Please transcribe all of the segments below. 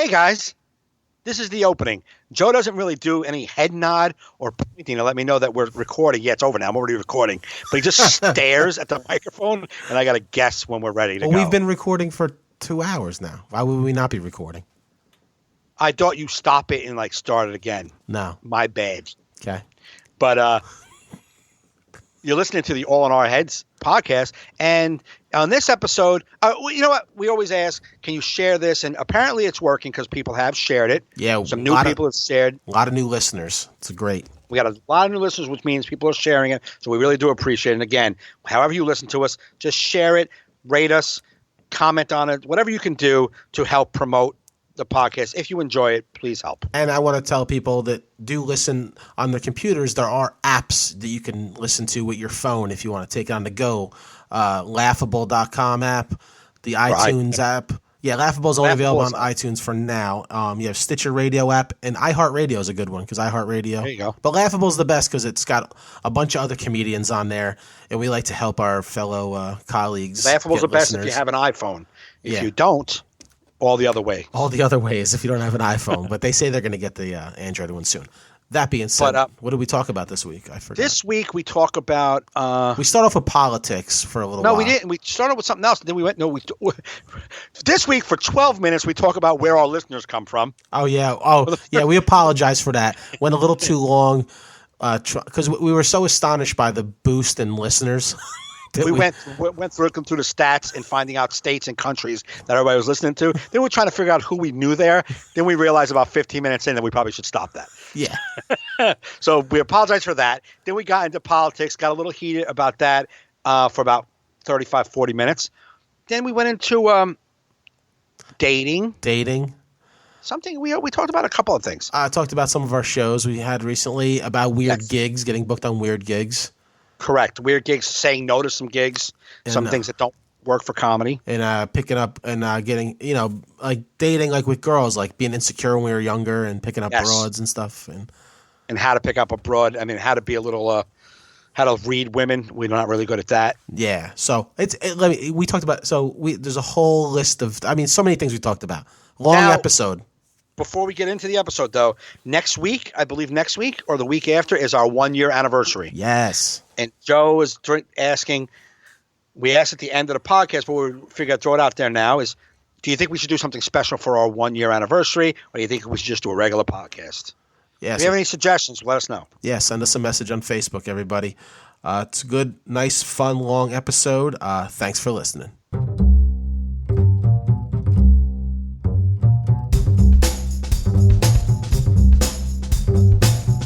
Hey guys, this is the opening. Joe doesn't really do any head nod or pointing to let me know that we're recording. Yeah, it's over now. I'm already recording. But he just stares at the microphone, and I got to guess when we're ready to go. Well, we've been recording for 2 hours now. Why would we not be recording? I thought you stop it and like start it again. No. My bad. Okay. But you're listening to the All in Our Heads podcast, and on this episode, you know what? We always ask, can you share this? And apparently it's working because people have shared it. Yeah. Some new people have shared. A lot of new listeners. It's great. We got a lot of new listeners, which means people are sharing it. So we really do appreciate it. And again, however you listen to us, just share it, rate us, comment on it, whatever you can do to help promote the podcast. If you enjoy it, please help. And I want to tell people that do listen on their computers. There are apps that you can listen to with your phone if you want to take it on the go. Laughable.com app, the iTunes app. Yeah, Laughable is only available on iTunes for now. You have Stitcher Radio app, and iHeartRadio is a good one because iHeartRadio. There you go. But Laughable is the best because it's got a bunch of other comedians on there, and we like to help our fellow colleagues. Laughable is the best if you have an iPhone. If you don't, all the other way. All the other ways if you don't have an iPhone. But they say they're going to get the Android one soon. That being said, what did we talk about this week? I forgot. This week we talk about... we start off with politics for a little while. No, we didn't. We started with something else. And then we went... This week for 12 minutes we talk about where our listeners come from. Oh, yeah. Oh, yeah. We apologize for that. Went a little too long because we were so astonished by the boost in listeners. We went through the stats and finding out states and countries that everybody was listening to. Then we're trying to figure out who we knew there. Then we realized about 15 minutes in that we probably should stop that. Yeah. So we apologize for that. Then we got into politics, got a little heated about that for about 35, 40 minutes. Then we went into dating. Something we talked about a couple of things. I talked about some of our shows we had recently about weird gigs, getting booked on weird gigs. Correct. Weird gigs, saying no to some gigs, and some things that don't work for comedy. And picking up and getting, like dating like with girls, like being insecure when we were younger and picking up broads and stuff. And how to pick up a broad. I mean, how to be a little, how to read women. We're not really good at that. Yeah. So we talked about, there's a whole list of, so many things we talked about. Long episode. Before we get into the episode, though, next week or the week after is our 1-year anniversary. Yes. And Joe is asking, we asked at the end of the podcast, but we figured I'd throw it out there now, is do you think we should do something special for our 1-year anniversary, or do you think we should just do a regular podcast? Yes. If you have any suggestions, let us know. Yeah, send us a message on Facebook, everybody. It's a good, nice, fun, long episode. Thanks for listening.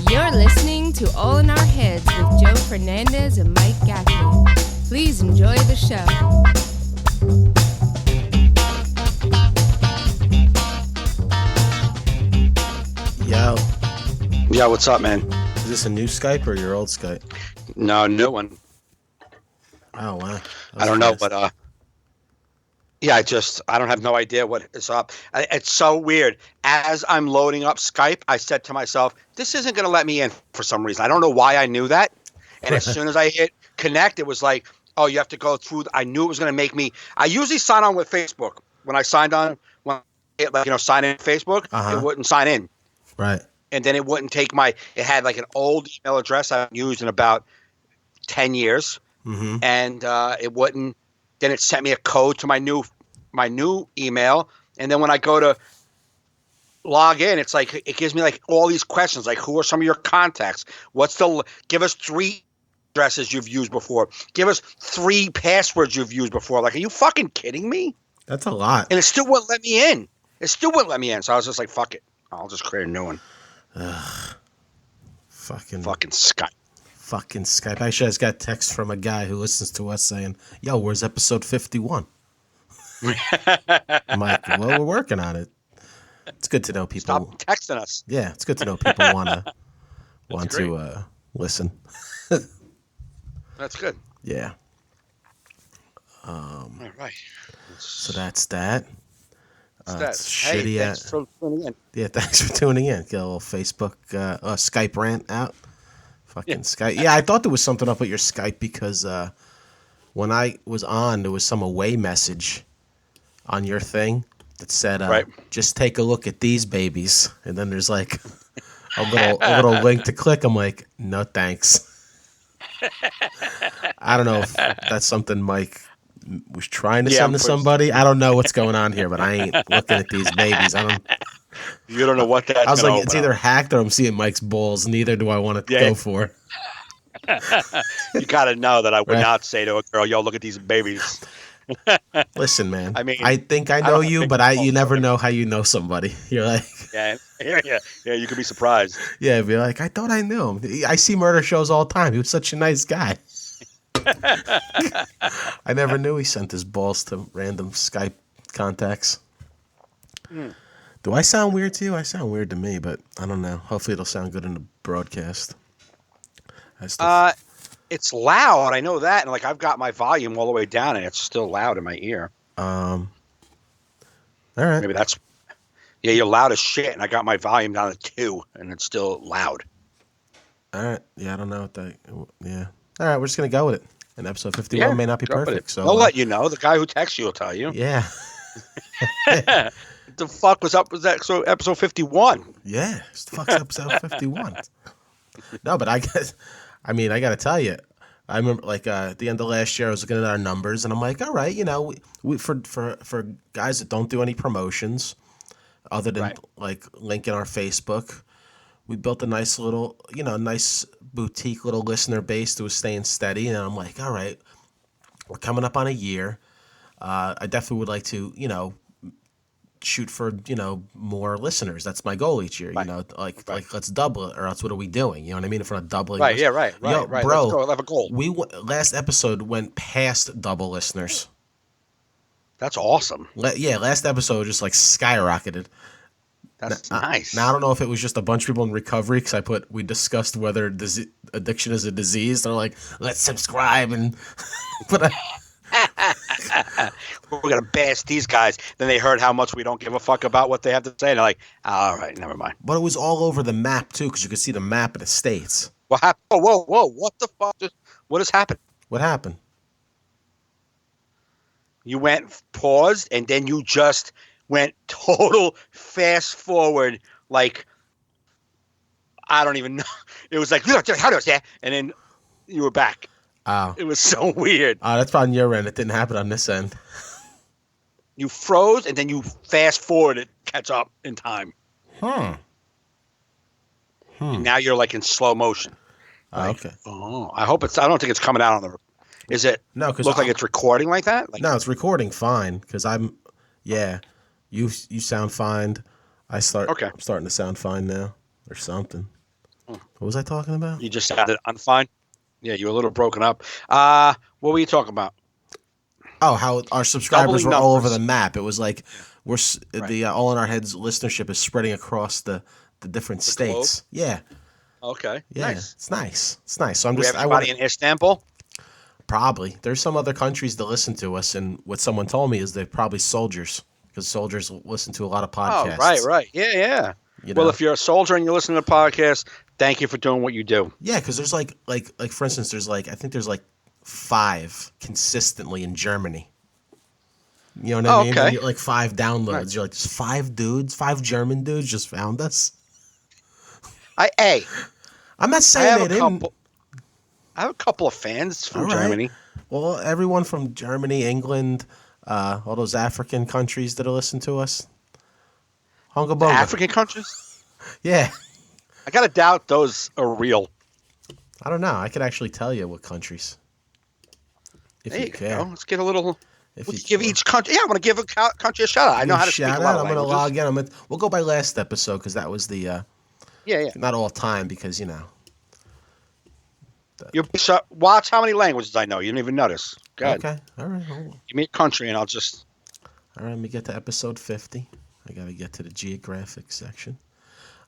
You're listening to All in Our Heads with Joe Fernandez and Mike Gaffney. Please enjoy the show. Yo, what's up, man? Is this a new Skype or your old Skype? No, new one. Oh, wow. I don't know, but I don't have no idea what is up. It's so weird. As I'm loading up Skype, I said to myself, this isn't going to let me in for some reason. I don't know why I knew that. And as soon as I hit connect, it was like, oh, you have to go through. I knew it was going to make me. I usually sign on with Facebook. When I signed on, sign in Facebook, It wouldn't sign in. Right. And then it wouldn't take it had like an old email address I've used in about 10 years. Mm-hmm. And it wouldn't. Then it sent me a code to my new email, and then when I go to log in, it's like it gives me like all these questions, like who are some of your contacts? Give us 3 addresses you've used before. Give us 3 passwords you've used before. Like, are you fucking kidding me? That's a lot. And it still wouldn't let me in. So I was just like, fuck it, I'll just create a new one. Fucking Skype. Fucking Skype. Actually, I just got a text from a guy who listens to us saying, yo, where's episode 51? I'm like, well, we're working on it. It's good to know people. Stop texting us. Yeah, it's good to know people want to listen. That's good. Yeah. All right. So that's that. Hey, thanks for tuning in. Yeah, thanks for tuning in. Get a little Facebook, Skype rant out. Fucking Skype. Yeah, I thought there was something up with your Skype because when I was on, there was some away message on your thing that said, Right. just take a look at these babies. And then there's like a little link to click. I'm like, no thanks. I don't know if that's something Mike was trying to send to somebody. I don't know what's going on here, but I ain't looking at these babies. You don't know what that's. I was like, it's either hacked or I'm seeing Mike's balls. Neither do I want to go for. You got to know that I would not say to a girl, "Yo, look at these babies." Listen, man. I mean, I think I know you, but you never know how you know somebody. You're like, yeah. You could be surprised. Yeah, be like, I thought I knew him. I see murder shows all the time. He was such a nice guy. I never knew he sent his balls to random Skype contacts. Do I sound weird to you? I sound weird to me, but I don't know. Hopefully it'll sound good in the broadcast. It's loud. I know that, and like I've got my volume all the way down, and it's still loud in my ear. All right. Maybe that's. Yeah, you're loud as shit, and I got my volume down to 2, and it's still loud. All right. Yeah, I don't know what that. Yeah. All right, we're just gonna go with it. And episode 51 may not be perfect, so I'll let you know. The guy who texts you will tell you. Yeah. The fuck was up with that? So episode 51. Yeah, it's the fuck's episode 51. No, but I got to tell you, I remember like at the end of last year, I was looking at our numbers, and I'm like, all right, we for guys that don't do any promotions, other than like linking our Facebook, we built a nice little, nice boutique little listener base that was staying steady, and I'm like, all right, we're coming up on a year. I definitely would like to, shoot for more listeners. That's my goal each year. Like let's double it, or else what are we doing? You know what I mean? If we're not doubling, right? this. Right. Bro, let's go. Have a goal. Last episode went past double listeners. That's awesome. Last episode just like skyrocketed. That's nice. Now I don't know if it was just a bunch of people in recovery because we discussed whether addiction is a disease. They're like, let's subscribe and but. We're gonna bash these guys. Then they heard how much we don't give a fuck about what they have to say, and they're like, "All right, never mind." But it was all over the map too, because you could see the map of the states. What happened? Whoa! What the fuck? What has happened? What happened? You went paused, and then you just went total fast forward. Like I don't even know. It was like how do I say? And then you were back. Oh. It was so weird. That's probably on your end. It didn't happen on this end. You froze, and then you fast forwarded, catch up in time. Now you're like in slow motion. Okay. Oh, I hope I don't think it's coming out on the. Is it? No, because look like it's recording like that. No, it's recording fine. Because I'm. Yeah, you sound fine. I'm starting to sound fine now, or something. What was I talking about? You just sounded unfine. Yeah, you were a little broken up. What were you talking about? Oh, how our subscribers were all over the map. It was like the All in Our Heads listenership is spreading across the different states. Globe? Yeah. Okay. Yeah, nice. It's nice. It's nice. So I'm we have everybody in Istanbul? Probably. There's some other countries that listen to us, and what someone told me is they're probably soldiers, because soldiers listen to a lot of podcasts. Oh, right. Yeah. Well, if you're a soldier and you listen to podcasts, thank you for doing what you do. Yeah, because there's like for instance, there's I think there's 5 consistently in Germany. You know what I mean? Okay. Like 5 downloads. Right. You're like, just 5 German dudes just found us. I'm not saying they didn't. I have a couple of fans from Germany. Well, everyone from Germany, England, all those African countries that listen to us. Hunga bunga. African countries? Yeah. I gotta doubt those are real. I don't know. I could actually tell you what countries. If there you go. care. Let's get a little. Let's give each country. Yeah, I'm gonna give a country a shout out. I know how to speak a lot of I'm languages. gonna log in. We'll go by last episode because that was the. Not all time because You watch how many languages I know. You didn't even notice. Go ahead. Okay. All right. Give me a country and I'll just. All right. Let me get to episode 50. I got to get to the geographic section.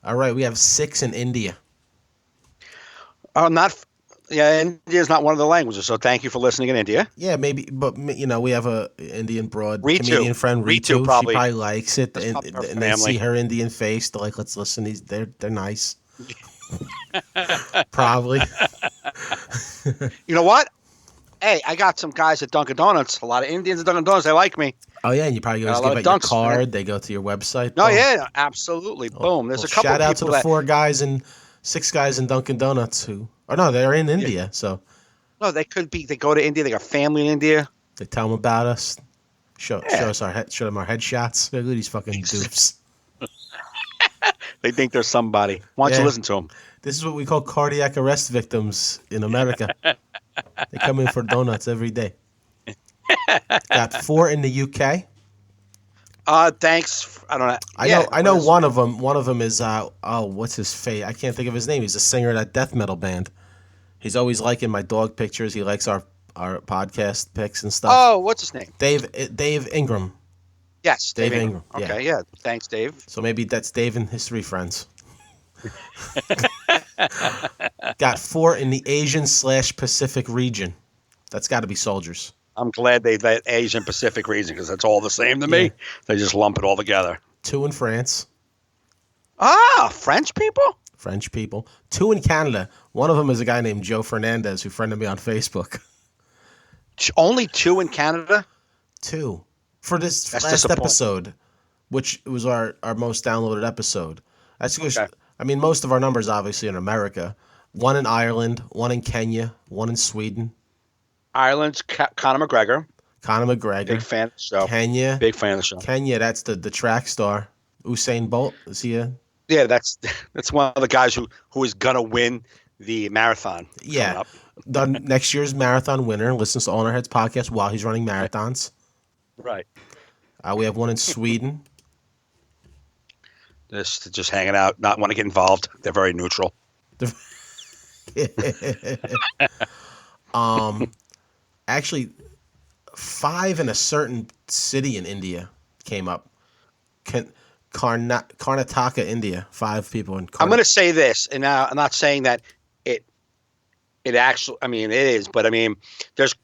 All right. We have 6 in India. Oh, India's not one of the languages, so thank you for listening in India. Yeah, maybe, but we have a Indian broad Ritu. comedian friend, Ritu. Probably. She probably likes it, That's and they see her Indian face. They're like, let's listen. They're nice. Probably. You know what? Hey, I got some guys at Dunkin' Donuts. A lot of Indians at Dunkin' Donuts. They like me. Oh yeah, and you probably always Got a give lot out of your dunks, man. card. They go to your website. No, Boom. yeah, absolutely. Boom. There's Well, a couple shout of out to people the that. 6 guys in Dunkin' Donuts who. Oh no, they're in India, so No, they could be. They go to India. They got family in India. they tell them about us. Show Yeah. us show them our headshots. Look at these fucking doofs. They think they're somebody. Why don't Yeah. you listen to them? This is what we call cardiac arrest victims in America. They come in for donuts every day. Got 4 in the UK. Thanks. I don't know. I know one of them. One of them is what's his face? I can't think of his name. He's a singer of that death metal band. He's always liking my dog pictures. He likes our podcast pics and stuff. Oh, what's his name? Dave Ingram. Yes, Dave Ingram. Yeah. Okay, yeah. Thanks, Dave. So maybe that's Dave and his 3 friends. Got 4 in the Asian/Pacific region. That's got to be soldiers. I'm glad they that Asian Pacific region because it's all the same to me. Yeah. They just lump it all together. 2 in France. French people? French people. 2 in Canada. One of them is a guy named Joe Fernandez who friended me on Facebook. Only 2 in Canada? 2 for this That's last disappointing. episode, which was our most downloaded episode. That's because Okay. I mean most of our numbers obviously in America. 1 in Ireland, 1 in Kenya, 1 in Sweden. Ireland's Conor McGregor. Conor McGregor. Big fan of the show. Kenya. Big fan of the show. Kenya. That's the track star. Usain Bolt. Is he a? Yeah, that's one of the guys who is gonna win the marathon. coming Yeah. up. The next year's marathon winner listens to All in Our Heads podcast while he's running marathons. Right. We have 1 in Sweden. Just hanging out, not want to get involved. They're very neutral. Actually, 5 in a certain city in India came up. Karnataka, India. 5 people in. I'm going to say this, and now I'm not saying that it actually. I mean, it is, but I mean, there's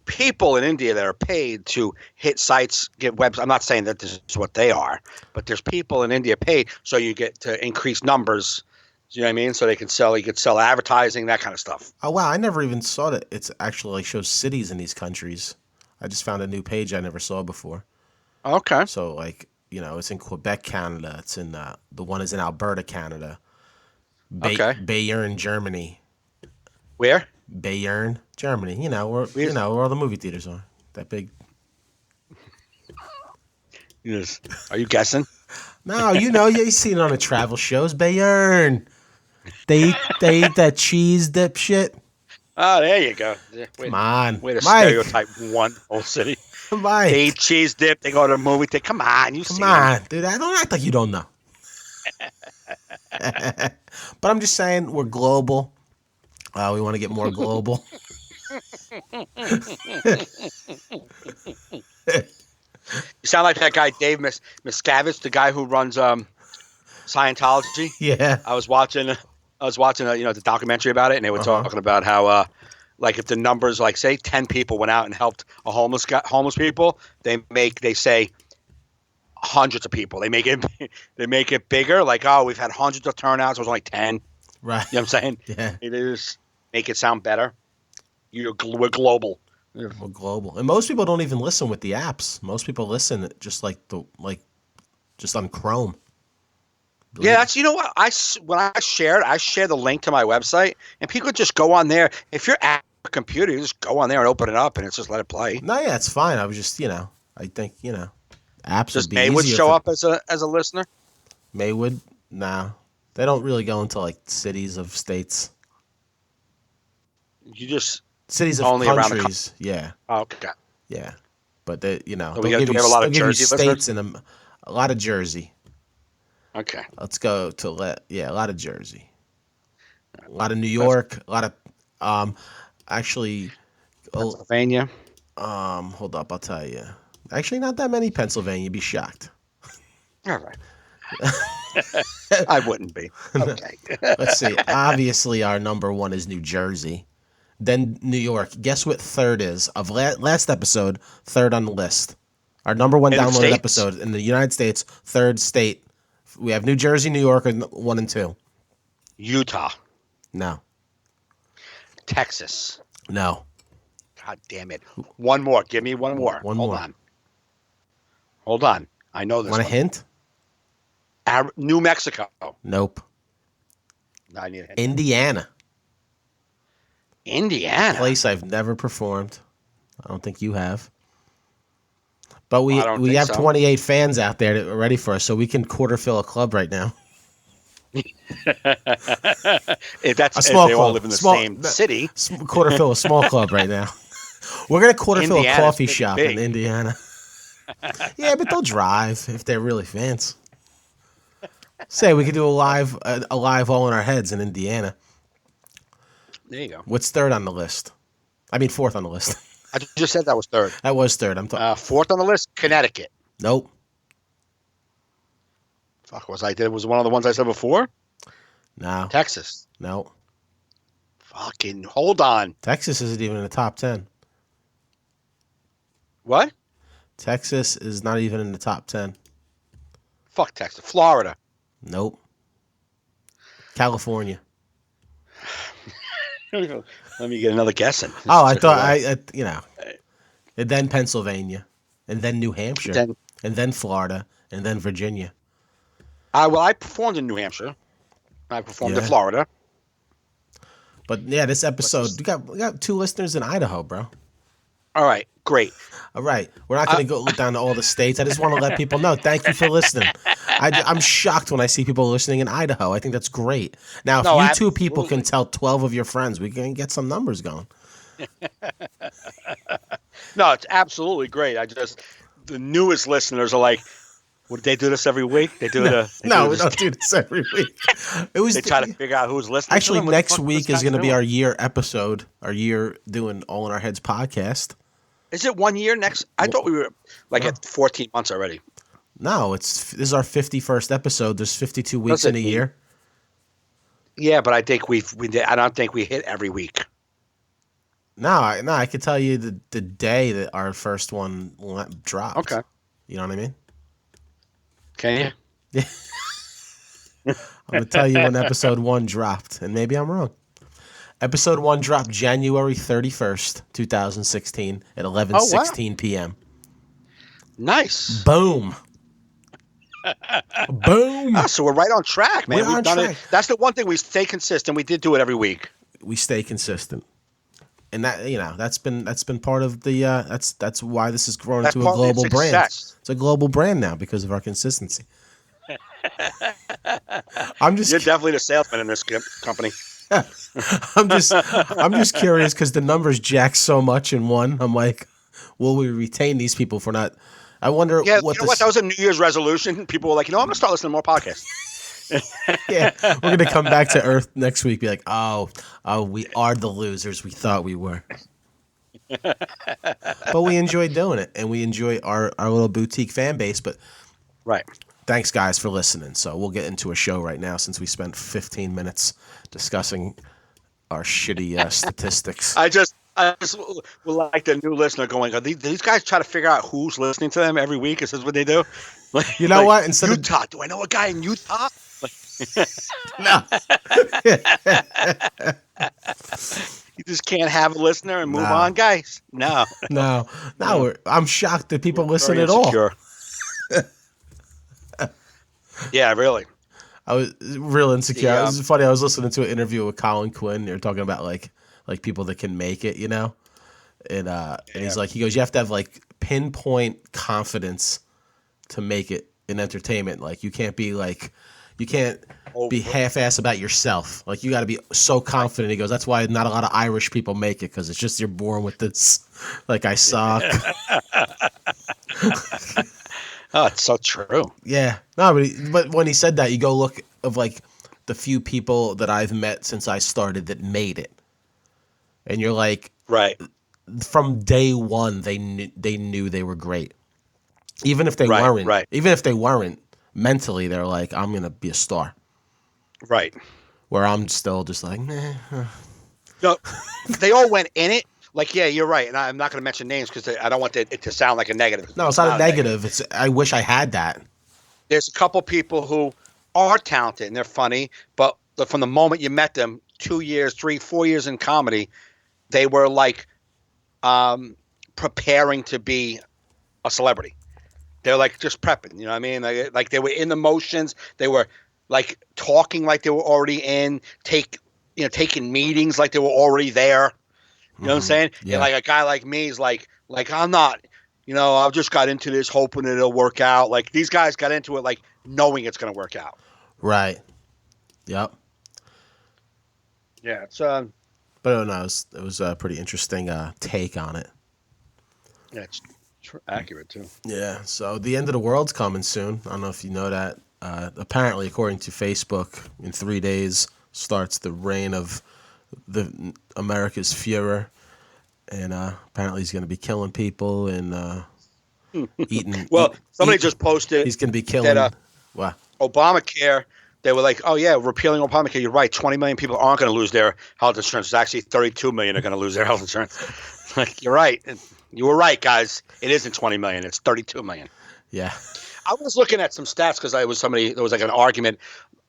people in India that are paid to hit sites, get webs. I'm not saying that this is what they are, but there's people in India paid so you get to increase numbers. Do you know what I mean? So they can sell. You could sell advertising, that kind of stuff. Oh wow! I never even saw that. It's actually like shows cities in these countries. I just found a new page I never saw before. Okay. So like it's in Quebec, Canada. It's in the one is in Alberta, Canada. Okay. Bayern, Germany. Where? Bayern, Germany. Where all the movie theaters are. That big. Yes. Are you guessing? No, you've seen it on the travel shows. Bayern. They eat that cheese dip shit. Oh, there you go. Come on, Way to Mike. stereotype one whole city. Mike. They eat cheese dip. They go to a movie. Come on, you Come see on, dude. I don't act like you don't know. But I'm just saying we're global. We want to get more global. You sound like that guy Dave Miscavige, the guy who runs Scientology. Yeah. I was watching the documentary about it, and they were talking about how like if the numbers, like say 10 people went out and helped a homeless people, they say hundreds of people. They make it bigger. Like, oh, we've had hundreds of turnouts. It was only 10. Right. You know what I'm saying? Yeah. It is make it sound better. We're global. We're global, and most people don't even listen with the apps. Most people listen just just on Chrome. Yeah, that's what when I shared the link to my website, and people just go on there. If you're at a computer, you just go on there and open it up, and it's just let it play. No, yeah, it's fine. I was just, I think, apps Does would be Maywood easier show for- up as a listener? Maywood? No. They don't really go into like cities of states. You just Cities of Only around the countries. Yeah. okay. Yeah. But they, we they'll got- give do we you, have a lot they'll of give you Jersey listeners? states in them. A lot of Jersey. Okay. Let's go to a lot of Jersey. A lot of New York, a lot of actually Pennsylvania. hold up, I'll tell you. Actually not that many Pennsylvania, you'd be shocked. All right. I wouldn't be. Okay. Let's see. Obviously our number 1 is New Jersey. Then New York. Guess what third is? Of last episode, third on the list. Our number 1 In the downloaded States? episode in the United States, third state. We have New Jersey, New York, and 1 and 2. Utah. No. Texas. No. God damn it. One more. Give me one more. One Hold more. on. Hold on. I know this Want a one. hint? New Mexico. Nope. I need a hint. Indiana. Indiana. Place I've never performed. I don't think you have. But I don't we think have so. 28 fans out there that are ready for us, so we can quarter fill a club right now. If that's A if small they all club. live in the Small- same city. Quarter fill a small club right now. We're gonna quarter fill a Indiana's coffee pretty shop big. in Indiana. Yeah, but they'll drive if they're really fans. Say we could do a live all in our heads in Indiana. There you go. What's third on the list? I mean fourth on the list. I just said that was third. That was third. I'm talking. Fourth on the list, Connecticut. Nope. Fuck, was one of the ones I said before? No. Texas. No. Fucking hold on. Texas isn't even in the top 10. What? Texas is not even in the top 10. Fuck Texas. Florida. Nope. California. Let me get another guessing. Oh, I thought and then Pennsylvania, and then New Hampshire, Then- and then Florida, and then Virginia. Well, I performed in New Hampshire. I performed in Yeah. Florida. But yeah, this episode we got 2 listeners in Idaho, bro. All right, great. All right, we're not going to go down to all the states. I just want to let people know. Thank you for listening. I'm shocked when I see people listening in Idaho. I think that's great. Now, if No, you 2 people absolutely. can tell 12 of your friends, we can get some numbers going. No, it's absolutely great. The newest listeners are like, would they do this every week? They do No, we this- don't do this every week. It was They try to figure out who's listening. actually to them. What the next fuck week this is guy's going to be doing? our year episode, our year doing All in Our Heads podcast. Is it 1 year next? I thought we were like at 14 months already. No, this is our 51st episode. There's 52 weeks Does it in a mean- year. Yeah, but I think I don't think we hit every week. No, I could tell you the day that our first one dropped. Okay. You know what I mean? Can you? I'm going to tell you when episode 1 dropped, and maybe I'm wrong. Episode 1 dropped January 31st, 2016 at 11:16 p.m. Nice. Boom. Boom. Ah, so we're right on track, man. We're We've on done track. it. That's the one thing, we stay consistent. We did do it every week. We stay consistent. And that that's been part of the that's why this has grown That's into a part of the global brand. success. It's a global brand now because of our consistency. I'm You're just definitely the salesman in this company. I'm just curious because the numbers jack so much in one. I'm like, will we retain these people for not? I wonder Yeah, what you know what? That was a New Year's resolution. People were like, I'm going to start listening to more podcasts. Yeah, we're gonna come back to Earth next week. Be like, oh, we are the losers we thought we were. But we enjoy doing it, and we enjoy our little boutique fan base. But Right. thanks, guys, for listening. So we'll get into a show right now since we spent 15 minutes discussing our shitty statistics. I just would like the new listener going, these guys try to figure out who's listening to them every week? Is this what they do? Like, You know what? Instead of- Utah, do I know a guy in Utah? No. You just can't have a listener and move Nah. on, guys. No. No, I'm shocked that people listen Very at all. insecure. Yeah, really. I was real insecure. Yeah. It was funny. I was listening to an interview with Colin Quinn. They were talking about like people that can make it, and he's like, he goes, you have to have like pinpoint confidence to make it in entertainment. Like you can't be be half-ass about yourself. Like you got to be so confident. He goes, that's why not a lot of Irish people make it because it's just you're born with this. Like I suck. Oh, it's so true. Yeah. No, but when he said that, you go look of like the few people that I've met since I started that made it. And you're like, Right. from day one, they knew they were great. Even if they Right, weren't, right. even if they weren't, mentally, they're like, I'm going to be a star. Right. Where I'm still just like, meh. No, they all went in it. Like, yeah, you're right. And I'm not going to mention names because I don't want it to sound like a negative. No, it's not a negative. It's I wish I had that. There's a couple people who are talented and they're funny, but from the moment you met them, 2 years, 3, 4 years in comedy, they were like preparing to be a celebrity. They're like just prepping, you know what I mean? Like they were in the motions. They were like talking like they were already taking meetings like they were already there. You know what I'm saying? Yeah. And like a guy like me is like I'm not, I've just got into this hoping that it'll work out. Like these guys got into it like knowing it's going to work out. Right. Yep. Yeah, it's But no, it was a pretty interesting take on it. yeah, it's accurate too. Yeah. So the end of the world's coming soon. I don't know if you know that. Apparently, according to Facebook, in 3 days starts the reign of the America's Führer, and apparently he's going to be killing people and eating. Well, somebody just posted he's going to be killing. Wow. Obamacare. They were like, oh yeah, repealing Obamacare. You're right. 20 million people aren't going to lose their health insurance. It's actually 32 million are going to lose their health insurance. Like you're right. You were right, guys. It isn't 20 million. It's 32 million. Yeah. I was looking at some stats because there was like an argument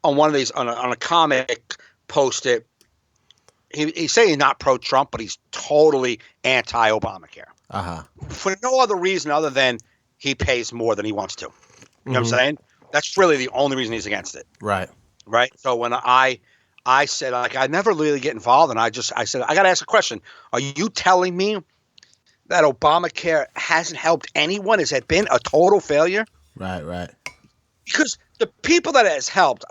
on one of these on a comic posted. He's saying he's not pro-Trump, but he's totally anti-Obamacare. For no other reason other than he pays more than he wants to. You know what I'm saying? That's really the only reason he's against it. Right. Right. So when I said, like, I never really get involved, and I said, I got to ask a question. Are you telling me that Obamacare hasn't helped anyone? Has it been a total failure? Right. Because the people that it has helped,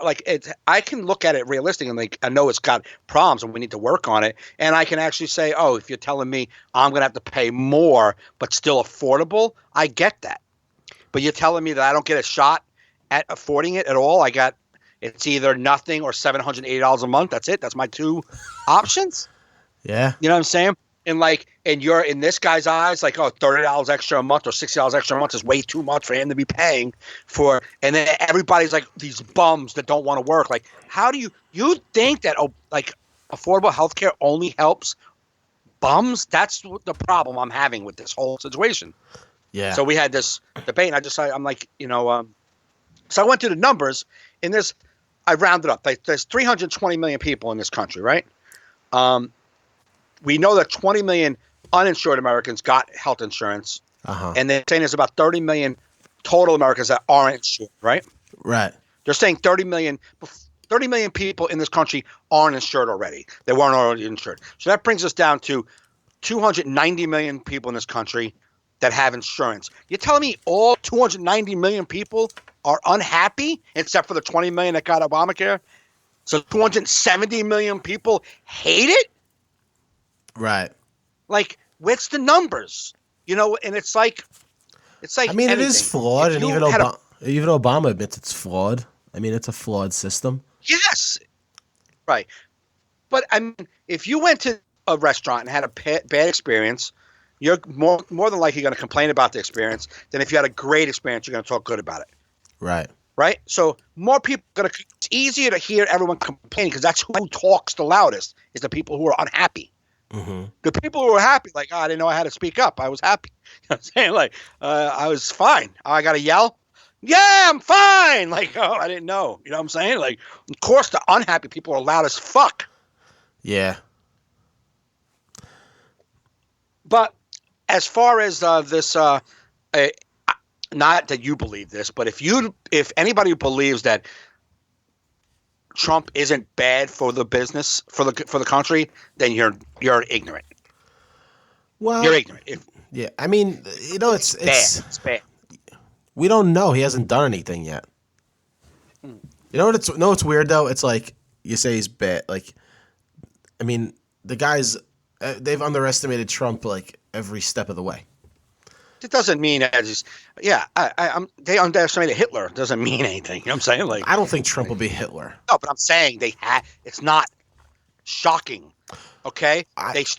I can look at it realistically and I know it's got problems and we need to work on it. And I can actually say, oh, if you're telling me I'm going to have to pay more but still affordable, I get that. But you're telling me that I don't get a shot at affording it at all? It's either nothing or $780 a month. That's it. That's my two options. Yeah. You know what I'm saying? And you're in this guy's eyes, like, oh, $30 extra a month or $60 extra a month is way too much for him to be paying for. And then everybody's like these bums that don't want to work. Like, how do you think that affordable health care only helps bums? That's the problem I'm having with this whole situation. Yeah. So we had this debate, and I'm like, so I went through the numbers, and I rounded up. There's 320 million people in this country, right? We know that 20 million uninsured Americans got health insurance, and they're saying there's about 30 million total Americans that aren't insured, right? Right. They're saying 30 million people in this country aren't insured already. They weren't already insured. So that brings us down to 290 million people in this country that have insurance. You're telling me all 290 million people are unhappy except for the 20 million that got Obamacare? So 270 million people hate it? Right. Like, what's the numbers? And it's like I mean, anything. it is flawed, If and you even Obama admits it's flawed. I mean, it's a flawed system. Yes. Right. But I mean, if you went to a restaurant and had a bad experience, you're more than likely going to complain about the experience than if you had a great experience, you're going to talk good about it. Right. Right. So more people are going to. It's easier to hear everyone complaining because that's who talks the loudest is the people who are unhappy. Mm-hmm. The people who are happy, like, oh, I didn't know I had to speak up. I was happy. You know what I'm saying? Like, I was fine. Oh, I got to yell? Yeah, I'm fine. Like, oh, I didn't know. You know what I'm saying? Like, of course, the unhappy people are loud as fuck. Yeah. But as far as this, not that you believe this, but if anybody believes that Trump isn't bad for the business for the country, then you're ignorant. Well, you're ignorant. Yeah, I mean, it's bad. It's bad. We don't know. He hasn't done anything yet. You know what? It's weird though. It's like you say he's bad. Like, I mean, the guys they've underestimated Trump like every step of the way. It doesn't mean they underestimated Hitler. It doesn't mean anything. You know what I'm saying? Like, I don't think Trump will be Hitler. No, but I'm saying it's not shocking. Okay,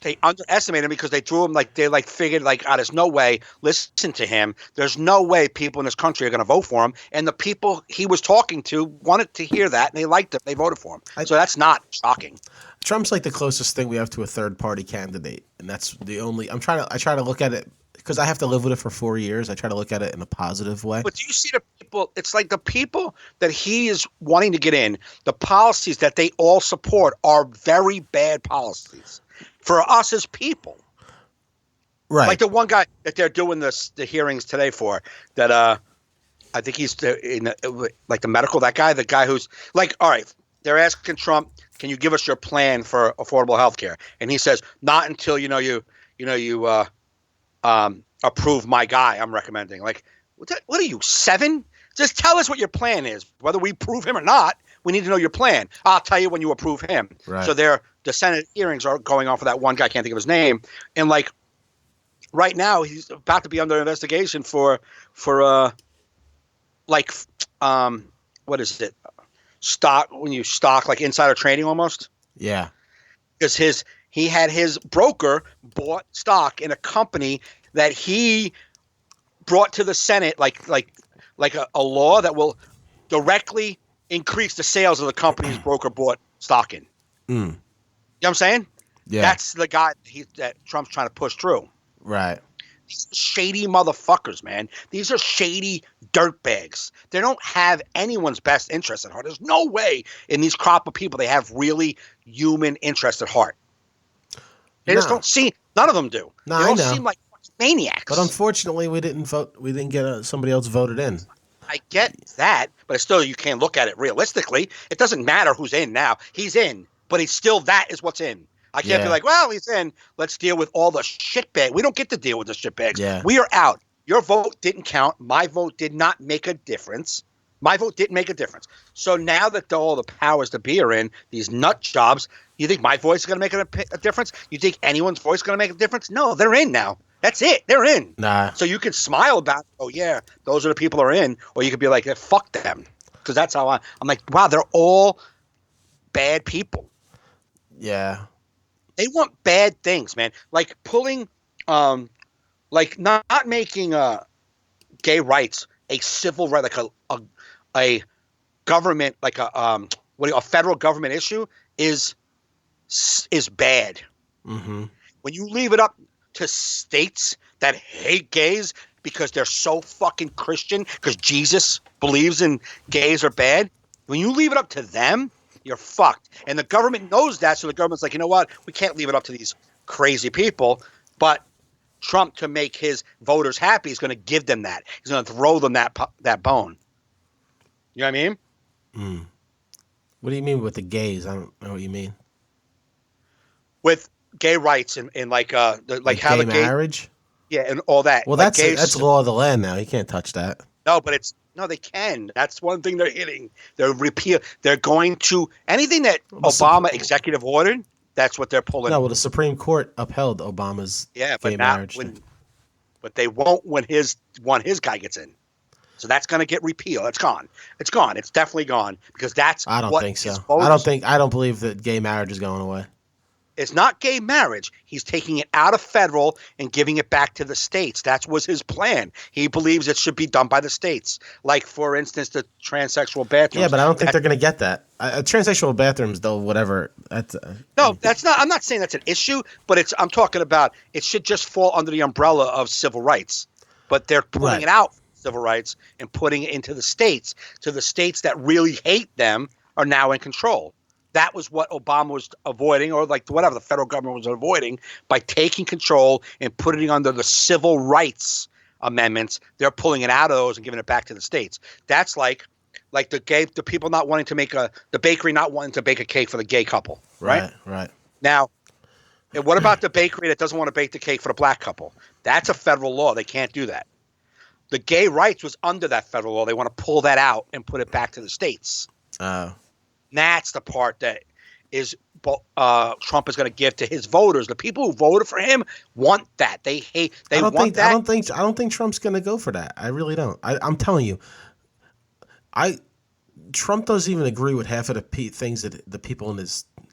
they underestimated him because they threw him they figured there's no way. Listen to him. There's no way people in this country are going to vote for him. And the people he was talking to wanted to hear that, and they liked it. They voted for him. So that's not shocking. Trump's like the closest thing we have to a third party candidate, and that's the only. I try to look at it. Because I have to live with it for 4 years, I try to look at it in a positive way. But do you see the people? It's like the people that he is wanting to get in, the policies that they all support are very bad policies for us as people. Right. Like the one guy that they're doing the hearings today for, that I think he's like the medical, that guy, the guy who's like, all right, they're asking Trump, can you give us your plan for affordable health care? And he says, not until you approve my guy I'm recommending. Like, what are you, 7? Just tell us what your plan is. Whether we prove him or not, we need to know your plan. I'll tell you when you approve him. Right. So the Senate hearings are going on for that one guy. I can't think of his name. And like right now, he's about to be under investigation for what is it? Stock, when you stock, like insider trading almost. Yeah. Because he had his broker bought stock in a company that he brought to the Senate, like a law that will directly increase the sales of the company's broker bought stock in. You know what I'm saying? Yeah. That's the guy that Trump's trying to push through. Right. These are shady motherfuckers, man. These are shady dirtbags. They don't have anyone's best interest at heart. There's no way in these crop of people they have really human interest at heart. They just don't see. None of them do. No, they all seem like maniacs. But unfortunately, we didn't vote. We didn't get somebody else voted in. I get that, but still, you can't look at it realistically. It doesn't matter who's in now. He's in, but he's still that is what's in. I can't be like, well, he's in. Let's deal with all the shitbag. We don't get to deal with the shitbags. Yeah. We are out. Your vote didn't count. My vote did not make a difference. My vote didn't make a difference. So now that all the powers to be are in, these nut jobs, you think my voice is going to make a difference? You think anyone's voice is going to make a difference? No, they're in now. That's it. They're in. Nah. So you can smile about it. Oh, yeah, those are the people who are in. Or you could be like, fuck them. Because that's how I'm like, wow, they're all bad people. Yeah. They want bad things, man. Like pulling, like not making gay rights a civil right, like a government, like a federal government issue is bad. Mm-hmm. When you leave it up to states that hate gays because they're so fucking Christian, because Jesus believes in gays are bad, when you leave it up to them, you're fucked. And the government knows that, so the government's like, you know what? We can't leave it up to these crazy people. But Trump, to make his voters happy, is going to give them that. He's going to throw them that bone. You know what I mean? Mm. What do you mean with the gays? I don't know what you mean. With gay rights and like how the gay marriage, and all that. Well, like that's law of the land now. You can't touch that. No, but they can. That's one thing they're hitting. They're going to anything that Obama executive ordered. That's what they're pulling. No, well, the Supreme Court upheld Obama's gay marriage. But they won't when his guy gets in. So that's going to get repealed. It's gone. It's gone. It's definitely gone because that's. I don't think so. I don't believe that gay marriage is going away. It's not gay marriage. He's taking it out of federal and giving it back to the states. That was his plan. He believes it should be done by the states. Like, for instance, the transsexual bathrooms. Yeah, but I don't think they're going to get that. Transsexual bathrooms, though, whatever. No, that's not. I'm not saying that's an issue, but I'm talking about it should just fall under the umbrella of civil rights. But they're pulling it out civil rights and putting it into the states. So the states that really hate them are now in control. That was what Obama was avoiding, or like whatever the federal government was avoiding, by taking control and putting it under the civil rights amendments. They're pulling it out of those and giving it back to the states. That's like the people not wanting to the bakery not wanting to bake a cake for the gay couple, right? Right. Now, what about the bakery that doesn't want to bake the cake for the black couple? That's a federal law. They can't do that. The gay rights was under that federal law. They want to pull that out and put it back to the states. Oh. That's the part that is Trump is going to give to his voters. The people who voted for him want that. They hate. They want that. I don't think Trump's going to go for that. I really don't. I'm telling you, Trump doesn't even agree with half of the things that the people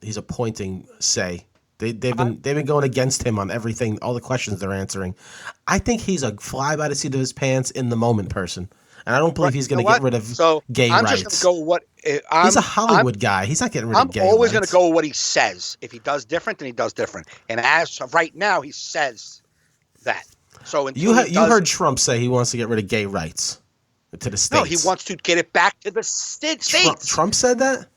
he's appointing say. They've been going against him on everything. All the questions they're answering. I think he's a fly by the seat of his pants in the moment person. And I don't believe he's going to get rid of gay rights. I'm just going to go with what he's a Hollywood guy. He's not getting rid of gay rights. I'm always going to go with what he says. If he does different, then he does different. And as of right now, he says that. So you heard Trump say he wants to get rid of gay rights to the states. No, he wants to get it back to the states. Trump said that?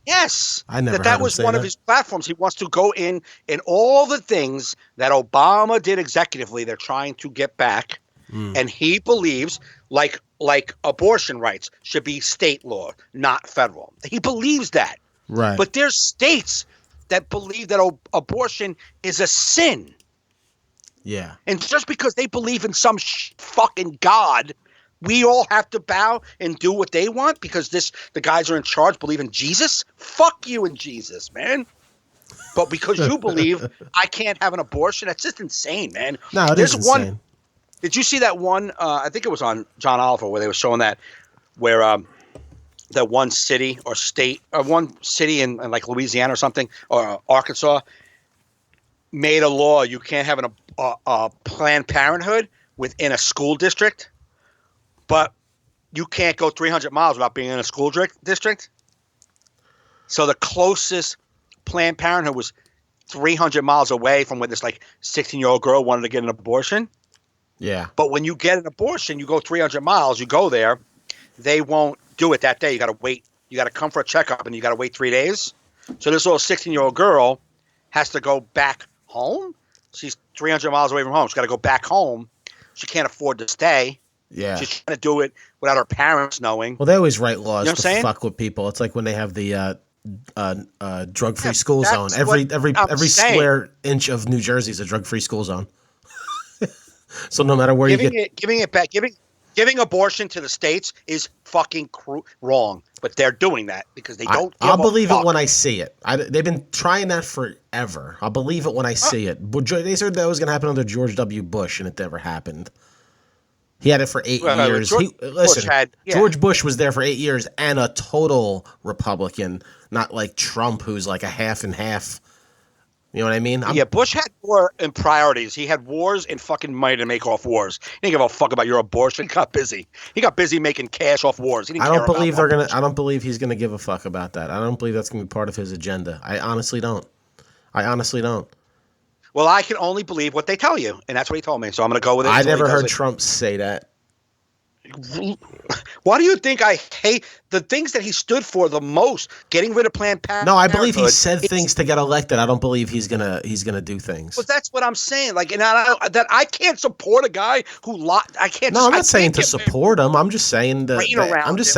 Yes, I never heard that him was say one that. of his platforms. He wants to go in all the things that Obama did executively. They're trying to get back, and he believes like abortion rights should be state law, not federal. He believes that, Right. but there's states that believe that abortion is a sin, Yeah. and just because they believe in some fucking god, we all have to bow and do what they want because the guys are in charge believe in Jesus? Fuck you and Jesus, man. But because you believe I can't have an abortion, that's just insane, man. No, it is insane. Did you see that one? I think it was on John Oliver where they were showing that where that one city or state or one city in like Louisiana or something or Arkansas made a law you can't have a Planned Parenthood within a school district. But you can't go 300 miles without being in a school district. So the closest Planned Parenthood was 300 miles away from where this like 16-year-old girl wanted to get an abortion. Yeah. But when you get an abortion, you go 300 miles, you go there, they won't do it that day. You got to wait. You got to come for a checkup and you got to wait 3 days. So this little 16-year-old girl has to go back home. She's 300 miles away from home. She's got to go back home. She can't afford to stay. Yeah. She's trying to do it without her parents knowing. Well, they always write laws You know to fuck with people. It's like when they have the drug-free school zone. Every saying. square inch of New Jersey is a drug-free school zone. So no matter where giving abortion to the states is fucking wrong. But they're doing that because they don't. I'll believe it when I see it. They've been trying that forever. I'll believe it when I see it. But they said that was going to happen under George W. Bush, and it never happened. He had it for 8 years. George Bush was there for 8 years and a total Republican, not like Trump, who's like a half and half. You know what I mean? Bush had war and priorities. He had wars and fucking money to make off wars. He didn't give a fuck about your abortion. He got busy. He got busy making cash off wars. He didn't I don't believe he's gonna give a fuck about that. I don't believe that's gonna be part of his agenda. I honestly don't. Well, I can only believe what they tell you, and that's what he told me. So I'm going to go with it. I never heard Trump say that. Why do you think I hate the things that he stood for the most? Getting rid of Planned Parenthood. No, I believe he said things to get elected. I don't believe he's gonna do things. But that's what I'm saying. Like, and I can't support a guy who I can't. No, I'm not saying to support him. I'm just saying that. I'm just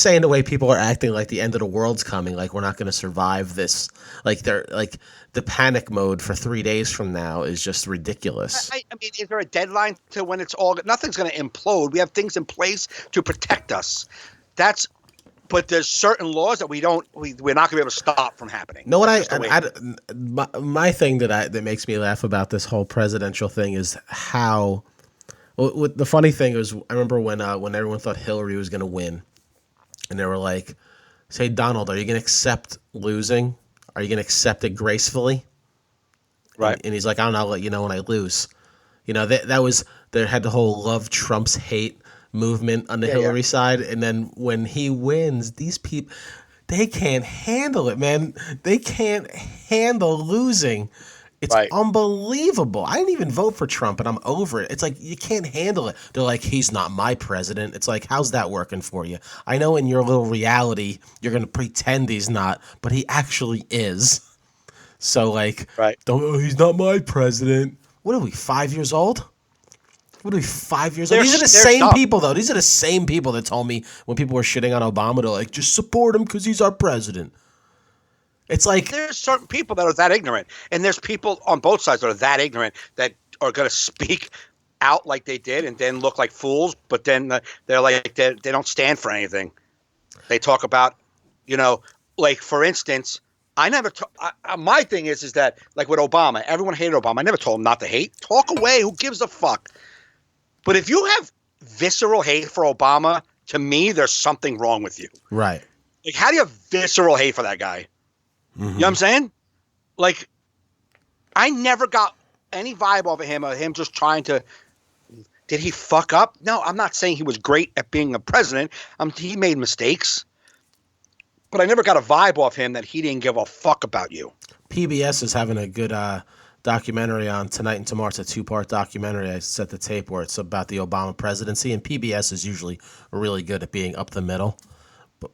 saying the way people are acting like the end of the world's coming. Like we're not going to survive this. Like they're like the panic mode for 3 days from now is just ridiculous. I mean, is there a deadline to when it's all? Nothing's going to implode. We have things in place to protect us. But there's certain laws that we're not going to be able to stop from happening. No, my thing that makes me laugh about this whole presidential thing is how. Well, the funny thing is, I remember when everyone thought Hillary was going to win, and they were like, "Say, Donald, are you going to accept losing? Are you going to accept it gracefully?" Right. And he's like, "I don't know. I'll let you know when I lose." You know, that was they had the whole love Trump's hate movement on the Hillary side, and then when he wins, these people they can't handle it, man. They can't handle losing. It's unbelievable. I didn't even vote for Trump, and I'm over it. It's like you can't handle it. They're like, he's not my president. It's like, how's that working for you? I know in your little reality, you're going to pretend he's not, but he actually is. So, like, he's not my president. What are we, 5 years old? What are we, 5 years old? These are the same people, though. These are the same people that told me when people were shitting on Obama, they're like, just support him because he's our president. It's like there's certain people that are that ignorant, and there's people on both sides that are that ignorant that are going to speak out like they did and then look like fools, but then they're like they don't stand for anything. They talk about, like for instance, I never. My thing is that like with Obama, everyone hated Obama. I never told him not to hate. Talk away. Who gives a fuck? But if you have visceral hate for Obama, to me, there's something wrong with you. Right. Like, how do you have visceral hate for that guy? Mm-hmm. You know what I'm saying? Like, I never got any vibe off of him just trying to. Did he fuck up? No, I'm not saying he was great at being a president. He made mistakes. But I never got a vibe off him that he didn't give a fuck about you. PBS is having a good documentary on tonight and tomorrow. It's a 2-part documentary. I set the tape where it's about the Obama presidency. And PBS is usually really good at being up the middle.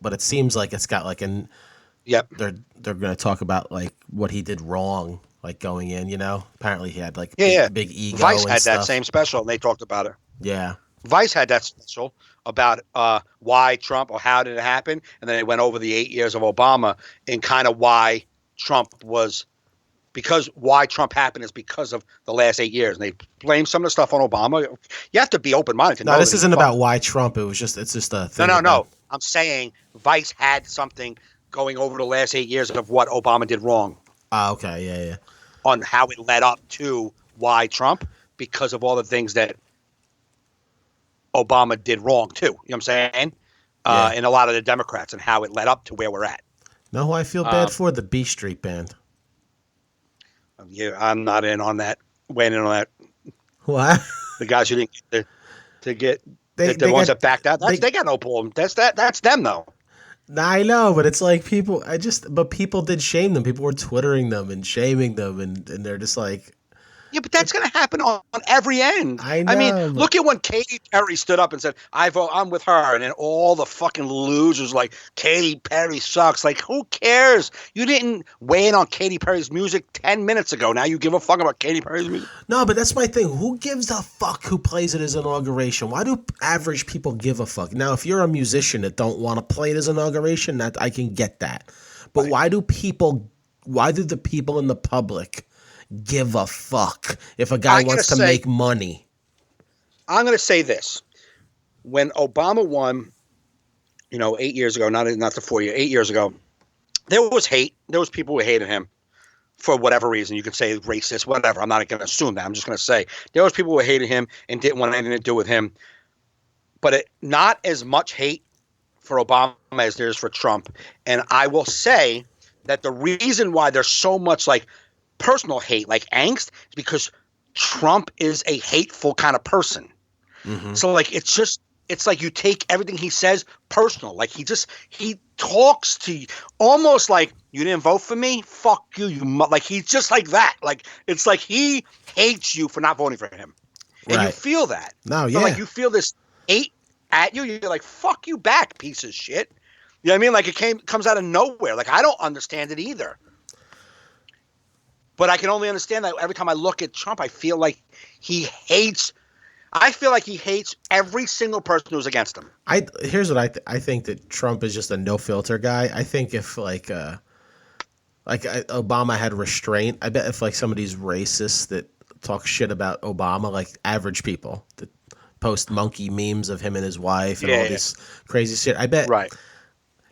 but it seems like it's got like an. Yep. They're going to talk about like what he did wrong, like going in. Apparently he had like big ego. Vice and had stuff. that same special, and they talked about it. Yeah. Vice had that special about why Trump or how did it happen, and then they went over the 8 years of Obama and kind of why Trump happened is because of the last 8 years, and they blame some of the stuff on Obama. You have to be open minded. No, this isn't about why Trump. It's just a thing. No. I'm saying Vice had something going over the last 8 years of what Obama did wrong. Okay, yeah. On how it led up to why Trump, because of all the things that Obama did wrong too. You know what I'm saying? And a lot of the Democrats and how it led up to where we're at. Know who I feel bad for? The B Street Band. Yeah, I'm not in on that. Weighing in on that. What? The guys who didn't get the ones that backed out. They got no problem. That's them though. I know, but it's like people. But people did shame them. People were twittering them and shaming them, and they're just like. Yeah, but that's going to happen on every end. I know. I mean, look at when Katy Perry stood up and said, I'm with her. And then all the fucking losers like, Katy Perry sucks. Like, who cares? You didn't weigh in on Katy Perry's music 10 minutes ago. Now you give a fuck about Katy Perry's music? No, but that's my thing. Who gives a fuck who plays at his inauguration? Why do average people give a fuck? Now, if you're a musician that don't want to play at his inauguration, that I can get that. But Right. why do the people in the public give a fuck if a guy wants to make money? I'm going to say this. When Obama won, 8 years ago, not the 4 year, 8 years ago, there was hate. There was people who hated him for whatever reason. You could say racist, whatever. I'm not going to assume that. I'm just going to say there was people who hated him and didn't want anything to do with him. But not as much hate for Obama as there is for Trump. And I will say that the reason why there's so much like personal hate, like angst, is because Trump is a hateful kind of person. Mm-hmm. So like it's like you take everything he says personal. Like he talks to you almost like, you didn't vote for me, fuck you, like he's just like that. Like it's like he hates you for not voting for him, and you feel that. No, yeah, so like you feel this hate at you. You're like, fuck you back, piece of shit. You know what I mean? Like it comes out of nowhere. Like I don't understand it either. But I can only understand that every time I look at Trump, I feel like he hates every single person who's against him. Here's what I think that Trump is just a no filter guy. I think if Obama had restraint, I bet if like some of these racists that talk shit about Obama, like average people that post monkey memes of him and his wife and all this crazy shit, I bet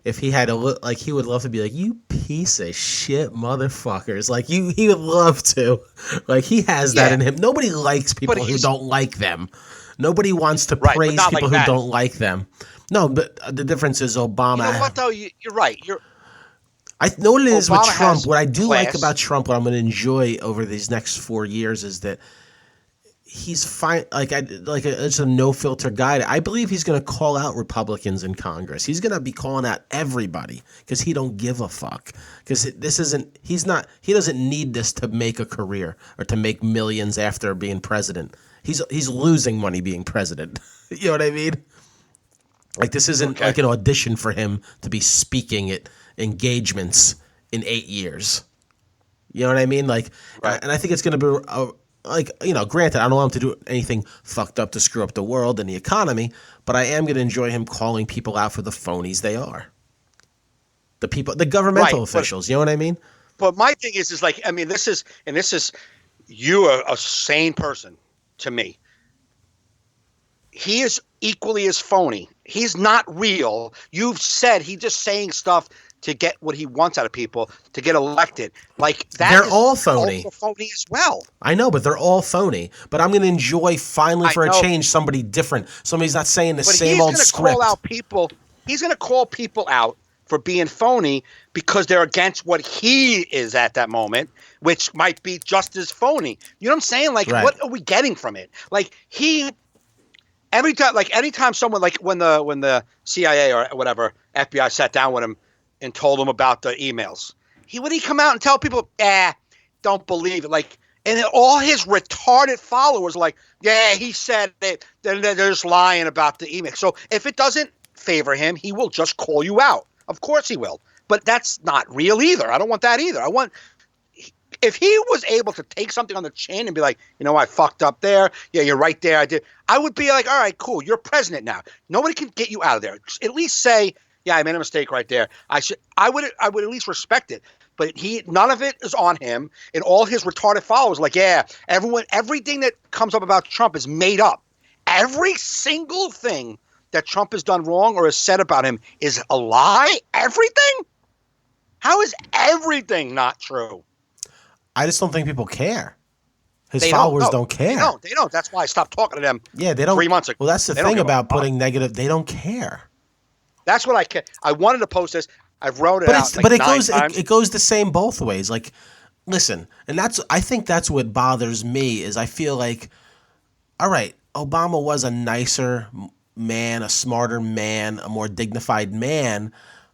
if he had he would love to be like, you piece of shit motherfuckers. Like he would love to. Like he has that in him. Nobody likes people who don't like them. Nobody wants to praise people who don't like them. No, but the difference is Obama. You know what though? You're right. I know what it is with Obama Trump. What I do class. like about Trump, what I'm going to enjoy over these next 4 years, is that he's fine. It's a no filter guy. I believe he's going to call out Republicans in Congress. He's going to be calling out everybody because he don't give a fuck. Because he doesn't need this to make a career or to make millions after being president. He's losing money being president. You know what I mean? Like this isn't like an audition for him to be speaking at engagements in 8 years. You know what I mean? Like, and I think it's going to be granted, I don't want him to do anything fucked up to screw up the world and the economy, but I am going to enjoy him calling people out for the phonies they are. The governmental officials, you know what I mean? But my thing is like, I mean, this is you are a sane person to me. He is equally as phony. He's not real. You've said he's just saying stuff to get what he wants out of people to get elected. Like that, they're all phony. Also phony as well. I know, but they're all phony. But I'm going to enjoy finally for a change somebody different. Somebody's not saying the same old script. He's going to call people out for being phony because they're against what he is at that moment, which might be just as phony. You know what I'm saying? Like, what are we getting from it? Like anytime someone, like when the CIA or whatever FBI sat down with him and told him about the emails, would he come out and tell people, don't believe it? Like, and all his retarded followers are like, he said it. They're just lying about the email. So if it doesn't favor him, he will just call you out. Of course he will. But that's not real either. I don't want that either. If he was able to take something on the chin and be like, I fucked up there. Yeah, you're right there. I would be like, all right, cool. You're president now. Nobody can get you out of there. Just at least say, yeah, I made a mistake right there. I would at least respect it. But none of it is on him, and all his retarded followers like, yeah, everything that comes up about Trump is made up. Every single thing that Trump has done wrong or has said about him is a lie. Everything? How is everything not true? I just don't think people care. His followers don't care. They don't. That's why I stopped talking to them. Yeah, they don't. 3 months ago. Well, that's the thing about putting negative. They don't care. That's what I care. I wanted to post this. I've wrote it out. But it goes the same both ways. Like, listen, and I think that's what bothers me is I feel like, all right, Obama was a nicer man, a smarter man, a more dignified man,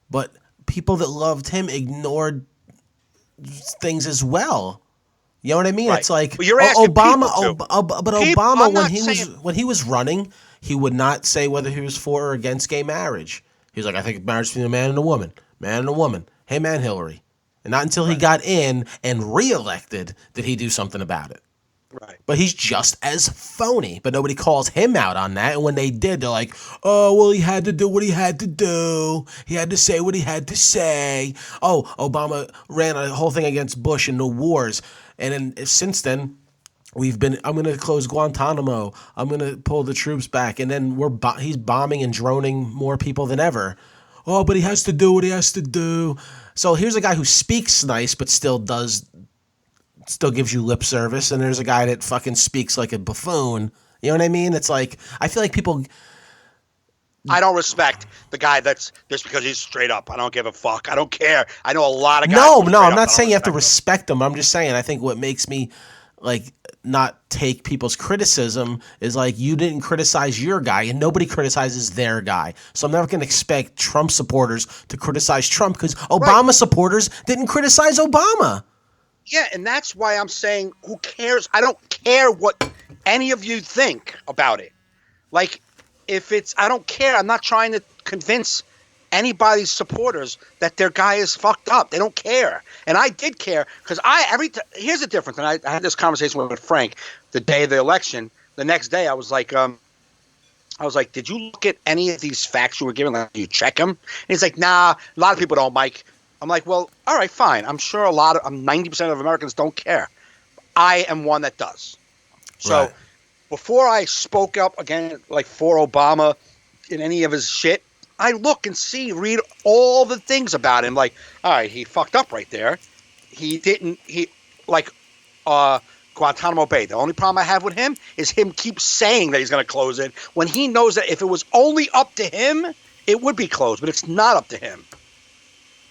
but people that loved him ignored things as well. You know what I mean? Right. It's like Obama, when he was running, he would not say whether he was for or against gay marriage. He was like, I think marriage between a man and a woman. Man and a woman. Hey, man, Hillary. And not until he got in and reelected did he do something about it. Right. But he's just as phony. But nobody calls him out on that. And when they did, they're like, oh, well, he had to do what he had to do. He had to say what he had to say. Oh, Obama ran a whole thing against Bush in the wars. And then since then, I'm going to close Guantanamo. I'm going to pull the troops back. And then he's bombing and droning more people than ever. Oh, but he has to do what he has to do. So here's a guy who speaks nice, but still gives you lip service. And there's a guy that fucking speaks like a buffoon. You know what I mean? It's like, I feel like people. I don't respect the guy that's just because he's straight up. I don't give a fuck. I don't care. I know a lot of guys. No, I'm not saying you have to respect them. I'm just saying, I think what makes me not take people's criticism is like you didn't criticize your guy and nobody criticizes their guy. So I'm never going to expect Trump supporters to criticize Trump because Obama supporters didn't criticize Obama. Yeah, and that's why I'm saying who cares? I don't care what any of you think about it. Like, I don't care. I'm not trying to convince anybody's supporters that their guy is fucked up. They don't care. And I did care because here's the difference. And I had this conversation with Frank the day of the election. The next day I was like, did you look at any of these facts you were given? Like, you check them? And he's like, nah, a lot of people don't, Mike. I'm like, well, all right, fine. I'm sure 90% of Americans don't care. I am one that does. So before I spoke up again, like for Obama in any of his shit, I look and read all the things about him. Like, all right, he fucked up right there. Guantanamo Bay. The only problem I have with him is him keep saying that he's going to close it when he knows that if it was only up to him, it would be closed, but it's not up to him.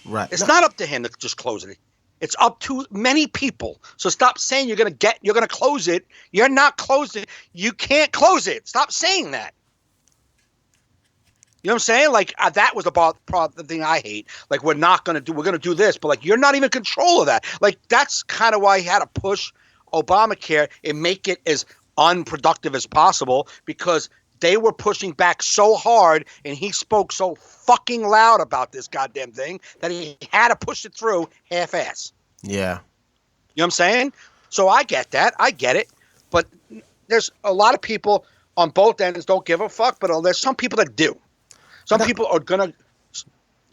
Right. It's not up to him to just close it. It's up to many people. So stop saying you're going to close it. You're not closing it. You can't close it. Stop saying that. You know what I'm saying? Like, that was the thing I hate. Like, we're going to do this, but like, you're not even in control of that. Like, that's kind of why he had to push Obamacare and make it as unproductive as possible because they were pushing back so hard and he spoke so fucking loud about this goddamn thing that he had to push it through half-ass. Yeah. You know what I'm saying? So I get that. I get it. But there's a lot of people on both ends don't give a fuck, but there's some people that do. Some people are going to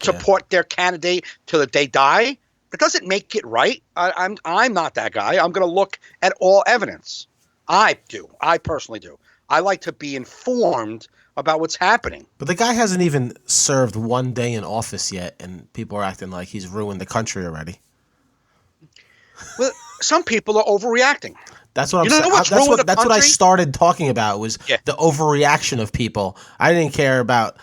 support their candidate till the day die. It doesn't make it right. I'm not that guy. I'm going to look at all evidence. I do. I personally do. I like to be informed about what's happening. But the guy hasn't even served one day in office yet, and people are acting like he's ruined the country already. Well, some people are overreacting. That's what I'm saying. That's what I started talking about was the overreaction of people. I don't care about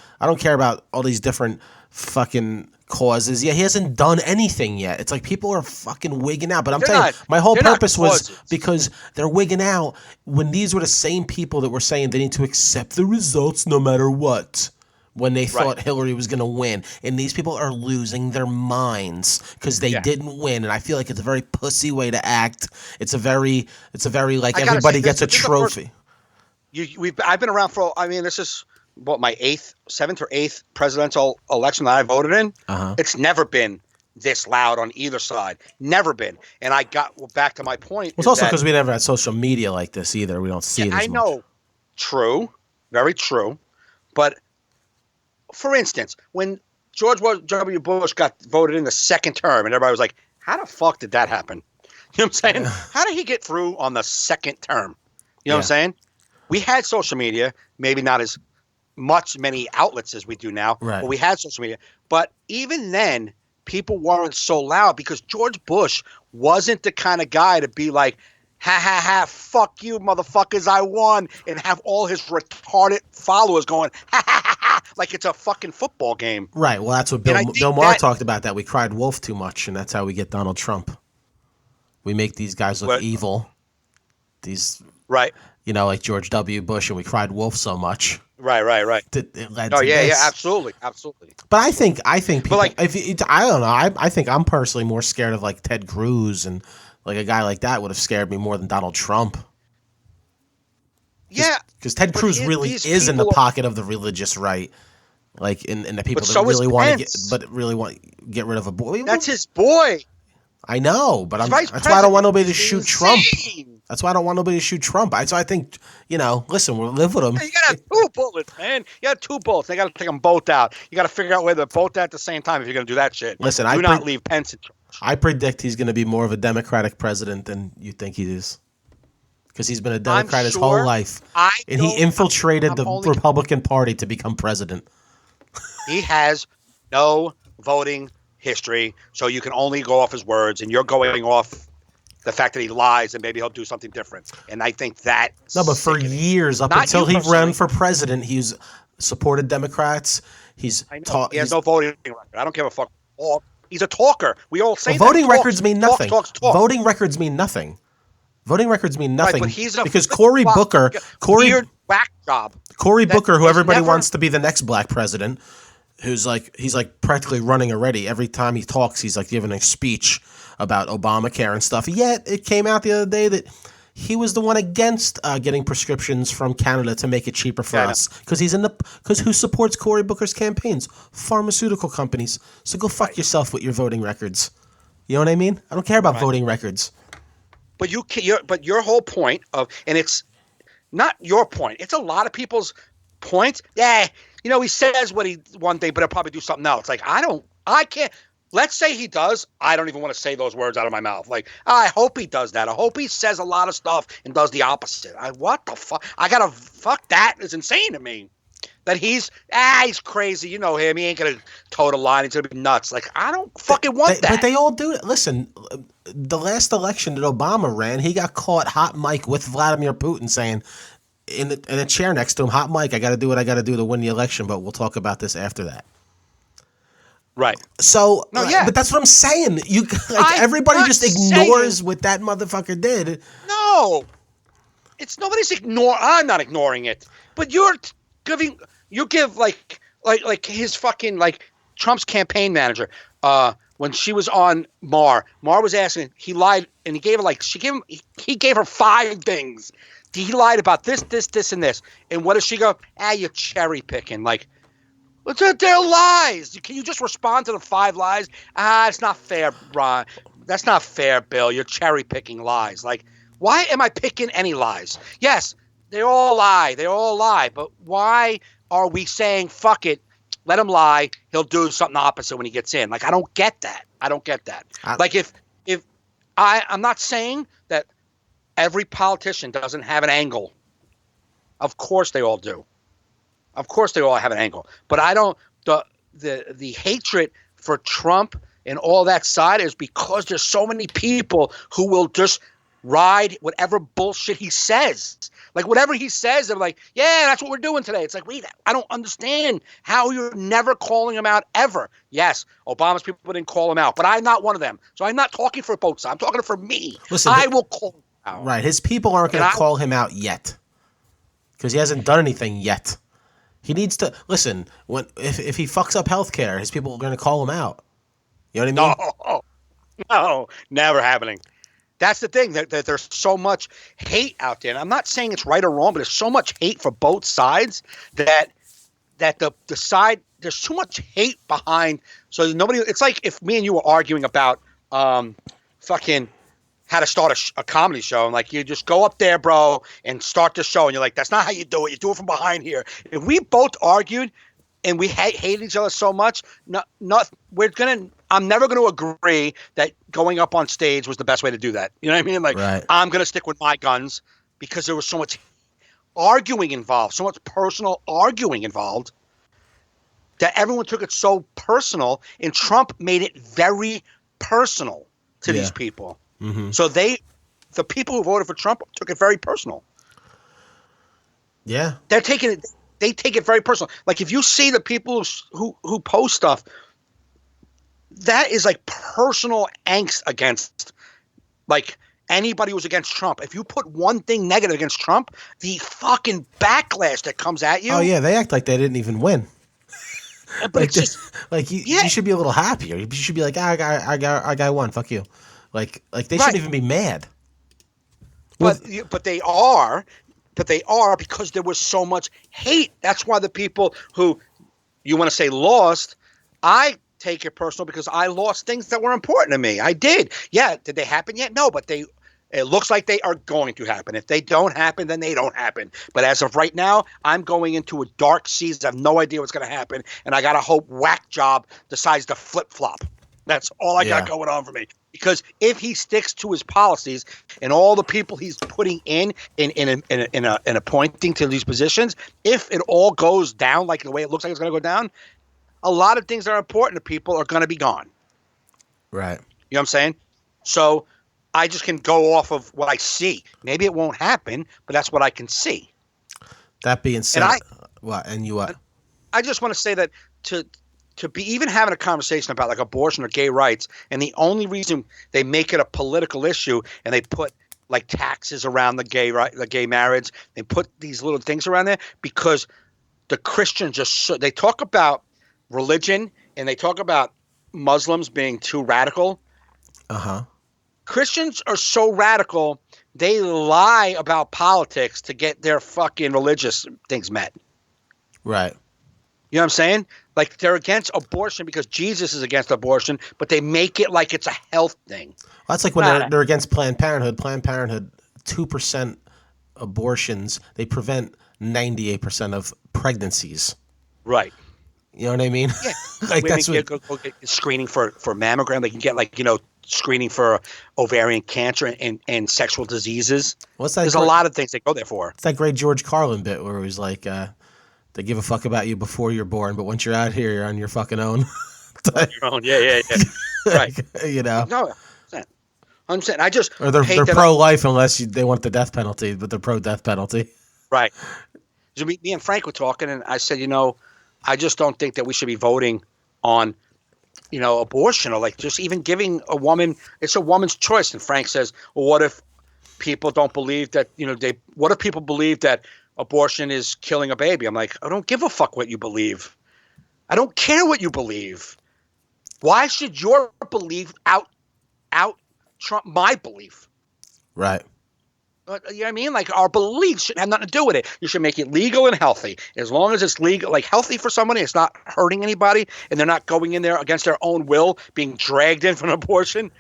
all these different fucking causes. Yeah, he hasn't done anything yet. It's like people are fucking wigging out. But I'm telling you, my whole purpose was because they're wigging out when these were the same people that were saying they need to accept the results no matter what. When they thought Hillary was going to win. And these people are losing their minds because they didn't win. And I feel like it's a very pussy way to act. It's a very like everybody gets a trophy. I've been around this is my seventh or eighth presidential election that I voted in. It's never been this loud on either side. Never been. And I got back to my point. It's also because we never had social media like this either. We don't see it as much. I know. True. Very true. But for instance, when George W. Bush got voted in the second term and everybody was like, how the fuck did that happen? You know what I'm saying? How did he get through on the second term? You know what I'm saying? We had social media, maybe not as many outlets as we do now, right. But we had social media. But even then, people weren't so loud because George Bush wasn't the kind of guy to be like, ha, ha, ha, fuck you, motherfuckers, I won, and have all his retarded followers going, ha, ha, ha, ha, like it's a fucking football game. Right. Well, that's what Bill Maher talked about, that we cried wolf too much, and that's how we get Donald Trump. We make these guys look evil. These, right. You know, like George W. Bush, and we cried wolf so much. Right. It led to yeah, this. absolutely. But I think people. But like, I don't know. I think I'm personally more scared of like Ted Cruz, and like a guy like that would have scared me more than Donald Trump. Yeah, because Ted Cruz really is in the pocket of the religious right, like in the people that really want to get rid of a boy. That's his boy. I know, but that's why I don't want nobody to shoot Trump. That's why I don't want nobody to shoot Trump. So I think, listen, we'll live with him. You got to have two bullets, man. You got two bullets. They got to take them both out. You got to figure out where they're both at the same time if you're going to do that shit. Listen, do not leave Pence in charge. I predict he's going to be more of a Democratic president than you think he is. Because he's been a Democrat his whole life. And he infiltrated the Republican Party to become president. He has no voting history, so you can only go off his words, and you're going off the fact that he lies and maybe he'll do something different. And I think that but for years, up until he ran for president, he's supported Democrats. He has no voting record. I don't give a fuck. He's a talker. We all say voting records mean nothing. Voting records mean nothing. Voting records mean nothing. Right, but because Cory Booker, weird whack job. Cory Booker, who everybody wants to be the next black president, he's like practically running already. Every time he talks, he's like giving a speech about Obamacare and stuff. Yet it came out the other day that he was the one against getting prescriptions from Canada to make it cheaper for us. Because who supports Cory Booker's campaigns? Pharmaceutical companies. So go fuck yourself with your voting records. You know what I mean? I don't care about voting records. But your whole point and it's not your point. It's a lot of people's point. Yeah, he says one thing, but he'll probably do something else. Like I can't. Let's say he does. I don't even want to say those words out of my mouth. Like, I hope he does that. I hope he says a lot of stuff and does the opposite. What the fuck? Fuck that is insane to me. That he's crazy. You know him. He ain't going to toe the line. He's going to be nuts. Like, I don't fucking want that. But they all do it. Listen, the last election that Obama ran, he got caught hot mic with Vladimir Putin saying, in a chair next to him, hot mic, I got to do what I got to do to win the election, but we'll talk about this after that. Right. So, but that's what I'm saying. Everybody just ignores what that motherfucker did. No, it's nobody's I'm not ignoring it. But you give like his fucking Trump's campaign manager. When she was on Mar was asking. He lied, and he gave her he gave her 5 things. He lied about this, and this. And what does she go? You're cherry picking. They're lies. Can you just respond to the 5 lies? It's not fair, Ron. That's not fair, Bill. You're cherry picking lies. Like, why am I picking any lies? Yes, they all lie. They all lie. But why are we saying, fuck it, let him lie. He'll do something opposite when he gets in. Like, I don't get that. I'm not saying that every politician doesn't have an angle. Of course they all do. Of course they all have an angle. But I don't the hatred for Trump and all that side is because there's so many people who will just ride whatever bullshit he says. Like whatever he says, they're like, yeah, that's what we're doing today. It's like, wait, I don't understand how you're never calling him out ever. Yes, Obama's people didn't call him out, but I'm not one of them. So I'm not talking for both sides. I'm talking for me. Listen, I will call him out. Right. His people aren't going to call him out yet because he hasn't done anything yet. He needs to listen. If he fucks up healthcare, his people are going to call him out. You know what I mean? No, never happening. That's the thing. That there's so much hate out there. And I'm not saying it's right or wrong, but there's so much hate for both sides that that the side, there's too much hate behind. So nobody. It's like if me and you were arguing about fucking how to start a comedy show, and like you just go up there, bro, and start the show, and you're like, that's not how you do it. You do it from behind here. If we both argued and we hate each other so much, I'm never going to agree that going up on stage was the best way to do that. You know what I mean? Like, right. I'm going to stick with my guns because there was so much arguing involved, so much personal arguing involved, that everyone took it so personal, and Trump made it very personal to these people. Mm-hmm. So the people who voted for Trump took it very personal. Yeah. They take it very personal. Like if you see the people who post stuff, that is like personal angst against like anybody who's against Trump. If you put one thing negative against Trump, the fucking backlash that comes at you. Oh yeah, they act like they didn't even win. But like it's just like you should be a little happier. You should be like, I got one. Fuck you. Like they shouldn't even be mad. But they are because there was so much hate. That's why the people who you want to say lost, I take it personal because I lost things that were important to me. I did. Yeah. Did they happen yet? No, but it looks like they are going to happen. If they don't happen, then they don't happen. But as of right now, I'm going into a dark season. I have no idea what's going to happen. And I got to hope Whack Job decides to flip-flop. That's all I got going on for me. Because if he sticks to his policies and all the people he's putting in appointing to these positions, if it all goes down like the way it looks like it's going to go down, a lot of things that are important to people are going to be gone. Right. You know what I'm saying? So I just can go off of what I see. Maybe it won't happen, but that's what I can see. That being said, what? I just want to say that to be even having a conversation about like abortion or gay rights, and the only reason they make it a political issue and they put like taxes around the gay marriage, they put these little things around there because the Christians they talk about religion and they talk about Muslims being too radical. Uh-huh. Christians are so radical, they lie about politics to get their fucking religious things met. Right. You know what I'm saying? Like they're against abortion because Jesus is against abortion, but they make it like it's a health thing. Well, that's like when they're against Planned Parenthood. Planned Parenthood, 2% abortions, they prevent 98% of pregnancies. Right. You know what I mean? Yeah. Like women that's what go get screening for mammogram. They can get like, screening for ovarian cancer and sexual diseases. What's that? There's a lot of things they go there for. It's that great George Carlin bit where it was like, they give a fuck about you before you're born, but once you're out here, you're on your fucking own. On your own, yeah. Right. No, 100%. I just or they're pro-life unless they want the death penalty, but they're pro-death penalty. Right. So me and Frank were talking, and I said, I just don't think that we should be voting on, abortion or like just even giving a woman. It's a woman's choice. And Frank says, well, what if people don't believe that? What if people believe that abortion is killing a baby? I'm like, I don't give a fuck what you believe. I don't care what you believe. Why should your belief out trump my belief? Right. You know what I mean? Like our beliefs shouldn't have nothing to do with it. You should make it legal and healthy. As long as it's legal, like healthy for somebody, it's not hurting anybody, and they're not going in there against their own will, being dragged in for an abortion.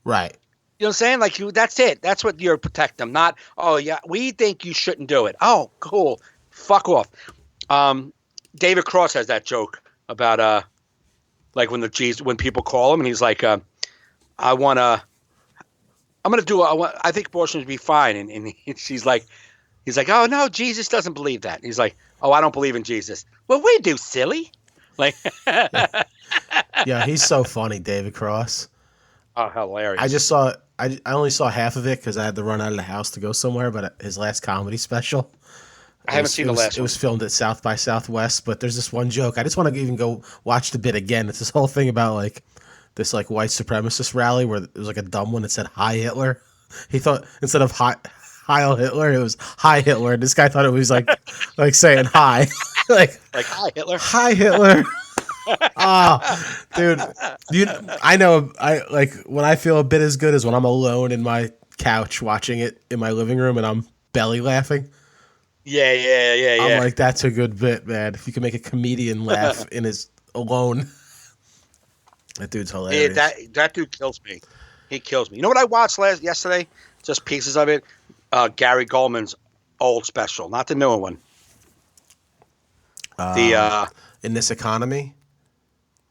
Right. You know what I'm saying? Like that's it. That's what you're protect them. Not, oh yeah, we think you shouldn't do it. Oh, cool. Fuck off. David Cross has that joke about like when people call him and he's like, I think abortion would be fine. And he's like, oh no, Jesus doesn't believe that. And he's like, oh, I don't believe in Jesus. Well, we do, silly. Like, yeah, he's so funny, David Cross. Oh, hilarious. I only saw half of it because I had to run out of the house to go somewhere, but his last comedy special. I haven't seen the last one. It was filmed at South by Southwest, but there's this one joke. I just want to even go watch the bit again. It's this whole thing about like this like white supremacist rally where it was like a dumb one that said "Hi Hitler." He thought instead of Heil Hitler, it was "Hi Hitler." And this guy thought it was like saying hi, like "Hi Hitler." Hi Hitler. Dude, I know. I like when I feel a bit as good as when I'm alone in my couch watching it in my living room and I'm belly laughing. Yeah. I'm like, that's a good bit, man. If you can make a comedian laugh in his alone, that dude's Yeah, hilarious. that dude kills me. He kills me. You know what I watched yesterday? Just pieces of it. Gary Goldman's old special, not the newer one. In this economy,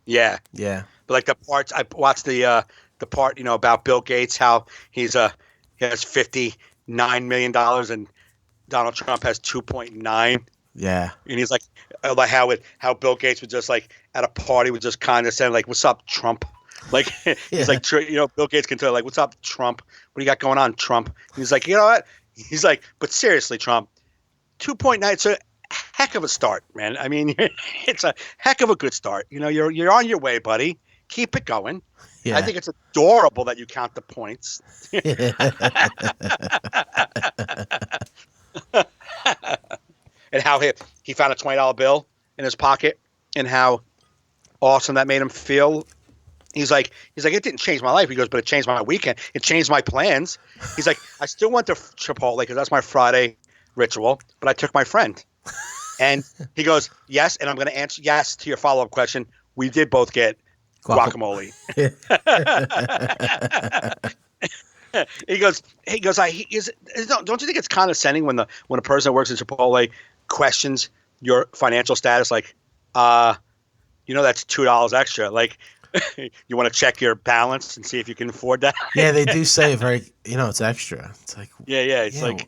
Yeah, yeah, but like the parts I watched the part about Bill Gates, how he has $59 million and Donald Trump has 2.9, yeah, and he's like how Bill Gates would just like at a party would just condescend like, "What's up, Trump?" Like he's like, Bill Gates can tell like, "What's up, Trump? What do you got going on, Trump?" And he's like, "You know what?" He's like, "But seriously, Trump, 2.9. It's a heck of a start, man. I mean, it's a heck of a good start. You're on your way, buddy. Keep it going." yeah. I think it's adorable that you count the points. And how he found a $20 bill in his pocket and how awesome that made him feel. He's like, it didn't change my life. He goes, but it changed my weekend. It changed my plans. He's like, I still went to Chipotle because that's my Friday ritual, but I took my friend. And he goes, yes, and I'm going to answer yes to your follow-up question. We did both get guacamole. He goes. Don't you think it's condescending when a person that works at Chipotle questions your financial status? Like, that's $2 extra. Like, you want to check your balance and see if you can afford that? Yeah, they do say it's extra. It's like, Yeah. It's like,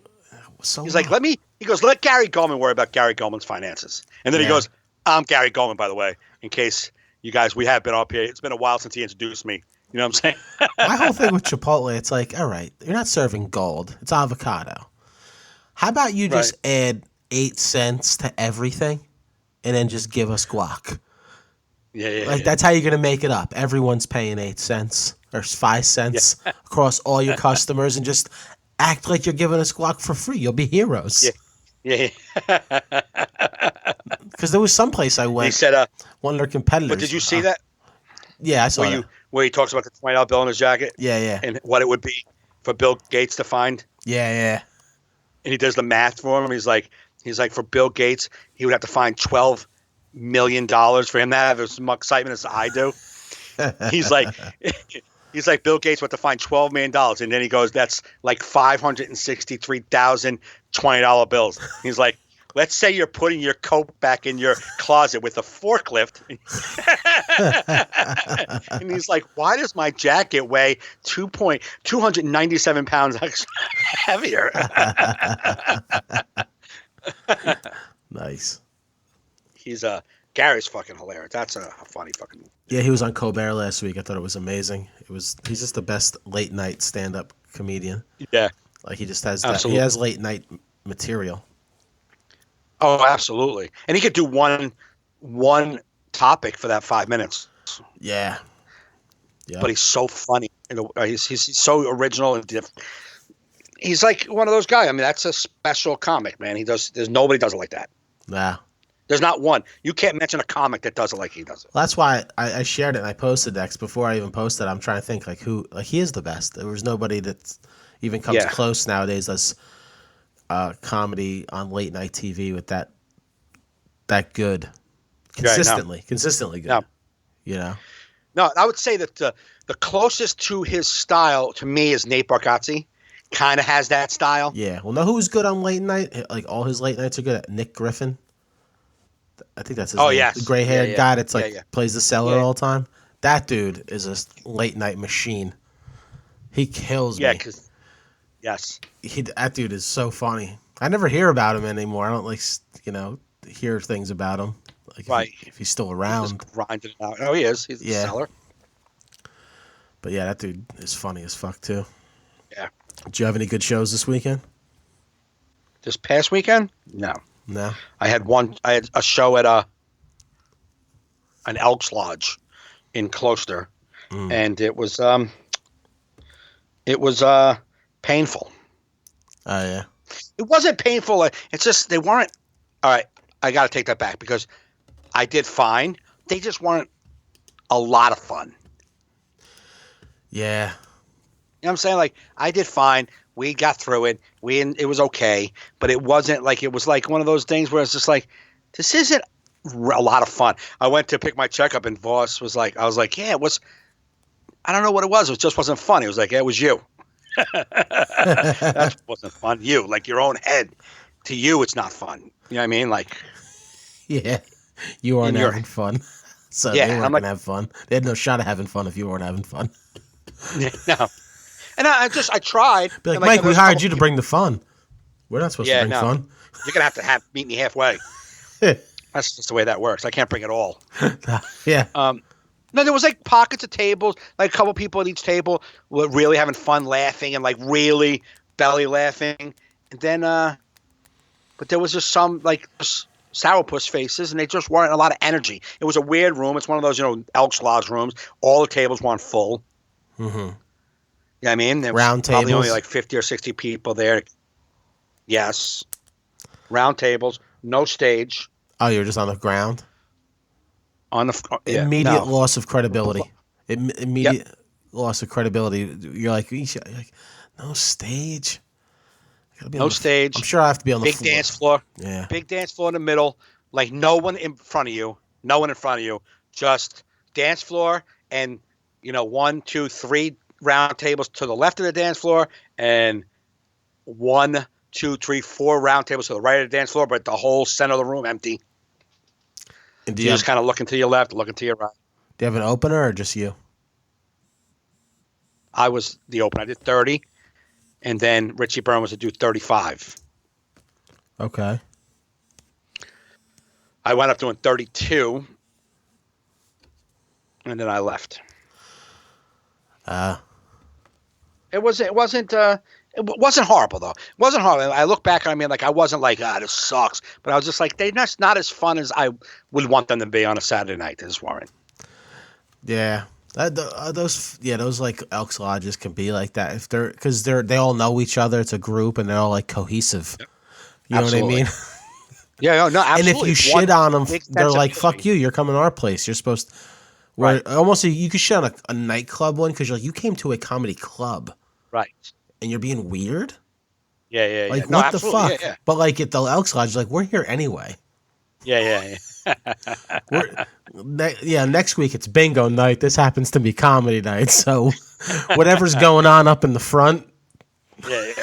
so he's like, let Gary Goldman worry about Gary Goldman's finances. And then he goes, I'm Gary Goldman, by the way, in case you guys, we have been up here. It's been a while since he introduced me. You know what I'm saying? My whole thing with Chipotle, it's like, all right, you're not serving gold. It's avocado. How about you just add 8 cents to everything and then just give us guac? Yeah. That's how you're going to make it up. Everyone's paying 8 cents or 5 cents across all your customers, and just act like you're giving us guac for free. You'll be heroes. Yeah. Because there was some place I went. He said, one of their competitors. but did you see that? Yeah, I saw that. Where he talks about the $20 bill in his jacket? Yeah. And what it would be for Bill Gates to find? Yeah. And he does the math for him. He's like, for Bill Gates, he would have to find $12 million for him to have as much excitement as I do. He's like, Bill Gates would have to find $12 million. And then he goes, that's like 563,000 $20 bills. He's like, let's say you're putting your coat back in your closet with a forklift. And he's like, why does my jacket weigh 297 pounds heavier? Nice. Gary's fucking hilarious. That's a funny fucking movie. Yeah, he was on Colbert last week. I thought it was amazing. He's just the best late night stand-up comedian. Yeah. Like, he just has Absolutely. He has late night material. Oh, absolutely. And he could do one topic for that 5 minutes. Yeah. But he's so funny. He's so original and different. He's like one of those guys. I mean, that's a special comic, man. There's nobody does it like that. Nah. There's not one. You can't mention a comic that does it like he does it. Well, that's why I shared it and I posted that. 'Cause before I even posted, I'm trying to think who he is the best. There was nobody that even comes close nowadays as comedy on late night TV with that good, consistently good. No. You know. No, I would say that the closest to his style to me is Nate Bargatze. Kind of has that style. Yeah. Well, know who's good on late night? Like, all his late nights are good. Nick Griffin. I think that's his name. Yes. The gray-haired guy that's plays the seller all the time. That dude is a late night machine. He kills me. Yeah, yes. That dude is so funny. I never hear about him anymore. I don't hear things about him. Like, if he's still around. He's just grinding it out. Oh, he is. He's a seller. But yeah, that dude is funny as fuck too. Yeah. Did you have any good shows this weekend? This past weekend? No. I had a show at an Elks Lodge in Closter, and it was painful. Oh yeah. It wasn't painful. It's just they weren't. All right, I got to take that back because I did fine. They just weren't a lot of fun. Yeah. You know what I'm saying? Like, I did fine. We got through it. It was okay, but it wasn't like it was like one of those things where it's just like, this isn't a lot of fun. I went to pick my check up, and Voss was like, I was like, yeah, it was. I don't know what it was. It just wasn't fun. He was like, yeah, it was you. That wasn't fun. You, like your own head. To you, it's not fun. You know what I mean? Like, yeah, you aren't having fun. So yeah, they weren't I'm like, gonna have fun. They had no shot of having fun if you weren't having fun. no. And I tried. Be like, and Mike, we hired you to people- bring the fun. We're not supposed to bring fun. You're gonna have to meet me halfway. That's just the way that works. I can't bring it all. Yeah. No, there was like pockets of tables, like a couple people at each table were really having fun, laughing, and like really belly laughing. And then, but there was just some like sourpuss faces, and they just weren't a lot of energy. It was a weird room. It's one of those, Elks Lodge rooms. All the tables weren't full. Mm-hmm. You know what I mean? There was Round probably tables? only like 50 or 60 people there. Yes. Round tables, no stage. Oh, you're just on the ground? On the Immediate loss of credibility. Immediate loss of credibility. You're like, no stage. No stage. I'm sure I have to be on the big floor. dance floor. Yeah. Big dance floor in the middle. Like no one in front of you. No one in front of you. Just dance floor and 1, 2, 3 round tables to the left of the dance floor, and 1, 2, 3, 4 round tables to the right of the dance floor, but the whole center of the room empty. And You just kind of looking to your left, looking to your right. do you have an opener or just you? I was the opener. I did 30, and then Richie Byrne was to do 35. Okay. I wound up doing 32, and then I left. It wasn't horrible though. It wasn't horrible. I look back, I wasn't like, this sucks. But I was just like, they're not as fun as I would want them to be on a Saturday night. They just weren't. Yeah. Those like Elks Lodges can be like that if because they all know each other. It's a group and they're all like cohesive. You know Absolutely. what I mean? Yeah, no, absolutely. And if you shit on them, they're like, "Fuck you! You're coming to our place. You're supposed." Right. Almost you could shit on a nightclub one because you're like, you came to a comedy club, right? And you're being weird. Yeah. Like No, what the absolutely. fuck? Yeah. But like at the Elks Lodge, like we're here anyway. Yeah. Next week it's bingo night. This happens to be comedy night. So whatever's going on up in the front. Yeah.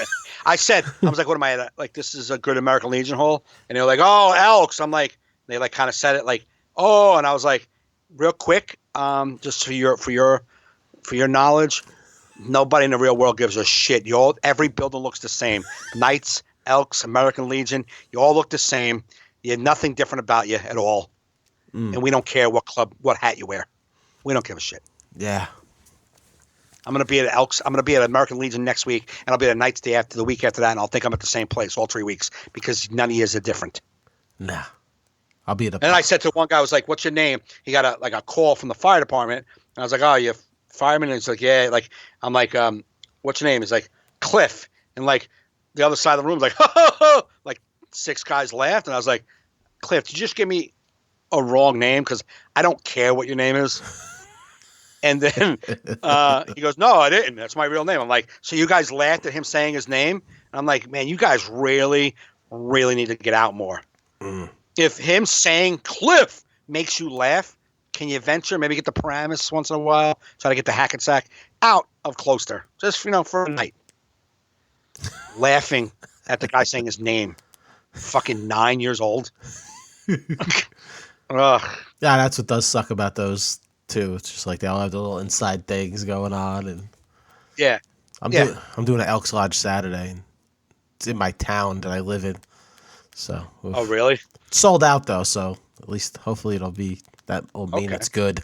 I was like, what am I at? Like, this is a good American Legion hall. And they're like, oh, Elks. I'm like, they like kind of said it like, oh, and I was like, real quick, just for your knowledge, nobody in the real world gives a shit. Every building looks the same. Knights, Elks, American Legion, you all look the same. You have nothing different about you at all. And we don't care what hat you wear. We don't give a shit. Yeah. I'm going to be at Elks. I'm going to be at American Legion next week, and I'll be at Knights the week after that, and I'll think I'm at the same place all 3 weeks because none of you are different. Nah. I'll be at a. And I said to one guy, I was like, what's your name? He got a call from the fire department, and I was like, oh, you're a fireman? And he's like, yeah. Like, I'm like, what's your name? He's like, Cliff. And like the other side of the room was like, ho, ho, ho. Like 6 guys laughed, and I was like, Cliff, did you just give me a wrong name? Because I don't care what your name is. And then he goes, no, I didn't. That's my real name. I'm like, so you guys laughed at him saying his name? And I'm like, man, you guys really, really need to get out more. If him saying Cliff makes you laugh, can you venture? Maybe get the Paramus once in a while. Try to get the Hackensack out of Closter. Just, for a night. Laughing at the guy saying his name. Fucking 9 years old. Ugh. Yeah, that's what does suck about those too. It's just like they all have the little inside things going on, and Yeah. I'm doing an Elks Lodge Saturday, and it's in my town that I live in. So Oh, really? It's sold out though, so at least hopefully it'll mean Okay. it's good.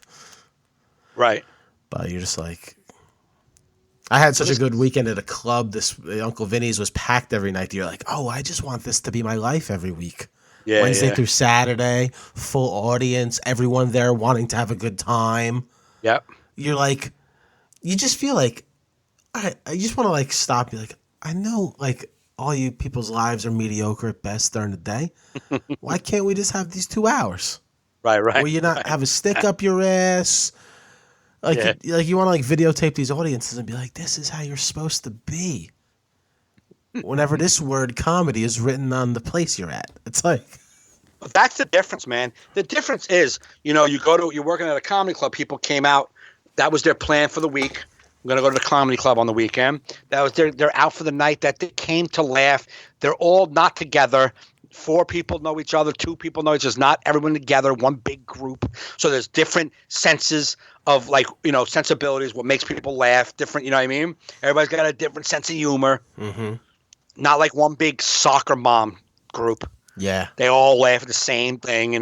Right. But you're just like, I had such a good weekend at a club. Uncle Vinny's was packed every night. You're like, oh, I just want this to be my life every week. Yeah. Wednesday through Saturday, full audience, everyone there wanting to have a good time. Yep. You're like, you just feel like, I just want to like stop. Be like, I know like all you people's lives are mediocre at best during the day. Why can't we just have these 2 hours? Right. Where you not have a stick up your ass. Like, you want to like videotape these audiences and be like, this is how you're supposed to be. whenever this word comedy is written on the place you're at. It's like, That's the difference, man. The difference is, you're working at a comedy club. People came out. That was their plan for the week. I'm going to go to the comedy club on the weekend. That was they're out for the night. That they came to laugh. They're all not together. 4 people know each other. 2 people know each other. It's not everyone together. One big group. So there's different senses of sensibilities. What makes people laugh? Different. You know what I mean? Everybody's got a different sense of humor. mm-hmm. Not like one big soccer mom group. Yeah. They all laugh at the same thing,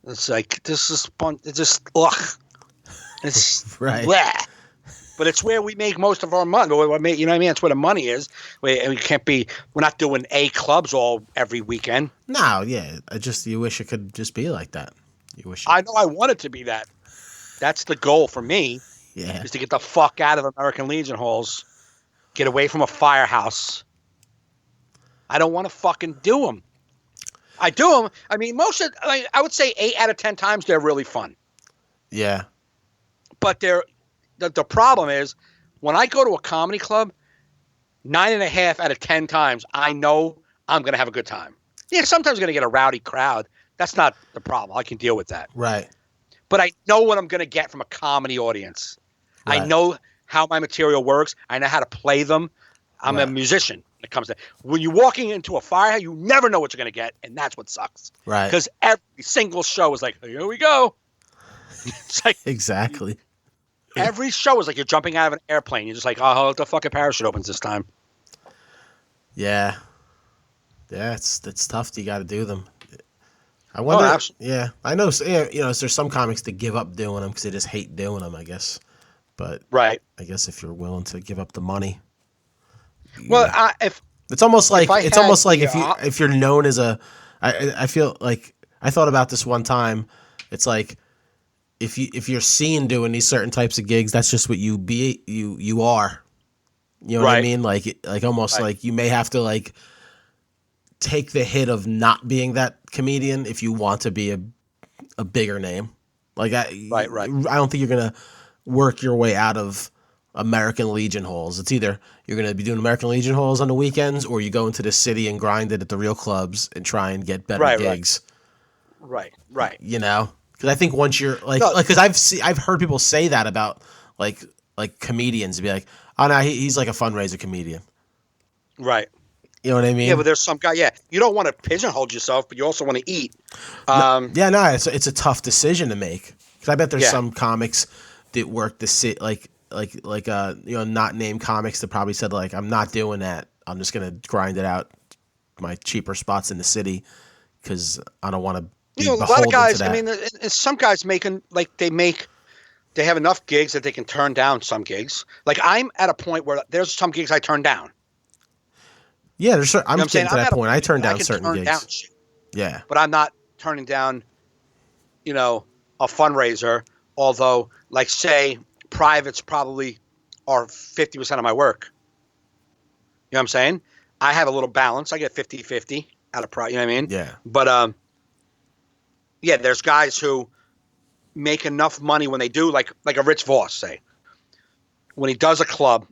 It's like, this is fun. It's just, ugh. It's Right. bleh. But it's where we make most of our money. You know what I mean? It's where the money is. We're not doing A clubs every weekend. No, yeah. You wish it could just be like that. You wish. I know I want it to be that. That's the goal for me, Yeah. is to get the fuck out of American Legion halls. Get away from a firehouse. I don't want to fucking do them. I do them. I mean, I would say 8 out of 10 times they're really fun. Yeah. But the problem is, when I go to a comedy club, 9.5 out of 10 times I know I'm going to have a good time. Yeah, sometimes I'm going to get a rowdy crowd. That's not the problem. I can deal with that. Right. But I know what I'm going to get from a comedy audience. Right. I know how my material works. I know how to play them. I'm a Right. musician when it comes to when you're walking into a firehouse, you never know what you're going to get, and that's what sucks. Right. Because every single show is like, here we go. It's like Exactly. every show is like you're jumping out of an airplane. You're just like, oh, the fucking parachute opens this time. Yeah. Yeah, it's tough. You got to do them. I wonder. Absolutely. Yeah, I know. There's some comics that give up doing them because they just hate doing them, I guess. But Right. I guess if you're willing to give up the money, Well, it's almost like I if you're known as a. I feel like I thought about this one time. It's like if you're seen doing these certain types of gigs, that's just what you are. You know what I Right. mean? Like almost Right. like you may have to like take the hit of not being that comedian if you want to be a bigger name. Like Right. I don't think you're gonna work your way out of American Legion halls. It's either you're gonna be doing American Legion halls on the weekends, or you go into the city and grind it at the real clubs and try and get better Right, gigs. Right. You know, because I think once you're because I've heard people say that about like comedians, be like, oh no, he's like a fundraiser comedian. Right. You know what I mean? Yeah, but there's some guy. Yeah, you don't want to pigeonhole yourself, but you also want to eat. It's a tough decision to make. Because I bet there's Yeah. some comics that work the sit like not named comics that probably said like, I'm not doing that. I'm just gonna grind it out my cheaper spots in the city because I don't want to be A beholden lot of guys. to that. I mean, some guys they have enough gigs that they can turn down some gigs. Like I'm at a point where there's some gigs I turn down. Yeah, there's I'm I'm saying? getting to I'm that at a point. I turn where down certain turn gigs. down shit, Yeah, but I'm not turning down, a fundraiser. Although, like, say, privates probably are 50% of my work. You know what I'm saying? I have a little balance. I get 50-50 out of private. You know what I mean? yeah, But yeah, there's guys who make enough money when they do, like a Rich Voss, say, when he does a club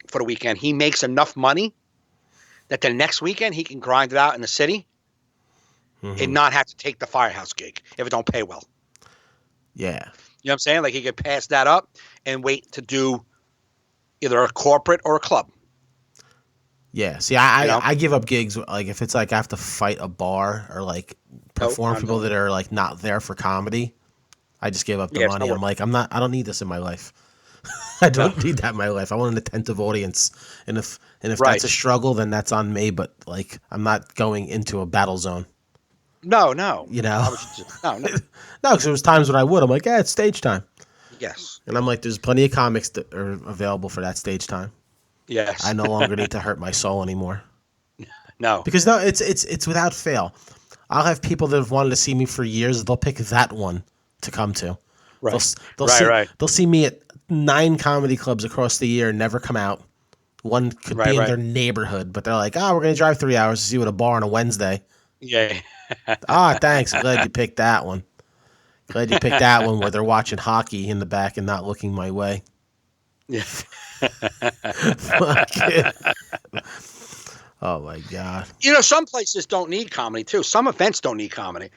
for the weekend, he makes enough money that the next weekend he can grind it out in the city and not have to take the firehouse gig if it don't pay well. yeah, You know what I'm saying? Like he could pass that up and wait to do either a corporate or a club. yeah. See, You know? I give up gigs like if it's like I have to fight a bar or like perform I'm for people not. that are like not there for comedy. I just give up the Yeah, it's money. not I'm like, I don't need this in my life. I don't need that in my life. I want an attentive audience. And if Right. that's a struggle, then that's on me. But like, I'm not going into a battle zone. No. You know? I was just, no. No, because there was times when I would. I'm like, yeah, it's stage time. Yes. And I'm like, there's plenty of comics that are available for that stage time. Yes. I no longer need to hurt my soul anymore. No. Because no, it's without fail. I'll have people that have wanted to see me for years. They'll pick that one to come to. Right. They'll Right. They'll see me at 9 comedy clubs across the year and never come out. One could be in Right. their neighborhood, but they're like, we're going to drive 3 hours to see you at a bar on a Wednesday. Yeah. Thanks. I'm glad you picked that one. Glad you picked that one where they're watching hockey in the back and not looking my way. Yeah. Fuck it. Oh my God. You know, some places don't need comedy too. Some events don't need comedy,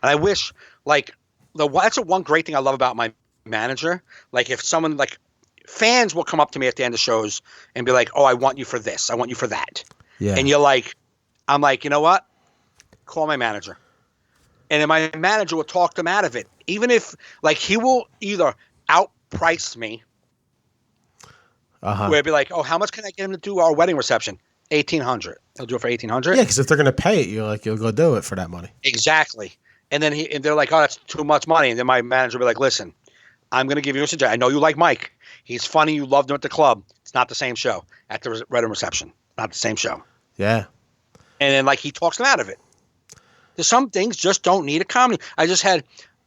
and I wish like that's the one great thing I love about my manager. Like if someone like fans will come up to me at the end of shows and be like, "Oh, I want you for this. I want you for that," Yeah. and you're like, I'm like, you know what? Call my manager, and then my manager will talk them out of it, even if like he will either outprice me. Where it'd be like, oh, how much can I get him to do our wedding reception? $1,800. He'll do it for $1,800. Yeah, because if they're gonna pay it, you'll go do it for that money. Exactly. And then they're like, oh, that's too much money. And then my manager will be like, listen, I'm going to give you a suggestion. I know you like Mike. He's funny. You loved him at the club. It's not the same show at the wedding reception. Not the same show. Yeah. And then like he talks them out of it. There's some things just don't need a comedy. I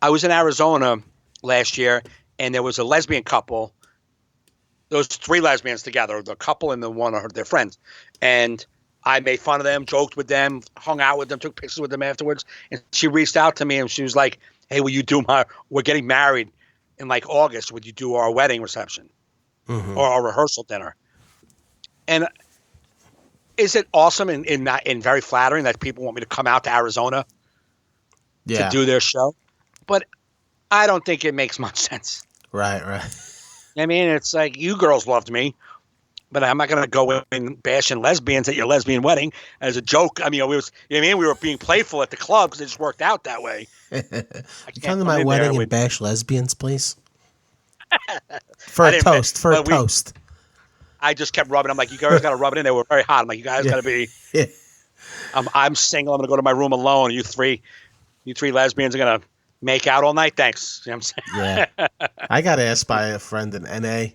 was in Arizona last year, and there was a lesbian couple. Those 3 lesbians together, the couple and the one of their friends. And I made fun of them, joked with them, hung out with them, took pictures with them afterwards. And she reached out to me and she was like, hey, we're getting married in like August. Would you do our wedding reception or our rehearsal dinner? And is it awesome and very flattering that people want me to come out to Arizona to do their show? But I don't think it makes much sense. Right. I mean, it's like you girls loved me, but I'm not going to go in bashing lesbians at your lesbian wedding as a joke. I mean, we were being playful at the club because it just worked out that way. Come to my wedding and bash lesbians, please. For a toast. I just kept rubbing. I'm like, you guys got to rub it in. They were very hot. I'm like, you guys got to be. Yeah. I'm single. I'm going to go to my room alone. You three lesbians are going to make out all night. Thanks. You know what I'm saying? Yeah. I got asked by a friend in NA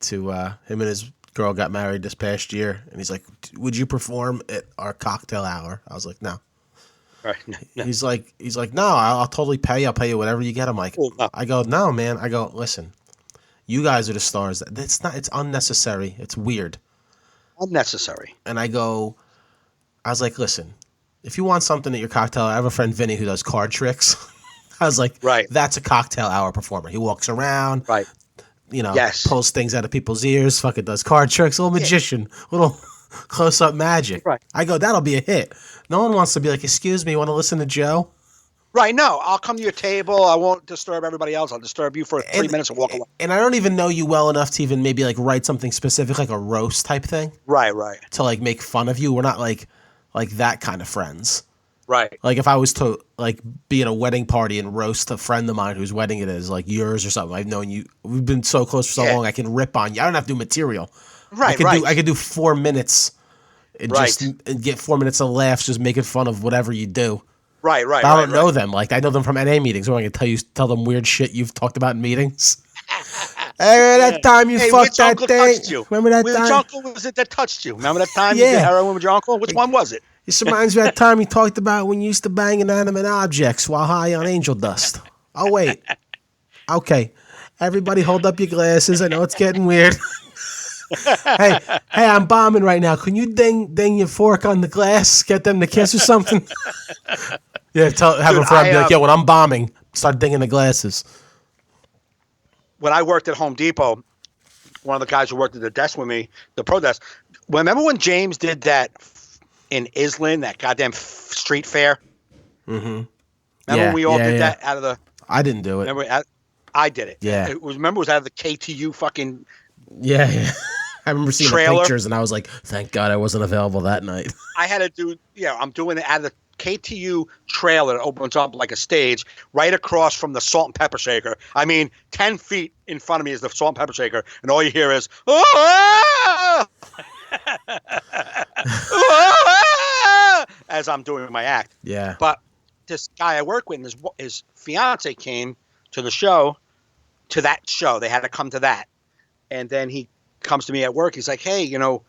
to him and his girl got married this past year, and he's like, would you perform at our cocktail hour? I was like, no. Right. No. He's like, no, I'll totally pay. I'll pay you whatever you get. I'm like, Cool. No. I go, no, man. I go, listen, you guys are the stars. It's unnecessary. It's weird. Unnecessary. And I was like, listen, if you want something at your cocktail, I have a friend, Vinny, who does card tricks. I was like, right. That's a cocktail hour performer. He walks around, right. Pulls things out of people's ears, fucking does card tricks, little magician, little close-up magic. Right. I go, that'll be a hit. No one wants to be like, excuse me, you want to listen to Joe? Right, no, I'll come to your table. I won't disturb everybody else. I'll disturb you for 3 minutes and walk away. And I don't even know you well enough to even maybe like write something specific, like a roast type thing. Right. To like make fun of you. We're not like that kind of friends. Right. Like if I was to like be at a wedding party and roast a friend of mine whose wedding it is, like yours or something. I've known you. We've been so close for so long. I can rip on you. I don't have to do material. Right. I could do 4 minutes and and get 4 minutes of laughs, just making fun of whatever you do. Right. But I don't know them. Like I know them from NA meetings. So I can tell them weird shit you've talked about in meetings. Hey, that time you fucked that thing. You? Remember that which time? uncle was it that touched you? Remember that time you did heroin with your uncle? Which one was it? This reminds me of that time you talked about when you used to bang inanimate objects while high on angel dust. Oh, wait. Okay. Everybody hold up your glasses. I know it's getting weird. hey, I'm bombing right now. Can you ding your fork on the glass? Get them to kiss or something? Yeah, have a friend be like, yo, when I'm bombing, start dinging the glasses. When I worked at Home Depot, one of the guys who worked at the desk with me, the pro desk, remember when James did that in Islin, that goddamn street fair? Mm-hmm. Remember when we all did that out of the... I didn't do it. Remember, I did it. Yeah. Remember, it was out of the KTU fucking... Yeah. I remember seeing trailer. the pictures, and I was like, thank God I wasn't available that night. I had to do... I'm doing it out of the KTU trailer that opens up like a stage right across from the salt and pepper shaker. I mean, 10 feet in front of me is the salt and pepper shaker, and all you hear is... as I'm doing my act. Yeah. But this guy I work with, his fiance came to the show, to that show. They had to come to that. And then he comes to me at work. He's like, hey, you're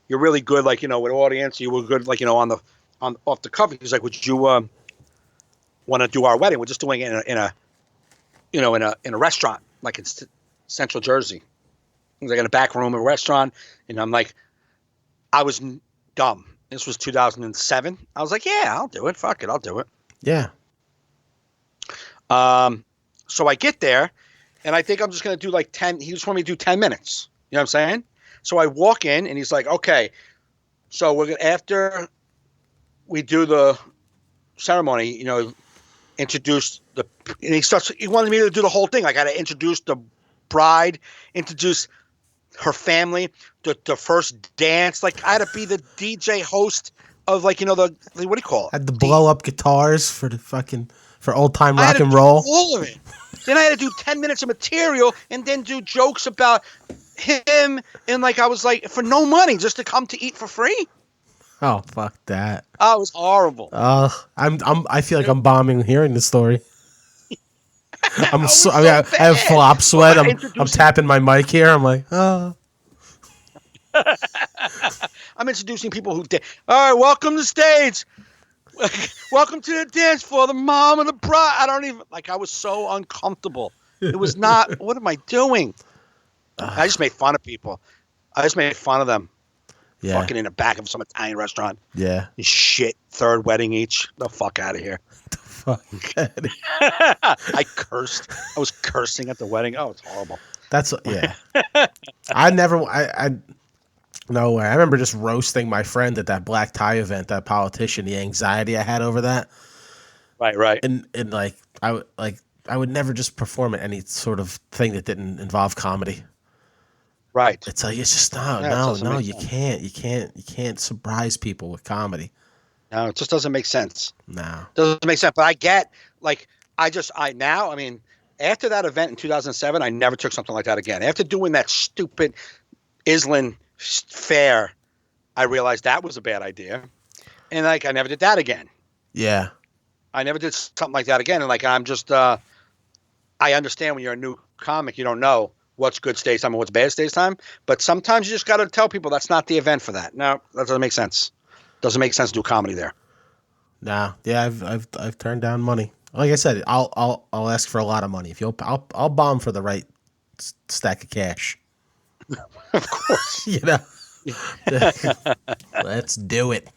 really good, like, with audience. You were good, like, off the cuff. He's like, would you want to do our wedding? We're just doing it in a restaurant, like in Central Jersey. He's like in a back room of a restaurant. And I'm like, I was dumb. This was 2007. I was like, yeah, I'll do it. Fuck it. I'll do it. Yeah. So I get there, and I think I'm just going to do like 10. He just wanted me to do 10 minutes. You know what I'm saying? So I walk in, and he's like, okay, So we're gonna, after we do the ceremony, introduce the. And he wanted me to do the whole thing. I got to introduce the bride, introduce her family, the first dance. Like I had to be the DJ host of what do you call it? Had to blow up guitars for old time rock and roll. All of it. Then I had to do 10 minutes of material and then do jokes about him and I was for no money just to come to eat for free. Oh, fuck that. Oh, it was horrible. I feel like I'm bombing hearing the story. I have flop sweat. I'm tapping my mic here. I'm like, oh. I'm introducing people who all right, welcome to the stage. Welcome to the dance floor, the mom and the bride. I don't even I was so uncomfortable. It was not. What am I doing? I just made fun of people. I just made fun of them. Yeah. Fucking in the back of some Italian restaurant. Yeah. Shit. Third wedding each. The fuck out of here. I cursed. I was cursing at the wedding. Oh, it's horrible. No way. I remember just roasting my friend at that black tie event, that politician, the anxiety I had over that. Right. And I would never just perform at any sort of thing that didn't involve comedy. Right. It's just you can't surprise people with comedy. No, it just doesn't make sense. No. Doesn't make sense. But I get after that event in 2007, I never took something like that again. After doing that stupid Island fair, I realized that was a bad idea. And I never did that again. Yeah. I never did something like that again. And I'm just, I understand when you're a new comic, you don't know what's good stage time and what's bad stage time. But sometimes you just got to tell people that's not the event for that. No, that doesn't make sense. Doesn't make sense to do comedy there. Nah. Yeah, I've turned down money. Like I said, I'll ask for a lot of money. I'll bomb for the right stack of cash. Of course. Let's do it.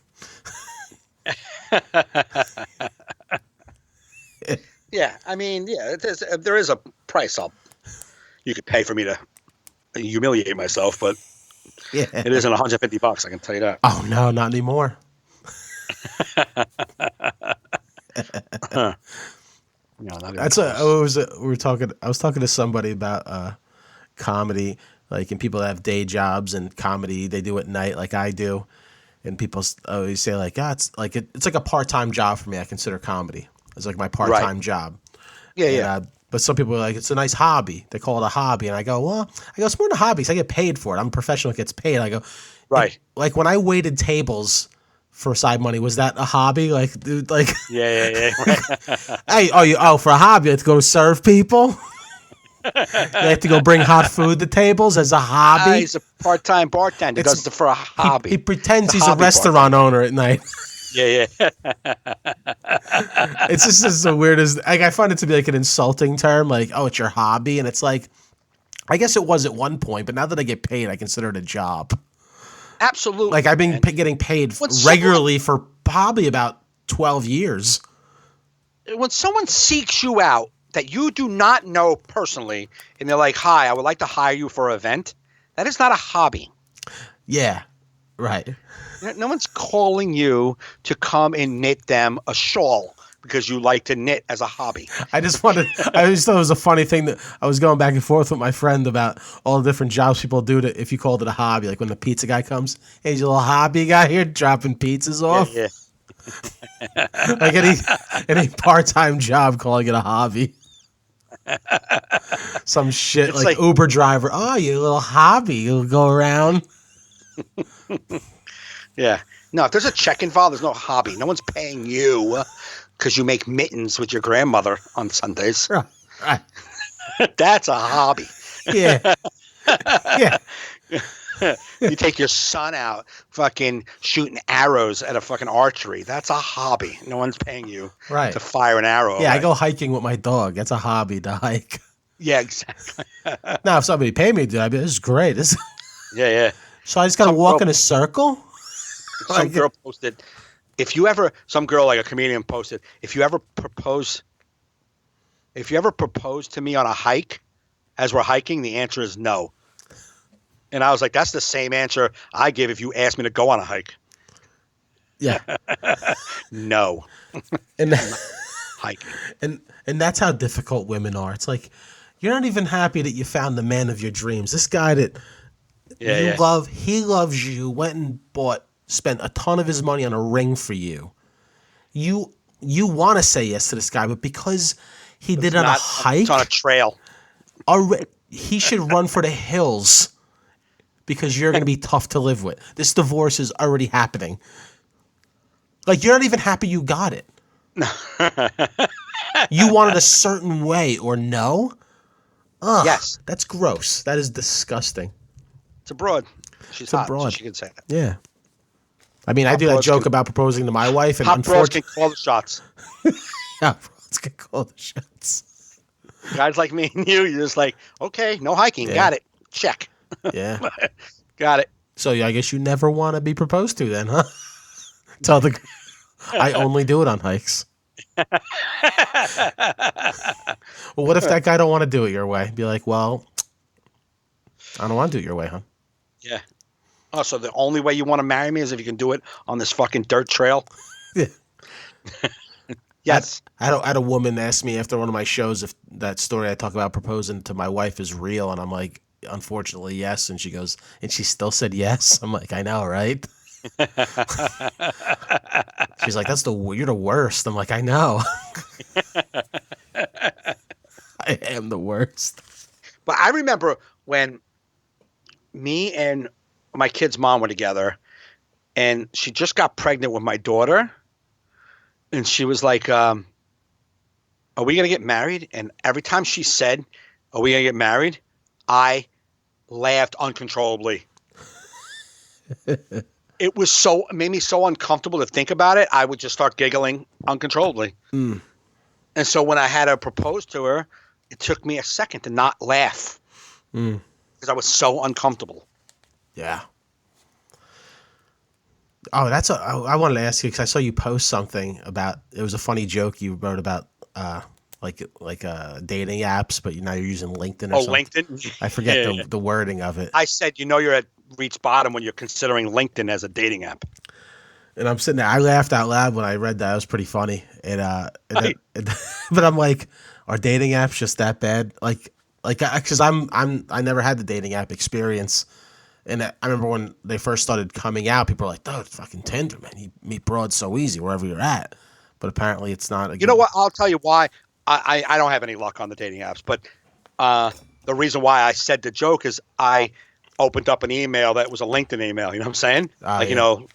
Yeah, there is a price you could pay for me to humiliate myself, but it isn't $150. I can tell you that. Oh no, not anymore. I was talking to somebody about comedy, and people that have day jobs and comedy they do at night, like I do, and people always say it's it's like a part-time job for me. I consider comedy as my part-time job. Yeah. But some people are like, it's a nice hobby. They call it a hobby, and I go, it's more than a hobby because I get paid for it. I'm a professional that gets paid. I go, right. When I waited tables for side money, was that a hobby? Yeah. Hey, for a hobby, you have to go serve people. You have to go bring hot food to tables as a hobby. He's a part-time bartender. Does it for a hobby. He pretends he's a restaurant owner at night. Yeah. It's just the weirdest. I find it to be an insulting term. It's your hobby, and it's I guess it was at one point, but now that I get paid, I consider it a job. Absolutely. I've been getting paid regularly for probably about 12 years. When someone seeks you out that you do not know personally, and they're like, "Hi, I would like to hire you for an event," that is not a hobby. Yeah, right. No one's calling you to come and knit them a shawl because you like to knit as a hobby. I just thought it was a funny thing that I was going back and forth with my friend about all the different jobs people do if you called it a hobby. Like when the pizza guy comes, hey, he's a little hobby guy here dropping pizzas off. Yeah. Any part-time job calling it a hobby. Some shit like Uber driver. Oh, you little hobby. You'll go around. Yeah. No, if there's a check involved, there's no hobby. No one's paying you because you make mittens with your grandmother on Sundays. Right. That's a hobby. Yeah. Yeah. You take your son out fucking shooting arrows at a fucking archery. That's a hobby. No one's paying you to fire an arrow. Yeah, right? I go hiking with my dog. That's a hobby to hike. Yeah, exactly. Now, if somebody paid me to do it, I'd be, this is great. Yeah. So I just got to walk in a circle? Some girl posted, some girl like a comedian posted, if you ever propose to me on a hike, as we're hiking, the answer is no. And I was like, that's the same answer I give if you asked me to go on a hike. Yeah. No. And Hiking. and that's how difficult women are. It's like you're not even happy that you found the man of your dreams. This guy that you love, he loves you, went and spent a ton of his money on a ring for you. You want to say yes to this guy, but because he did on a hike, it's on a trail. He should run for the hills because you're going to be tough to live with. This divorce is already happening. Like, you're not even happy you got it. You wanted a certain way or no? Ugh, yes. That's gross. That is disgusting. It's a broad. She's hot, broad. so she can say that. Yeah. I mean, I do that joke about proposing to my wife, and hot broads can call the shots. Yeah, broads can call the shots. Guys like me and you're just like, okay, no hiking. Yeah. Got it. Check. Yeah. Got it. So I guess you never want to be proposed to then, huh? Tell the I only do it on hikes. Well, what if that guy don't want to do it your way? Be like, well, I don't want to do it your way, huh? Yeah. Oh, so the only way you want to marry me is if you can do it on this fucking dirt trail? Yeah. Yes. I had a woman ask me after one of my shows if that story I talk about proposing to my wife is real, and I'm like, unfortunately, yes. And she goes, and she still said yes. I'm like, I know, right? She's like, you're the worst. I'm like, I know. I am the worst. But I remember when me and my kid's mom were together, and she just got pregnant with my daughter, and she was like, are we going to get married? And every time she said, are we going to get married? I laughed uncontrollably. It made me so uncomfortable to think about it. I would just start giggling uncontrollably. Mm. And so when I had to propose to her, it took me a second to not laugh because I was so uncomfortable. Yeah. Oh, I wanted to ask you because I saw you post something about, it was a funny joke you wrote about like dating apps, but now you're using LinkedIn or something. LinkedIn? I forget the wording of it. I said, you're at reach bottom when you're considering LinkedIn as a dating app. And I'm sitting there. I laughed out loud when I read that. It was pretty funny. But I'm like, are dating apps just that bad? Like, because I never had the dating app experience, and I remember when they first started coming out, people were like, "Oh, it's fucking Tinder, man. You meet broads so easy wherever you're at." But apparently, it's not. You know what? I'll tell you why. I don't have any luck on the dating apps, but the reason why I said the joke is I opened up an email that was a LinkedIn email. You know what I'm saying?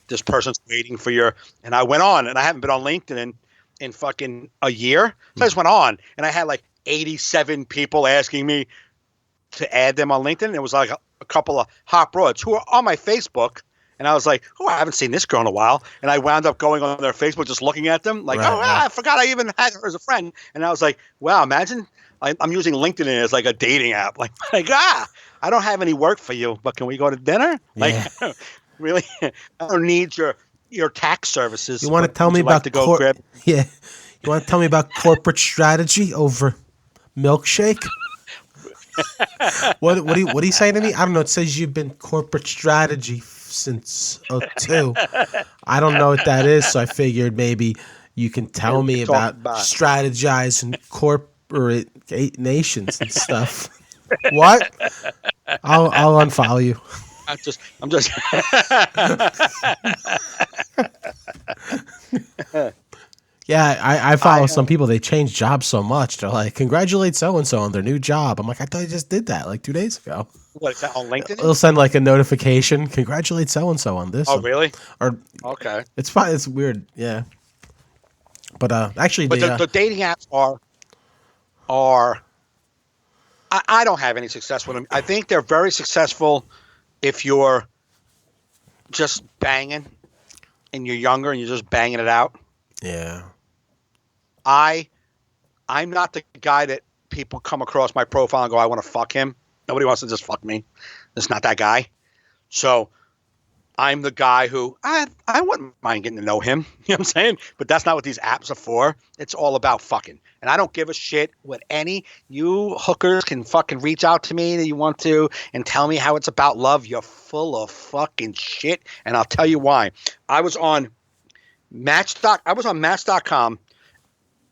This person's waiting for your, and I went on, and I haven't been on LinkedIn in fucking a year. So I just went on, and I had like 87 people asking me to add them on LinkedIn. It was like a couple of hot broads who are on my Facebook. And I was like, oh, I haven't seen this girl in a while. And I wound up going on their Facebook, just looking at them like, I forgot I even had her as a friend. And I was like, wow, imagine I'm using LinkedIn as like a dating app. Like, I don't have any work for you, but can we go to dinner? Yeah. Like, really? I don't need your tax services. You want to tell me about Yeah. You want to tell me about corporate strategy over milkshake? What do you say to me? I don't know. It says you've been corporate strategy since 2002. I don't know what that is, so I figured maybe you can tell me about strategizing corporate nations and stuff. What? I'll unfollow you. I'm just. Yeah, I follow some people. They change jobs so much. They're like, congratulate so-and-so on their new job. I'm like, I thought I just did that like 2 days ago. What, is that on LinkedIn? It'll send like a notification. Congratulate so-and-so on this. Oh, really? Or okay. It's fine. It's weird. Yeah. But actually, the dating apps are. I don't have any success with them. I think they're very successful if you're just banging and you're younger and you're just banging it out. Yeah. I'm not the guy that people come across my profile and go, I want to fuck him. Nobody wants to just fuck me. It's not that guy. So I'm the guy who I wouldn't mind getting to know him. You know what I'm saying? But that's not what these apps are for. It's all about fucking. And I don't give a shit what any you hookers can fucking reach out to me that you want to and tell me how it's about love. You're full of fucking shit. And I'll tell you why. I was on Match.com.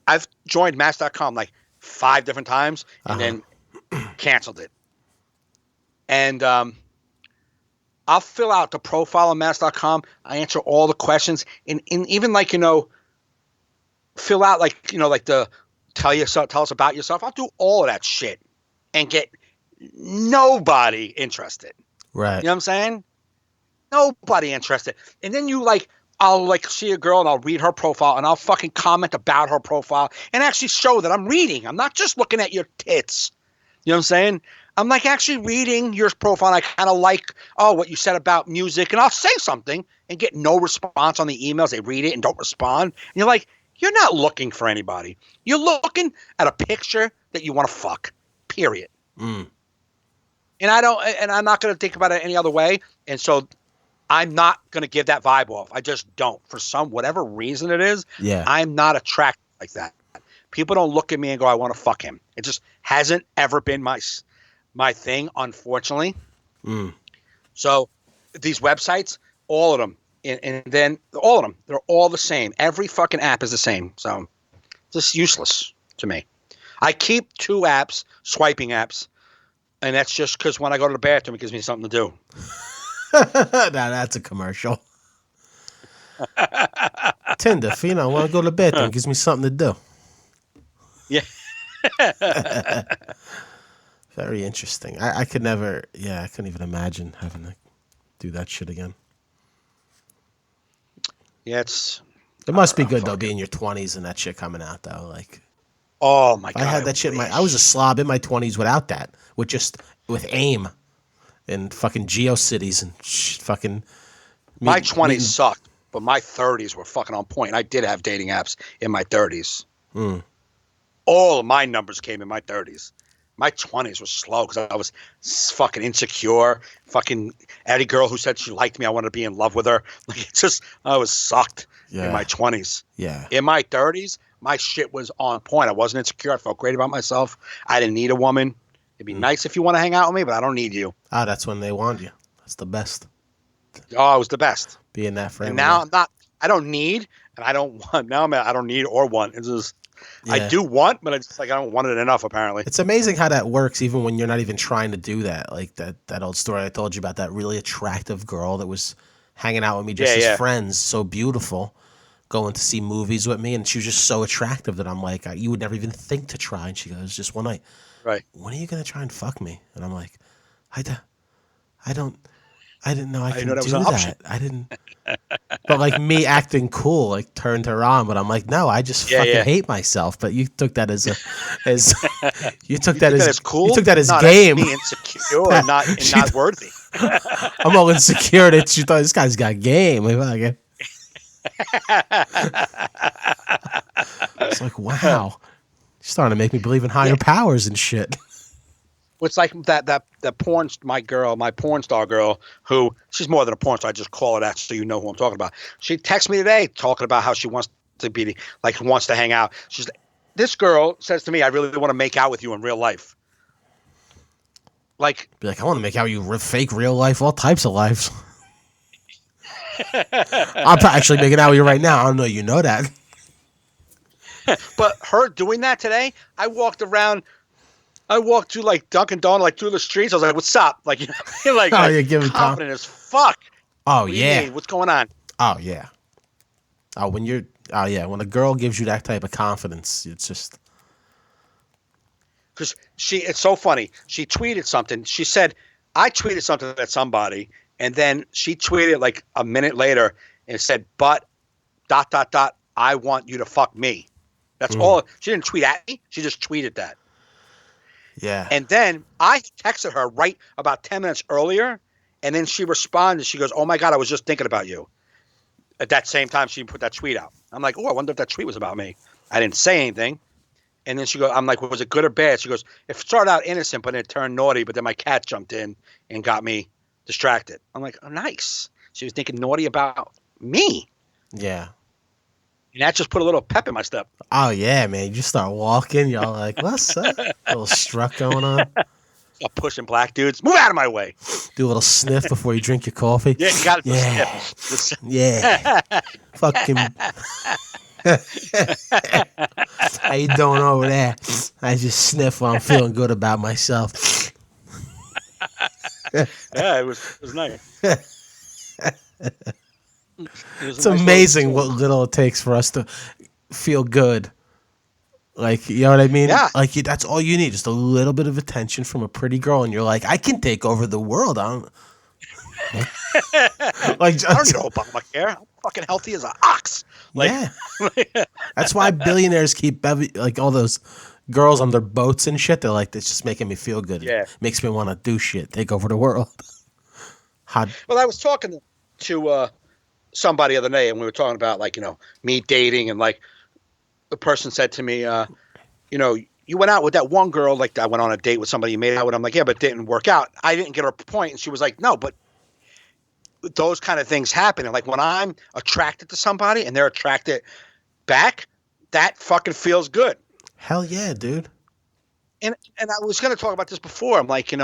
I've joined Match.com like 5 different times and then canceled it. And I'll fill out the profile on Match.com. I answer all the questions, and even like fill out like the tell us about yourself. I'll do all of that shit and get nobody interested. Right. You know what I'm saying? Nobody interested. And then I'll see a girl and I'll read her profile and I'll fucking comment about her profile and actually show that I'm reading. I'm not just looking at your tits. You know what I'm saying? I'm like actually reading your profile and I kind of like, what you said about music, and I'll say something and get no response on the emails. They read it and don't respond. And you're like, you're not looking for anybody. You're looking at a picture that you want to fuck, period. And I'm not going to think about it any other way. And so I'm not going to give that vibe off. I just don't. For whatever reason it is, I'm not attracted like that. People don't look at me and go, I want to fuck him. It just hasn't ever been my thing, unfortunately. So these websites, all of them, and then all of them, they're all the same. Every fucking app is the same. So just useless to me. I keep 2 apps, swiping apps, and that's just because when I go to the bathroom, it gives me something to do. Now that's a commercial. Tinder, want to go to the bathroom, it gives me something to do. Yeah. Very interesting. I could never, I couldn't even imagine having to do that shit again. Yeah, it must be good though, being in your 20s and that shit coming out though. Like, oh my God, I had that shit. I was a slob in my 20s without that, with AIM and fucking GeoCities and fucking. My 20s sucked, but my 30s were fucking on point. I did have dating apps in my 30s. All of my numbers came in my 30s. My 20s was slow because I was fucking insecure. Fucking any girl who said she liked me, I wanted to be in love with her. Like I was sucked in my 20s. Yeah. In my 30s, my shit was on point. I wasn't insecure. I felt great about myself. I didn't need a woman. It'd be nice if you want to hang out with me, but I don't need you. Oh, that's when they want you. That's the best. Oh, it was the best. Being that frame. And now I'm not. I don't need, and I don't want. Now I don't need or want. It's just. Yeah. I do want, but it's like I don't want it enough, apparently. It's amazing how that works, even when you're not even trying to do that. Like that old story I told you about that really attractive girl that was hanging out with me just as friends, so beautiful, going to see movies with me, and she was just so attractive that I'm like, you would never even think to try. And she goes, just one night, right? When are you going to try and fuck me? And I'm like, I didn't know I could do that. I didn't. But like me acting cool, like turned her on. But I'm like, no, I just fucking hate myself. But you took that as you took that as cool. You took that as no, game. That's me insecure and not worthy. I'm all insecure that she thought this guy's got game. It's like, wow, you're starting to make me believe in higher powers and shit. It's like that my porn star girl, who she's more than a porn star. I just call her that so you know who I'm talking about. She texted me today talking about how she wants to hang out. This girl says to me, I really want to make out with you in real life. Like, be like, I want to make out with you fake real life, all types of lives. I'm actually making out with you right now. I don't know you know that. But her doing that today, I walked through like Dunkin' Donuts, like through the streets. I was like, "What's up?" Like, like, oh, you're giving confident as fuck. Oh yeah, what's going on? Oh yeah. When a girl gives you that type of confidence, it's just because it's so funny. She tweeted something. She said, "I tweeted something at somebody," and then she tweeted like a minute later and said, "But ... I want you to fuck me." That's all. She didn't tweet at me. She just tweeted that. Yeah. And then I texted her right about 10 minutes earlier, and then she responded. She goes, "Oh, my God, I was just thinking about you." At that same time, she put that tweet out. I'm like, "Oh, I wonder if that tweet was about me." I didn't say anything. And then she goes, I'm like, "Was it good or bad?" She goes, "It started out innocent, but it turned naughty, but then my cat jumped in and got me distracted." I'm like, "Oh, nice." She was thinking naughty about me. Yeah. And that just put a little pep in my step. Oh yeah, man. You just start walking, y'all like, what's up? A little strut going on. Start pushing black dudes. Move out of my way. Do a little sniff before you drink your coffee. Yeah, you got it. Yeah. Yeah. Fucking. How you doing over there? I just sniff while I'm feeling good about myself. Yeah, it was nice. It's amazing what little it takes for us to feel good. Like, you know what I mean? Yeah. Like, that's all you need. Just a little bit of attention from a pretty girl, and you're like, I can take over the world. Like, I don't need Obamacare. I'm fucking healthy as an ox. Like, yeah. That's why billionaires keep like all those girls on their boats and shit. They're like, it's just making me feel good. Yeah. It makes me want to do shit, take over the world. Well, I was talking to somebody the other day, and we were talking about, like, me dating, and like the person said to me, you went out with that one girl, like I went on a date with somebody you made out with. I'm like, yeah, but it didn't work out. I didn't get her point. And she was like, no, but those kind of things happen. And like when I'm attracted to somebody and they're attracted back, that fucking feels good. Hell yeah, dude. And I was going to talk about this before. I'm like, and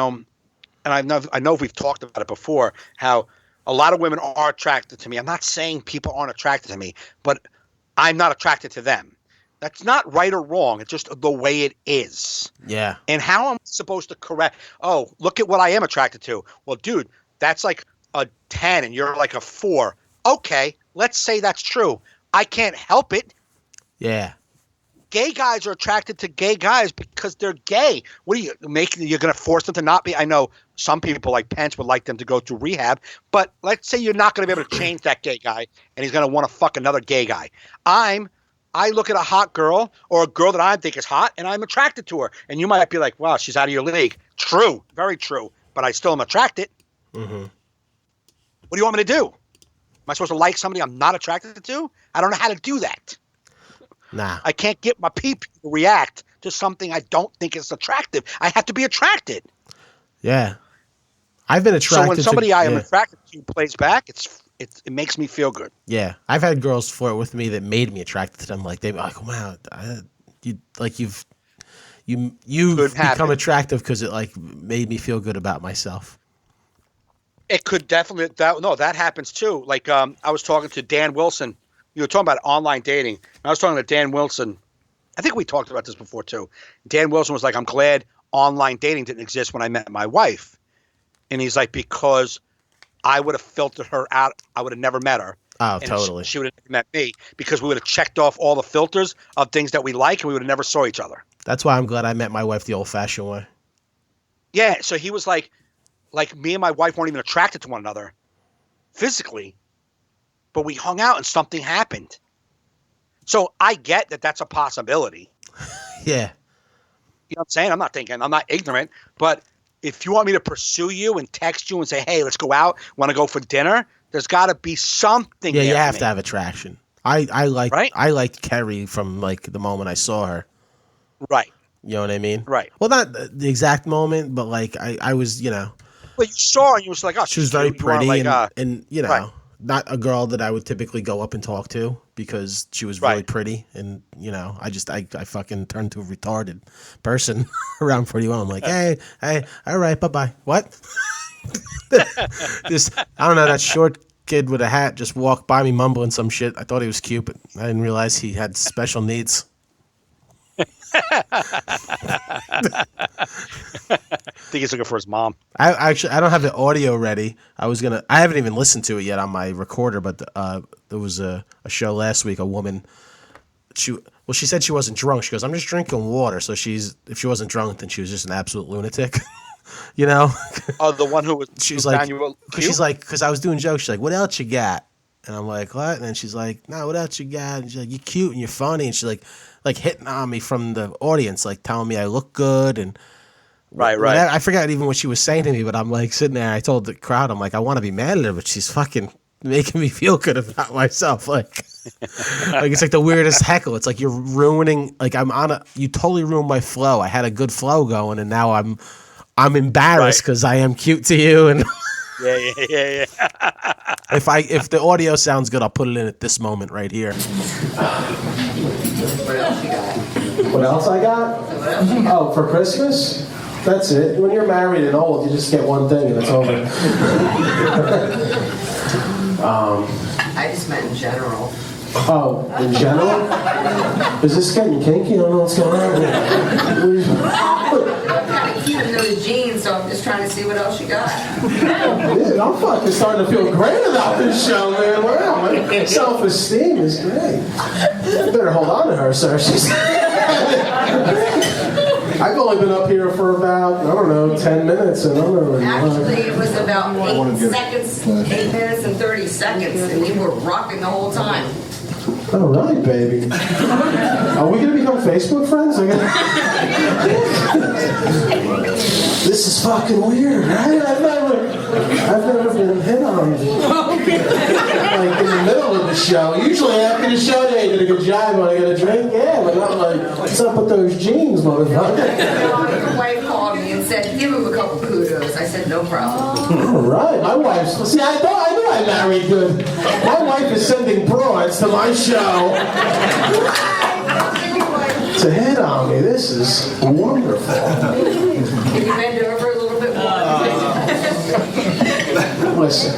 I know we've talked about it before, how a lot of women are attracted to me. I'm not saying people aren't attracted to me, but I'm not attracted to them. That's not right or wrong. It's just the way it is. Yeah. And how am I supposed to correct? Oh, look at what I am attracted to. Well, dude, that's like a 10 and you're like a 4. Okay, let's say that's true. I can't help it. Yeah. Gay guys are attracted to gay guys because they're gay. What are you making? You're going to force them to not be? I know some people like Pence would like them to go to rehab, but let's say you're not going to be able to change that gay guy and he's going to want to fuck another gay guy. I look at a hot girl or a girl that I think is hot and I'm attracted to her. And you might be like, wow, she's out of your league. True. Very true. But I still am attracted. Mm-hmm. What do you want me to do? Am I supposed to like somebody I'm not attracted to? I don't know how to do that. Nah. I can't get my people to react to something I don't think is attractive. I have to be attracted. Yeah. I've been attracted to... So when somebody I am attracted to plays back, it makes me feel good. Yeah. I've had girls flirt with me that made me attracted to them. Like, they'd be like, wow, you've become attractive because it, like, made me feel good about myself. It could definitely... that happens too. Like, I was talking to Dan Wilson. You were talking about online dating. I was talking to Dan Wilson. I think we talked about this before too. Dan Wilson was like, I'm glad online dating didn't exist when I met my wife. And he's like, because I would have filtered her out. I would have never met her. Oh, and totally. She would have never met me because we would have checked off all the filters of things that we like and we would have never saw each other. That's why I'm glad I met my wife the old-fashioned way. Yeah, so he was like me and my wife weren't even attracted to one another physically, but we hung out and something happened. So I get that that's a possibility. Yeah. You know what I'm saying? I'm not ignorant, but if you want me to pursue you and text you and say, hey, let's go out, want to go for dinner, there's got to be something. Yeah, there you for have me. to have attraction. I liked Kerry from like the moment I saw her. Right. You know what I mean? Right. Well, not the exact moment, but like I was, Well, you saw her and you was like, oh, she was very pretty like, and right. not a girl that I would typically go up and talk to because she was really pretty. And, I fucking turned to a retarded person around 41. I'm like, hey, all right, bye-bye. What? I don't know, that short kid with a hat just walked by me mumbling some shit. I thought he was cute, but I didn't realize he had special needs. I think he's looking for his mom. I don't have the audio ready. I haven't even listened to it yet on my recorder, but there was a show last week. A woman, she said she wasn't drunk. She goes, I'm just drinking water. So if she wasn't drunk, then she was just an absolute lunatic. Oh, the one who was. She's like, because I was doing jokes. She's like, what else you got? And I'm like, what? And then she's like, no, what else you got? And she's like, you're cute and you're funny. And she's like hitting on me from the audience, like telling me I look good and. Right. I forgot even what she was saying to me, but I'm like sitting there. I told the crowd, I'm like, I want to be mad at her, but she's fucking making me feel good about myself. Like it's like the weirdest heckle. It's like you're ruining. Like you totally ruined my flow. I had a good flow going, and now I'm embarrassed because I am cute to you. And yeah. If the audio sounds good, I'll put it in at this moment right here. What else I got? Oh, for Christmas? That's it. When you're married and old, you just get one thing and it's over. I just meant in general. Oh, in general? Is this getting kinky? I don't know what's going on. I'm kind of cute in those jeans, so I'm just trying to see what else you got. Dude, I'm fucking starting to feel great about this show, man. Wow, my self-esteem is great. You better hold on to her, sir. I've only been up here for about, I don't know, 10 minutes. And I'm already Actually, it was about 8 minutes and 30 seconds, and you were rocking the whole time. all right, baby. Are we going to become Facebook friends? This is fucking weird, right? I've never been hit on. Like in the middle of the show. Usually after the show, they did a good job when I got a drink. Yeah, but not like, what's up with those jeans, motherfucker? Your wife called me and said, give him a couple kudos. I said, no problem. All right, my wife's. See, I knew I married good. My wife is sending broads to my show to hit on me. This is wonderful. Can you bend over a little bit more? Listen,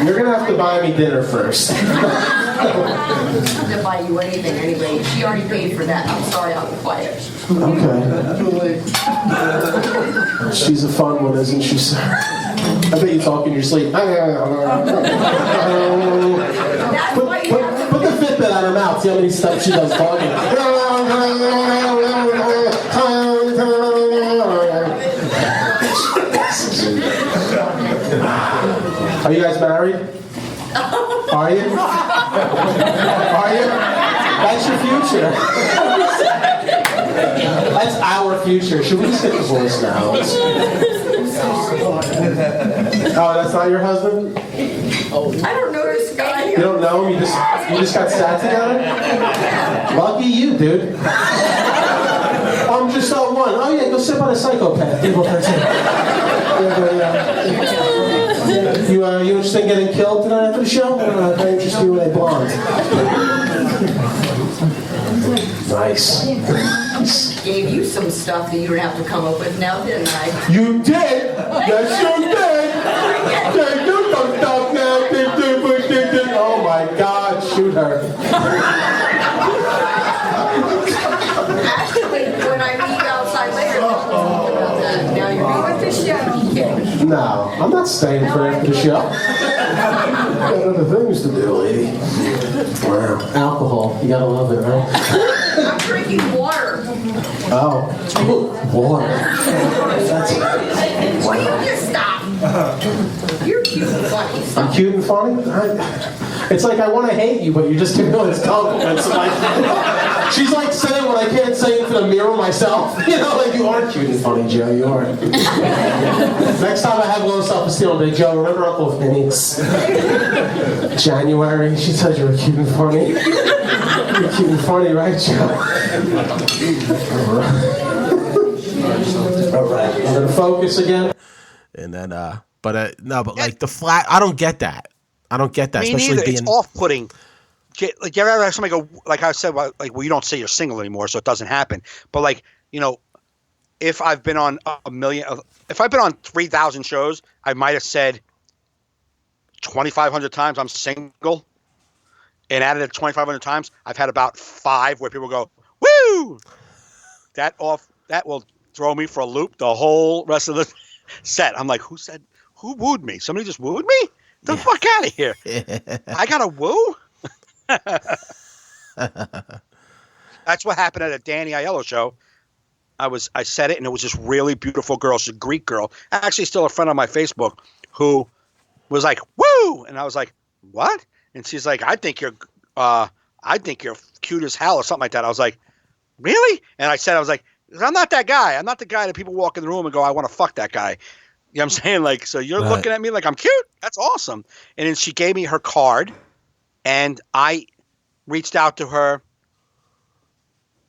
you're gonna have to buy me dinner first. I'm not to buy you anything anyway. She already paid for that. I'm sorry, I'll be quiet. Okay. She's a fun one, isn't she, sir? I bet you talk in your sleep. Put the Fitbit on her mouth. See how many steps she does talking. Are you guys married? Are you? Are you? That's your future. That's our future. Should we just get divorced now? Oh, that's not your husband? I don't know this guy. You don't know him? You just got sat together? Lucky you, dude. I'm just one. Oh yeah, go sit by the psychopath. You interested in getting killed tonight after the show? I interest you in a blonde. Nice. Gave you some stuff that you would have to come up with now, didn't I? You did? Yes, you did. They do some stuff now. Oh my God, shoot her. Actually, when I meet you outside later, we'll talk about that. Now you're going with the show. No, I'm not staying for after the show. Got other things to do, lady. Wow. Alcohol, you gotta love it, right? I'm drinking water. Oh, water. Why don't you stop? You're cute and funny. I'm cute and funny? It's like I want to hate you, but you just give me all these compliments. She's like saying what I can't say into the mirror myself. You know, like, you are cute and funny, Joe. You are. Next time I have low self-esteem, I'll be, Joe, remember Uncle Phineas? January, she said you were cute and funny. You're cute and funny, right, Joe? All right. I'm going to focus again. And then, but like the flat, I don't get that. I don't get that. Me especially neither. being It's off-putting. Like, you ever have somebody go, like I said, well, you don't say you're single anymore, so it doesn't happen. But like, if I've been on if I've been on 3,000 shows, I might have said 2,500 times I'm single. And out of the 2,500 times, I've had about 5 where people go, woo! That will throw me for a loop the whole rest of the set. I'm like, who wooed me? Somebody just wooed me? The fuck out of here. I got a woo? That's what happened at a Danny Aiello show. I said it, and it was this really beautiful girl. She's a Greek girl. Actually, still a friend on my Facebook who was like, woo! And I was like, what? And she's like, I think you're cute as hell or something like that. I was like, really? And I was like, I'm not that guy. I'm not the guy that people walk in the room and go, I want to fuck that guy. You know what I'm saying? Like, so you're looking at me like I'm cute? That's awesome. And then she gave me her card, and I reached out to her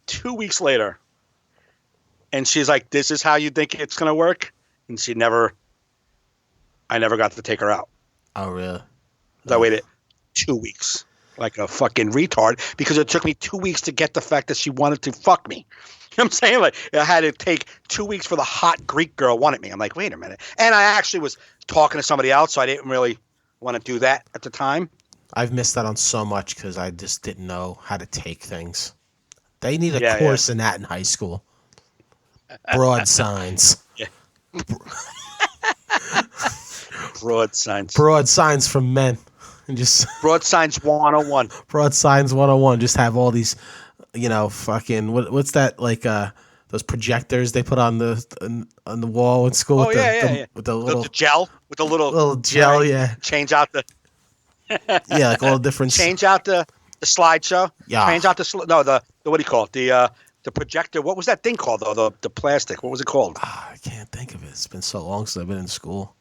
2 weeks later. And she's like, this is how you think it's going to work? And I never got to take her out. Oh, really? So I waited 2 weeks like a fucking retard because it took me 2 weeks to get the fact that she wanted to fuck me. You know what I'm saying? Like, I had to take 2 weeks for the hot Greek girl wanted me. I'm like, wait a minute. And I actually was talking to somebody else, so I didn't really want to do that at the time. I've missed out on so much because I just didn't know how to take things. They need a course in that in high school. Broad signs. Yeah. Broad signs. Broad signs from men. And just Broad signs 101. broad signs 101. Just have all these, fucking what's that like? Those projectors they put on the wall in school. Oh, with yeah. With the little the gel with the little gel, yeah. Change out the Yeah, like all the different. change out the slideshow. Yeah. Change out the what do you call it? The projector. What was that thing called though? The plastic. What was it called? I can't think of it. It's been so long since I've been in school.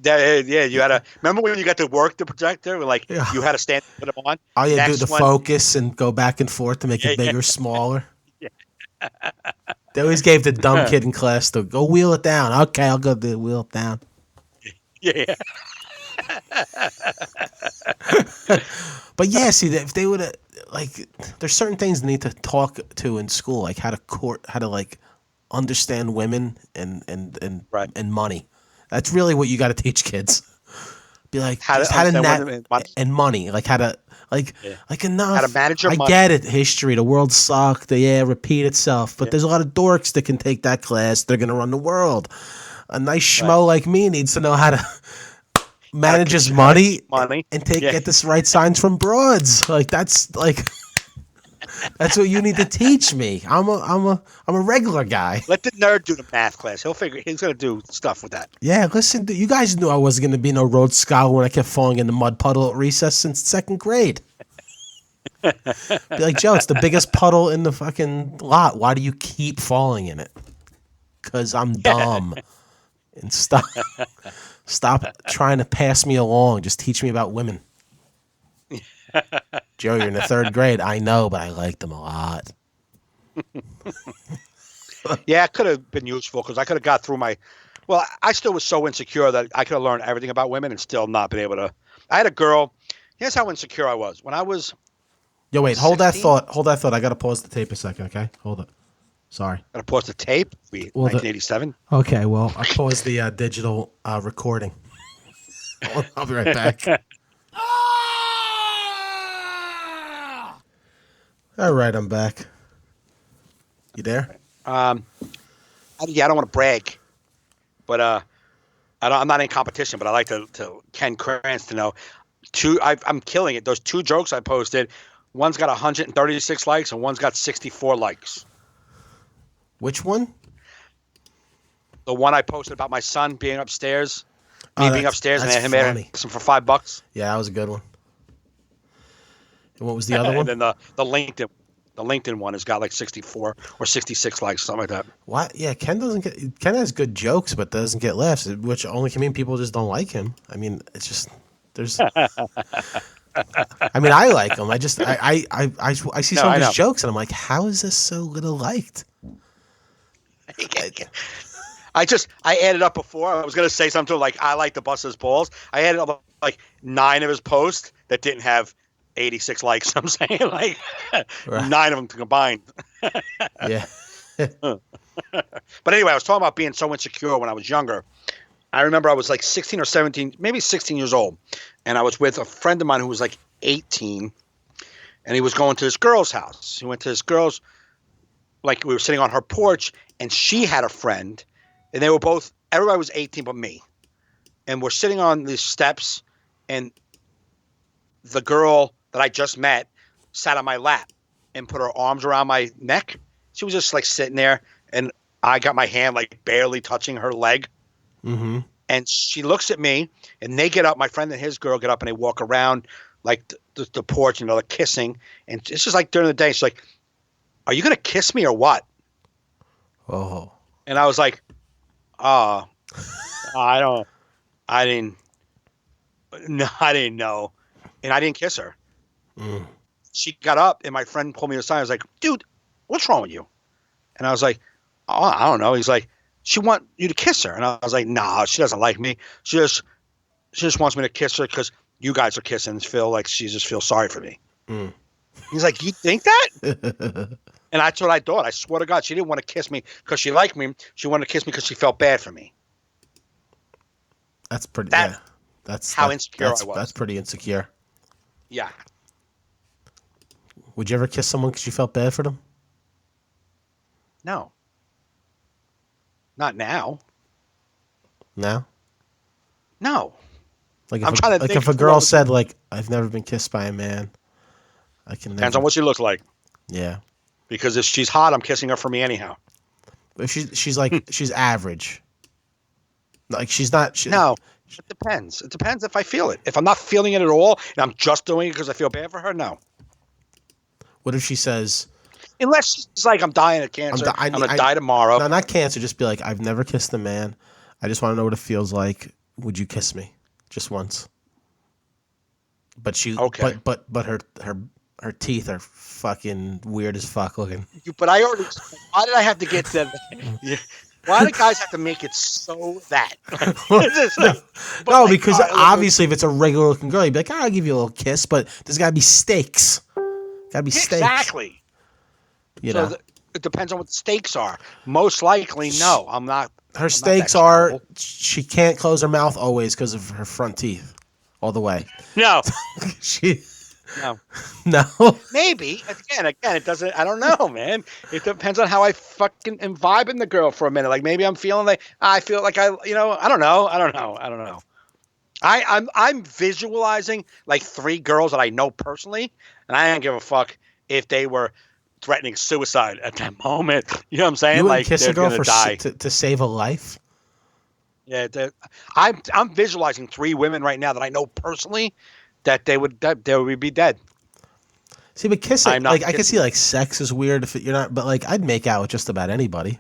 Yeah, you had to remember when you got to work the projector. Yeah. You had to stand and put them on. Oh yeah, do Next the one- focus and go back and forth to make it bigger, smaller. Yeah. They always gave the dumb kid in class to go wheel it down. Okay, I'll go wheel it down. Yeah. But yeah, see, if they would have there's certain things they need to talk to in school, like how to like understand women and Right. and money. That's really what you got to teach kids. Be like How to just how to understand women and money, like how to like enough. How to manage your I money. get it. History, the world sucked. Repeat itself. But there's a lot of dorks that can take that class. They're gonna run the world. A nice schmo like me needs to know how to manage his money and get the right signs from broads. Like that's that's what you need to teach me. I'm a regular guy. Let the nerd do the math class. He's gonna do stuff with that. Yeah, listen, you guys knew I wasn't going to be no Rhodes Scholar when I kept falling in the mud puddle at recess since second grade. Be like, Joe, it's the biggest puddle in the fucking lot. Why do you keep falling in it? Because I'm dumb. And stop trying to pass me along. Just teach me about women. Joe, you're in the third grade. I know, but I like them a lot. Yeah, it could have been useful because I could have got through my. Well, I still was so insecure that I could have learned everything about women and still not been able to. I had a girl. Here's how insecure I was when I was. Yo, wait, hold 16? that thought. I got to pause the tape a second, okay? Hold it. Sorry. Gotta pause the tape. 1987. Okay, well, I paused the digital recording. I'll be right back. All right, I'm back. You there? I don't want to brag, but I'm not in competition. But I like to Ken Kranz to know. I'm killing it. Those 2 jokes I posted, one's got 136 likes and one's got 64 likes. Which one? The one I posted about my son being upstairs, being upstairs, and that's him funny. asking for $5. Yeah, that was a good one. And what was the other one? And then the LinkedIn one has got like 64 or 66 likes, something like that. What? Yeah, Ken has good jokes, but doesn't get laughs, which only can mean people just don't like him. I mean, it's just there's. I mean, I like him. I see some of his jokes, and I'm like, how is this so little liked? I added up before. I was gonna say something like I like to bust his balls. I added up like 9 of his posts that didn't have 86 likes. I'm saying like Right. 9 of them combined. Yeah. But anyway, I was talking about being so insecure when I was younger. I remember I was like 16 or 17, maybe 16 years old, and I was with a friend of mine who was like 18, and he was going to this girl's house. He went to this girl's, like we were sitting on her porch, and she had a friend, and they were both, everybody was 18 but me. And we're sitting on these steps, and the girl that I just met sat on my lap and put her arms around my neck. She was just like sitting there, and I got my hand like barely touching her leg. Mm-hmm. And she looks at me, and they get up. My friend and his girl get up, and they walk around like the porch, they're kissing. And it's just like during the day, she's like, "Are you gonna kiss me or what?" Oh. And I was like, I didn't know. And I didn't kiss her. Mm. She got up, and my friend pulled me aside. I was like, "Dude, what's wrong with you?" And I was like, "Oh, I don't know." He's like, "She want you to kiss her." And I was like, "Nah, she doesn't like me. She just she just wants me to kiss her because you guys are kissing and feel like she just feels sorry for me. Mm. He's like, you think that? And that's what I thought. I swear to God, she didn't want to kiss me because she liked me. She wanted to kiss me because she felt bad for me. That's pretty. That's how insecure I was. That's pretty insecure. Yeah. Would you ever kiss someone because you felt bad for them? No. Not now. No. No. Like I'm trying to think if a of girl what- said like, "I've never been kissed by a man," I can Depends never. on what she looks like. Yeah. Because if she's hot, I'm kissing her for me anyhow. If she's like she's average. Like she's not. No. It depends. It depends if I feel it. If I'm not feeling it at all and I'm just doing it because I feel bad for her, no. What if she says, Unless she's like, I'm dying of cancer. I'm going to die tomorrow. "No, not cancer. Just be like, I've never kissed a man. I just want to know what it feels like. Would you kiss me, just once?" But she, Okay. but her teeth are fucking weird as fuck looking. But I already. Why did I have to get to? Why do guys have to make it so that? No, because obviously, if it's a regular looking girl, you'd be like, "I'll give you a little kiss," but there's got to be stakes. Got to be stakes. Exactly. You So know, it depends on what the stakes are. Most likely, no, I'm not. her stakes are she can't close her mouth always because of her front teeth, all the way. No, She no. no. Maybe again, it doesn't. I don't know, man. It depends on how I fucking am vibing the girl for a minute. Like maybe I'm feeling like I feel like I don't know. I'm visualizing like 3 girls that I know personally, and I don't give a fuck if they were threatening suicide at that moment. You know what I'm saying? You wouldn't Like kiss they're a girl gonna for die. to save a life. Yeah, I'm visualizing 3 women right now that I know personally that they would be dead. See, but kissing, I'm not like I can kissing. see, like sex is weird if you're not, but like I'd make out with just about anybody.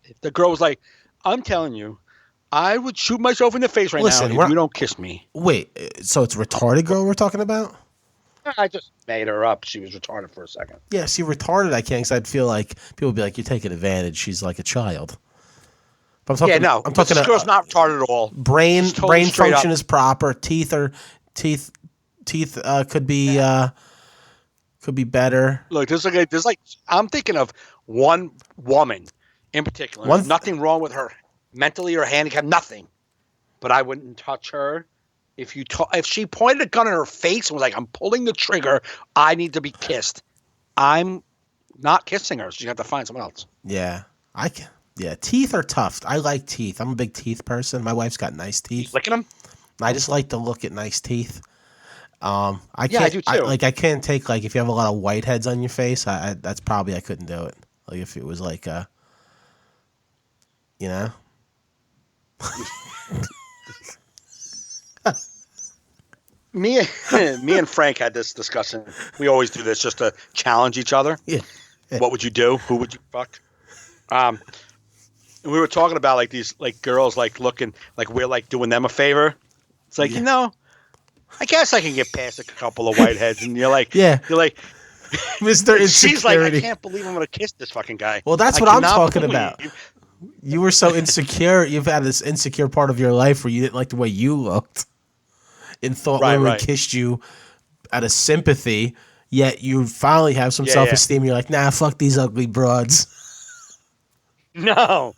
If the girl was like, "I'm telling you, I would shoot myself in the face right Listen, now we're if you not- don't kiss me." Wait, so it's retarded girl we're talking about? I just made her up. She was retarded for a second. Yeah, see, retarded I can't, because I'd feel like people would be like, "You're taking advantage." She's like a child. But I'm talking, Yeah, no. I'm talking. This girl's not retarded at all. brain She's totally brain straight function up. is proper. Teeth could be better. Look, there's like I'm thinking of one woman in particular. One- There's nothing wrong with her mentally or handicapped, nothing. But I wouldn't touch her. If she pointed a gun in her face and was like, "I'm pulling the trigger, I need to be kissed," I'm not kissing her. She's got to find someone else. Yeah, I can. Yeah, teeth are tough. I like teeth. I'm a big teeth person. My wife's got nice teeth. Licking them? I just like to look at nice teeth. I can't. Yeah, I do too. I can't take like if you have a lot of whiteheads on your face. That's probably I couldn't do it. Like if it was like you know. Me and Frank had this discussion. We always do this just to challenge each other. Yeah. What would you do? Who would you fuck? And we were talking about like these like girls like looking like we're like doing them a favor. It's like, I guess I can get past a couple of whiteheads, and you're like, Mr. Insecurity. She's like, I can't believe I'm gonna kiss this fucking guy. Well, that's I what I'm cannot talking believe- about. You were so insecure. You've had this insecure part of your life where you didn't like the way you looked, and thought women right. kissed you out of sympathy. Yet you finally have some self-esteem. You're like, nah, fuck these ugly broads. No.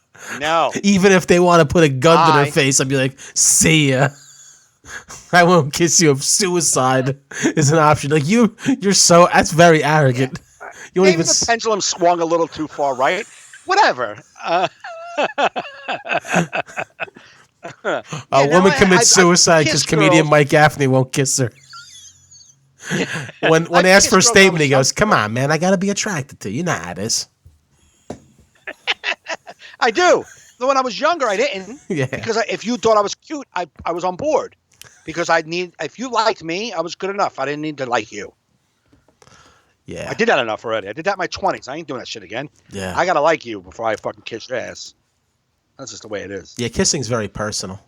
Even if they want to put a gun to I- their face, I'd be like, see ya. I won't kiss you if suicide is an option. Like you're so that's very arrogant. You don't Maybe even the pendulum swung a little too far right. Whatever. a no, woman I commits suicide kiss because comedian girls. Mike Gaffney won't kiss her. When I asked kiss for a girls statement, he all the goes, "Come on, man, I gotta be attracted to you. You know how it is." I do. But when I was younger, I didn't. Yeah. Because if you thought I was cute, I was on board. Because if you liked me, I was good enough. I didn't need to like you. Yeah. I did that enough already. I did that in my 20s. I ain't doing that shit again. Yeah. I gotta like you before I fucking kiss your ass. That's just the way it is. Yeah, kissing's very personal.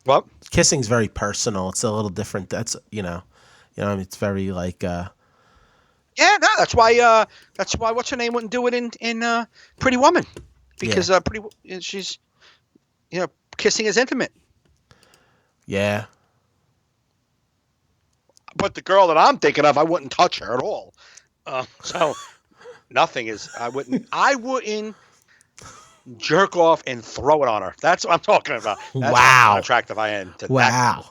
What? Kissing's very personal. It's a little different. That's it's very like Yeah, no, that's why what's her name wouldn't do it in Pretty Woman. Because she's kissing is intimate. Yeah. But the girl that I'm thinking of, I wouldn't touch her at all. So nothing is. I wouldn't jerk off and throw it on her. That's what I'm talking about. That's how attractive I am to that.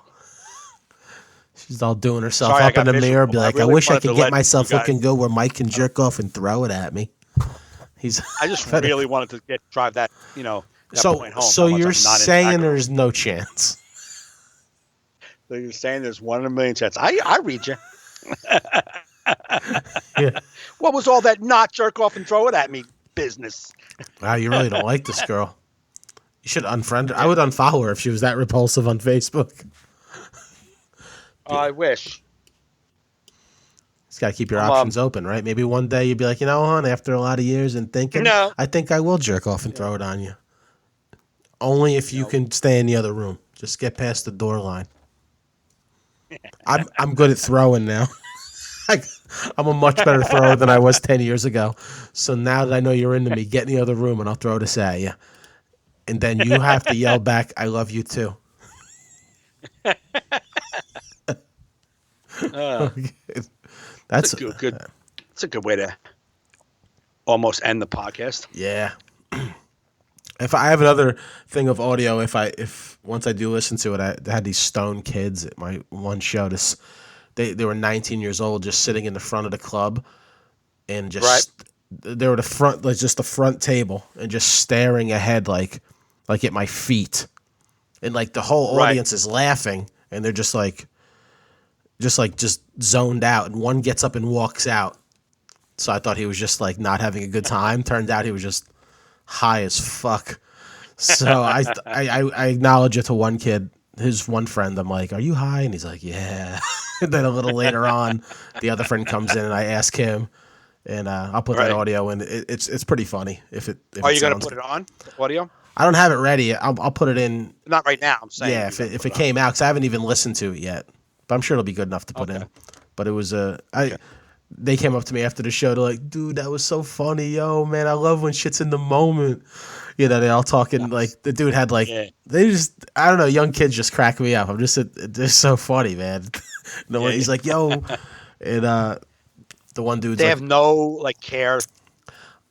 She's all doing herself up in the mirror, be like, I wish I could get myself looking good where Mike can jerk off and throw it at me. I just really wanted to drive that, that point home. So you're saying there's no chance? So you're saying there's 1 in a million chance. I read you. Yeah. What was all that not jerk off and throw it at me business? Wow, you really don't like this girl. You should unfriend her. I would unfollow her if she was that repulsive on Facebook. I wish. Just got to keep your options open, right? Maybe one day you'd be like, hon, after a lot of years and thinking, I think I will jerk off and throw it on you. Only if you can stay in the other room. Just get past the door line. I'm good at throwing now. I'm a much better thrower than I was 10 years ago. So now that I know you're into me, get in the other room and I'll throw this at you. And then you have to yell back, I love you too. That's a good. That's a good way to almost end the podcast. Yeah. If I have another thing of audio, if once I do listen to it, I had these stone kids at my one show. They were 19 years old, just sitting in the front of the club, and they were just the front table, and just staring ahead like at my feet, and like the whole audience is laughing, and they're just zoned out, and one gets up and walks out. So I thought he was just like not having a good time. Turned out he was just high as fuck. So I acknowledge it to one kid, his one friend. I'm like, "Are you high?" And he's like, "Yeah." And then a little later on, the other friend comes in and I ask him, and I'll put that audio in. It's pretty funny. If are you gonna put it on the audio? I don't have it ready. I'll put it in. Not right now. I'm saying. Yeah, if it came out, because I haven't even listened to it yet. But I'm sure it'll be good enough to put in. But it was they came up to me after the show. They're like, "Dude, that was so funny, yo, man. I love when shit's in the moment." They all talking like the dude had they just, I don't know, young kids just crack me up. They're so funny, man. He's like, "Yo," and the one dude. They have no care.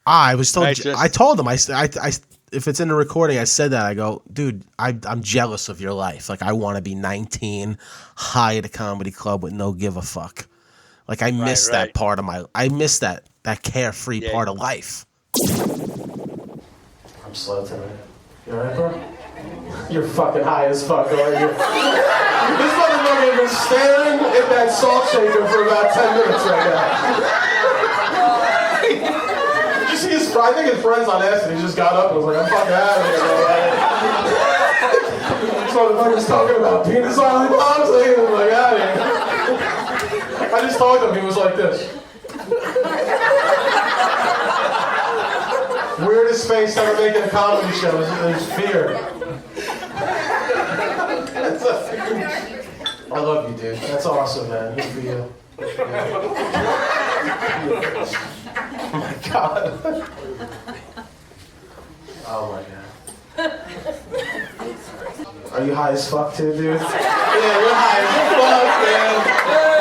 I was told. I told him. I if it's in the recording, I said that. I go, "Dude, I'm jealous of your life. Like, I want to be 19, high at a comedy club with no give a fuck. Like, I miss that part of I miss that carefree part of life." I'm slow tonight. You alright, bro? You're fucking high as fuck, aren't you? This motherfucker has been staring at that salt shaker for about 10 minutes right now. Did you see I think his friend's on acid. He just got up and was like, "I'm fucking out of here." This motherfucker's talking about penis on the bombs. I'm like, out of here. I just told him he was like this. Weirdest face ever making a comedy show is fear. I love you, dude. That's awesome, man. Good for you. Oh my god. Oh my god. Are you high as fuck too, dude? Yeah, you're high as fuck, man.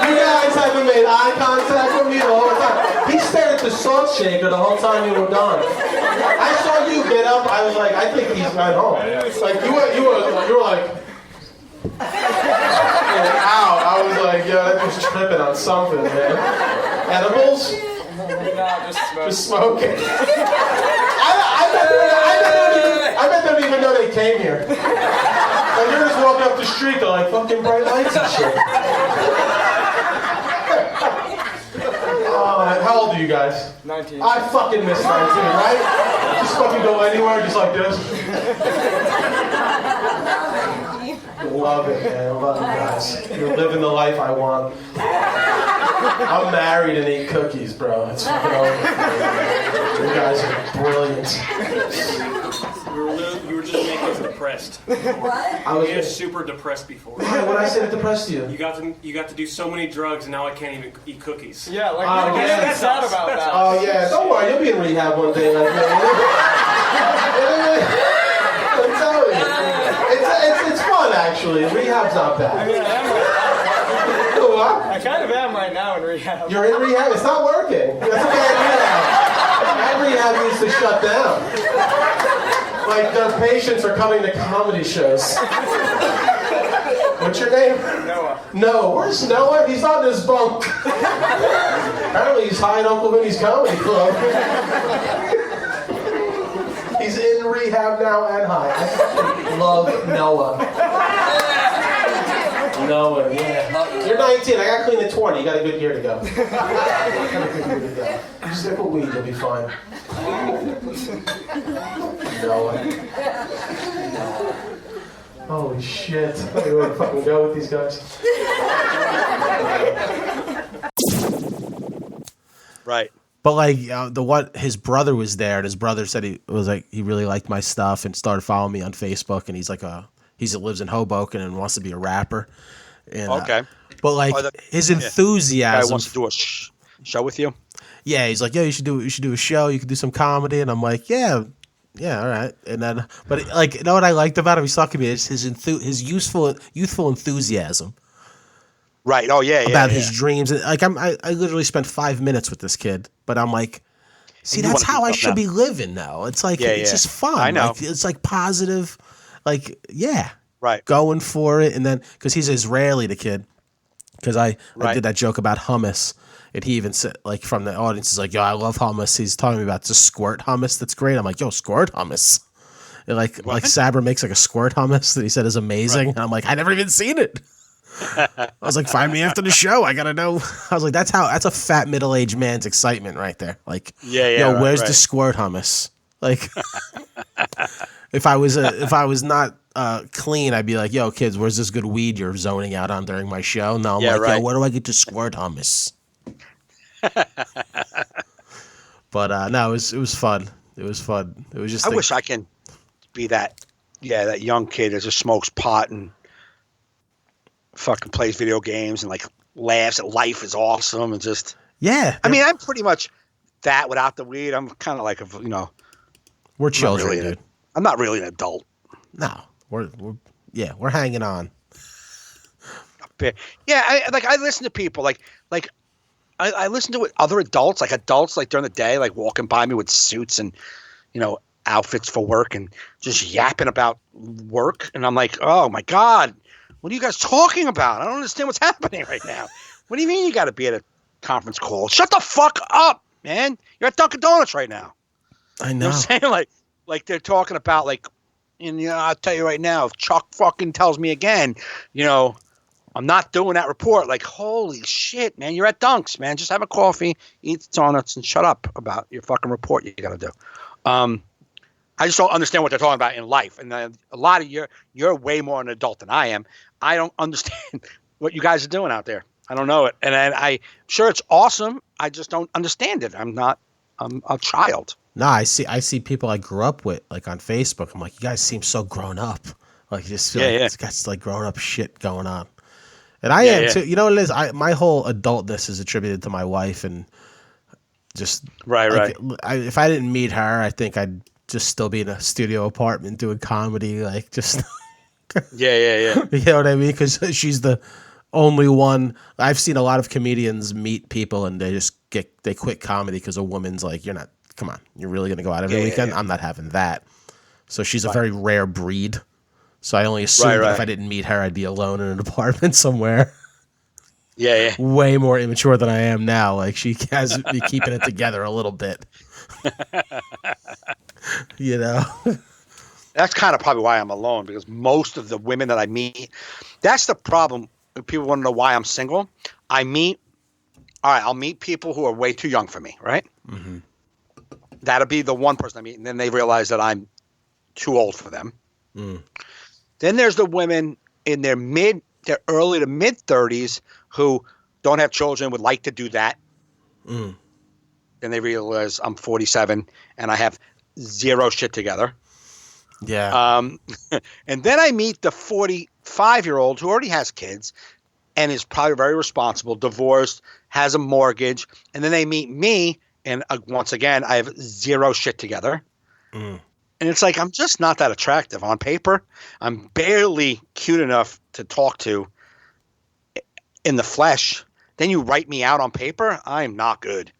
You guys haven't made eye contact with me the whole time. He stared at the salt shaker the whole time you were gone. I saw you get up. I was like, I think he's at home. Like you were like, ow. I was like, yo, that was tripping on something, man. Edibles? No, just smoking. I bet they don't even know they came here. Like, you're just walking up the street, they're like fucking bright lights and shit. How old are you guys? 19. I fucking miss 19, right? Just fucking go anywhere, just like this. Love it, man. Love you guys. You're living the life I want. I'm married and eat cookies, bro. It's fucking over. You guys are brilliant. You were just making us depressed. What? I was super depressed before. Why? What I said it depressed you? You got to do so many drugs, and now I can't even eat cookies. Yeah, like that's sad about that. Oh yeah, don't worry, you'll be in rehab one day. Like, I'm telling you. actually. Rehab's not bad. I mean, I am right now. What? I kind of am right now in rehab. You're in rehab? It's not working. That's a bad rehab. That rehab needs to shut down. Like, their patients are coming to comedy shows. What's your name? Noah. No. Where's Noah? He's on his bunk. Apparently he's high in Uncle Vinny's Comedy Club. He's in rehab now and high. I love Noah. Noah, yeah. You're 19. I got clean at 20. You got a good year to go. Just sip a weed, you'll be fine. Noah. Holy shit. I don't know where to fucking go with these guys. Right. But like his brother was there, and his brother said he really liked my stuff and started following me on Facebook, and he lives in Hoboken and wants to be a rapper. And, Okay. But like his enthusiasm. Guy wants to do a show with you. Yeah, he's like, you should do a show. You could do some comedy, and I'm like, yeah, all right. And then, but like, you know what I liked about him? He's talking to me. It's his youthful enthusiasm. Right. Oh yeah. About his dreams. And like I literally spent 5 minutes with this kid, but I'm like, see, that's how I should be living now. It's like it's just fun. I know. Like, it's like positive. Like right. Going for it, and then because he's Israeli, the kid. Because I did that joke about hummus. And he even said, like, from the audience, he's like, yo, I love hummus. He's talking about just squirt hummus. That's great. I'm like, yo, squirt hummus. And like Sabra makes like a squirt hummus that he said is amazing. Right. And I'm like, I never even seen it. I was like, find me after the show. I got to know. I was like, that's a fat middle-aged man's excitement right there. Like, where's the squirt hummus? Like, if I was not clean, I'd be like, yo, kids, where's this good weed you're zoning out on during my show? No, I'm like, yo, where do I get to squirt hummus? But no, it was fun. It was fun. It was just. I wish I can be that young kid that just smokes pot and fucking plays video games and like laughs at life is awesome and just. Yeah. I mean, I'm pretty much that without the weed. I'm kind of like we're children, dude. I'm not really an adult. No, we're hanging on. Yeah, I listen to people like I listen to other adults like during the day, like walking by me with suits and, outfits for work and just yapping about work. And I'm like, oh my God, what are you guys talking about? I don't understand what's happening right now. What do you mean you got to be at a conference call? Shut the fuck up, man. You're at Dunkin' Donuts right now. I know. You know what I'm saying? Like they're talking about I'll tell you right now, if Chuck fucking tells me again, I'm not doing that report. Like, holy shit, man. You're at Dunks, man. Just have a coffee, eat donuts, and shut up about your fucking report you got to do. I just don't understand what they're talking about in life. And a lot of you're way more an adult than I am. I don't understand what you guys are doing out there. I don't know it. And I'm sure it's awesome. I just don't understand it. I'm a child. No, I see people I grew up with, like on Facebook. I'm like, you guys seem so grown up. Like, you just feel like it's got like grown up shit going on. And I am too. You know what it is? My whole adultness is attributed to my wife, and just right. If I didn't meet her, I think I'd just still be in a studio apartment doing comedy, like just. Yeah. You know what I mean? Because she's the only one. I've seen a lot of comedians meet people, and they just quit comedy because a woman's like, "You're not. Come on, you're really gonna go out every weekend? Yeah. I'm not having that." So she's a very rare breed. So I only assumed that if I didn't meet her, I'd be alone in an apartment somewhere. Yeah. Way more immature than I am now. Like, she has me keeping it together a little bit. That's kind of probably why I'm alone, because most of the women that I meet, that's the problem. If people want to know why I'm single, I'll meet people who are way too young for me, right? Mm-hmm. That'll be the one person I meet, and then they realize that I'm too old for them. Mm. Then there's the women in their early to mid 30s who don't have children, would like to do that. Mm. Then they realize I'm 47 and I have zero shit together. Yeah. And then I meet the 45-year-old who already has kids and is probably very responsible, divorced, has a mortgage. And then they meet me, and once again, I have zero shit together. Mm. And it's like, I'm just not that attractive on paper. I'm barely cute enough to talk to in the flesh. Then you write me out on paper. I am not good.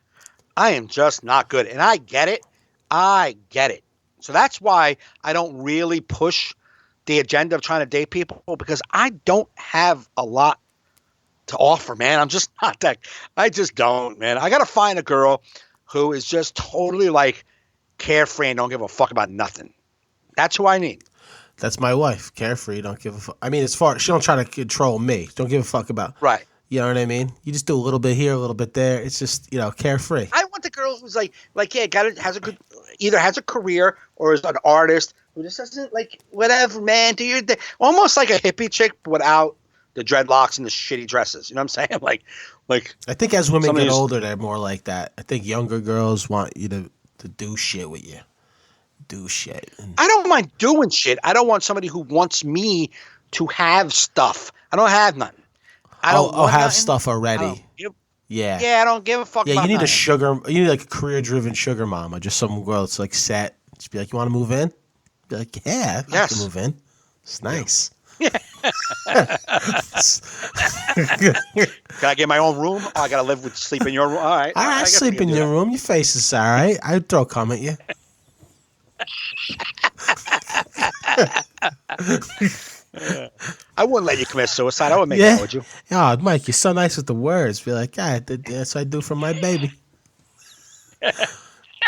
I am just not good. And I get it. So that's why I don't really push the agenda of trying to date people, because I don't have a lot to offer, man. I'm just not that. I just don't, man. I got to find a girl who is just totally like carefree and don't give a fuck about nothing. That's who I need. That's my wife. Carefree, don't give a fuck. I mean, as far she don't try to control me. Don't give a fuck about. Right. You know what I mean? You just do a little bit here, a little bit there. It's just, carefree. I want the girl who's either has a career or is an artist who just doesn't like whatever, man. Do your almost like a hippie chick without the dreadlocks and the shitty dresses. You know what I'm saying? Like. I think as women get older, they're more like that. I think younger girls want you to do shit with you. Do shit. I don't mind doing shit. I don't want somebody who wants me to have stuff. I don't have nothing. I don't have nothing. stuff already. Yeah. Yeah, I don't give a fuck about you need nothing. you need like a career-driven sugar mama, just some girl that's like set. Just be like, you want to move in? Be like, yeah, I can move in. It's nice. Yeah. Can I get my own room? Oh, I gotta sleep in your room. All right. All right, sleep in your room. Your face is all right. I'd throw a cum at you. I wouldn't let you commit suicide. I would make that, would you? Oh, Mike, you're so nice with the words. Be like, that's what I do for my baby.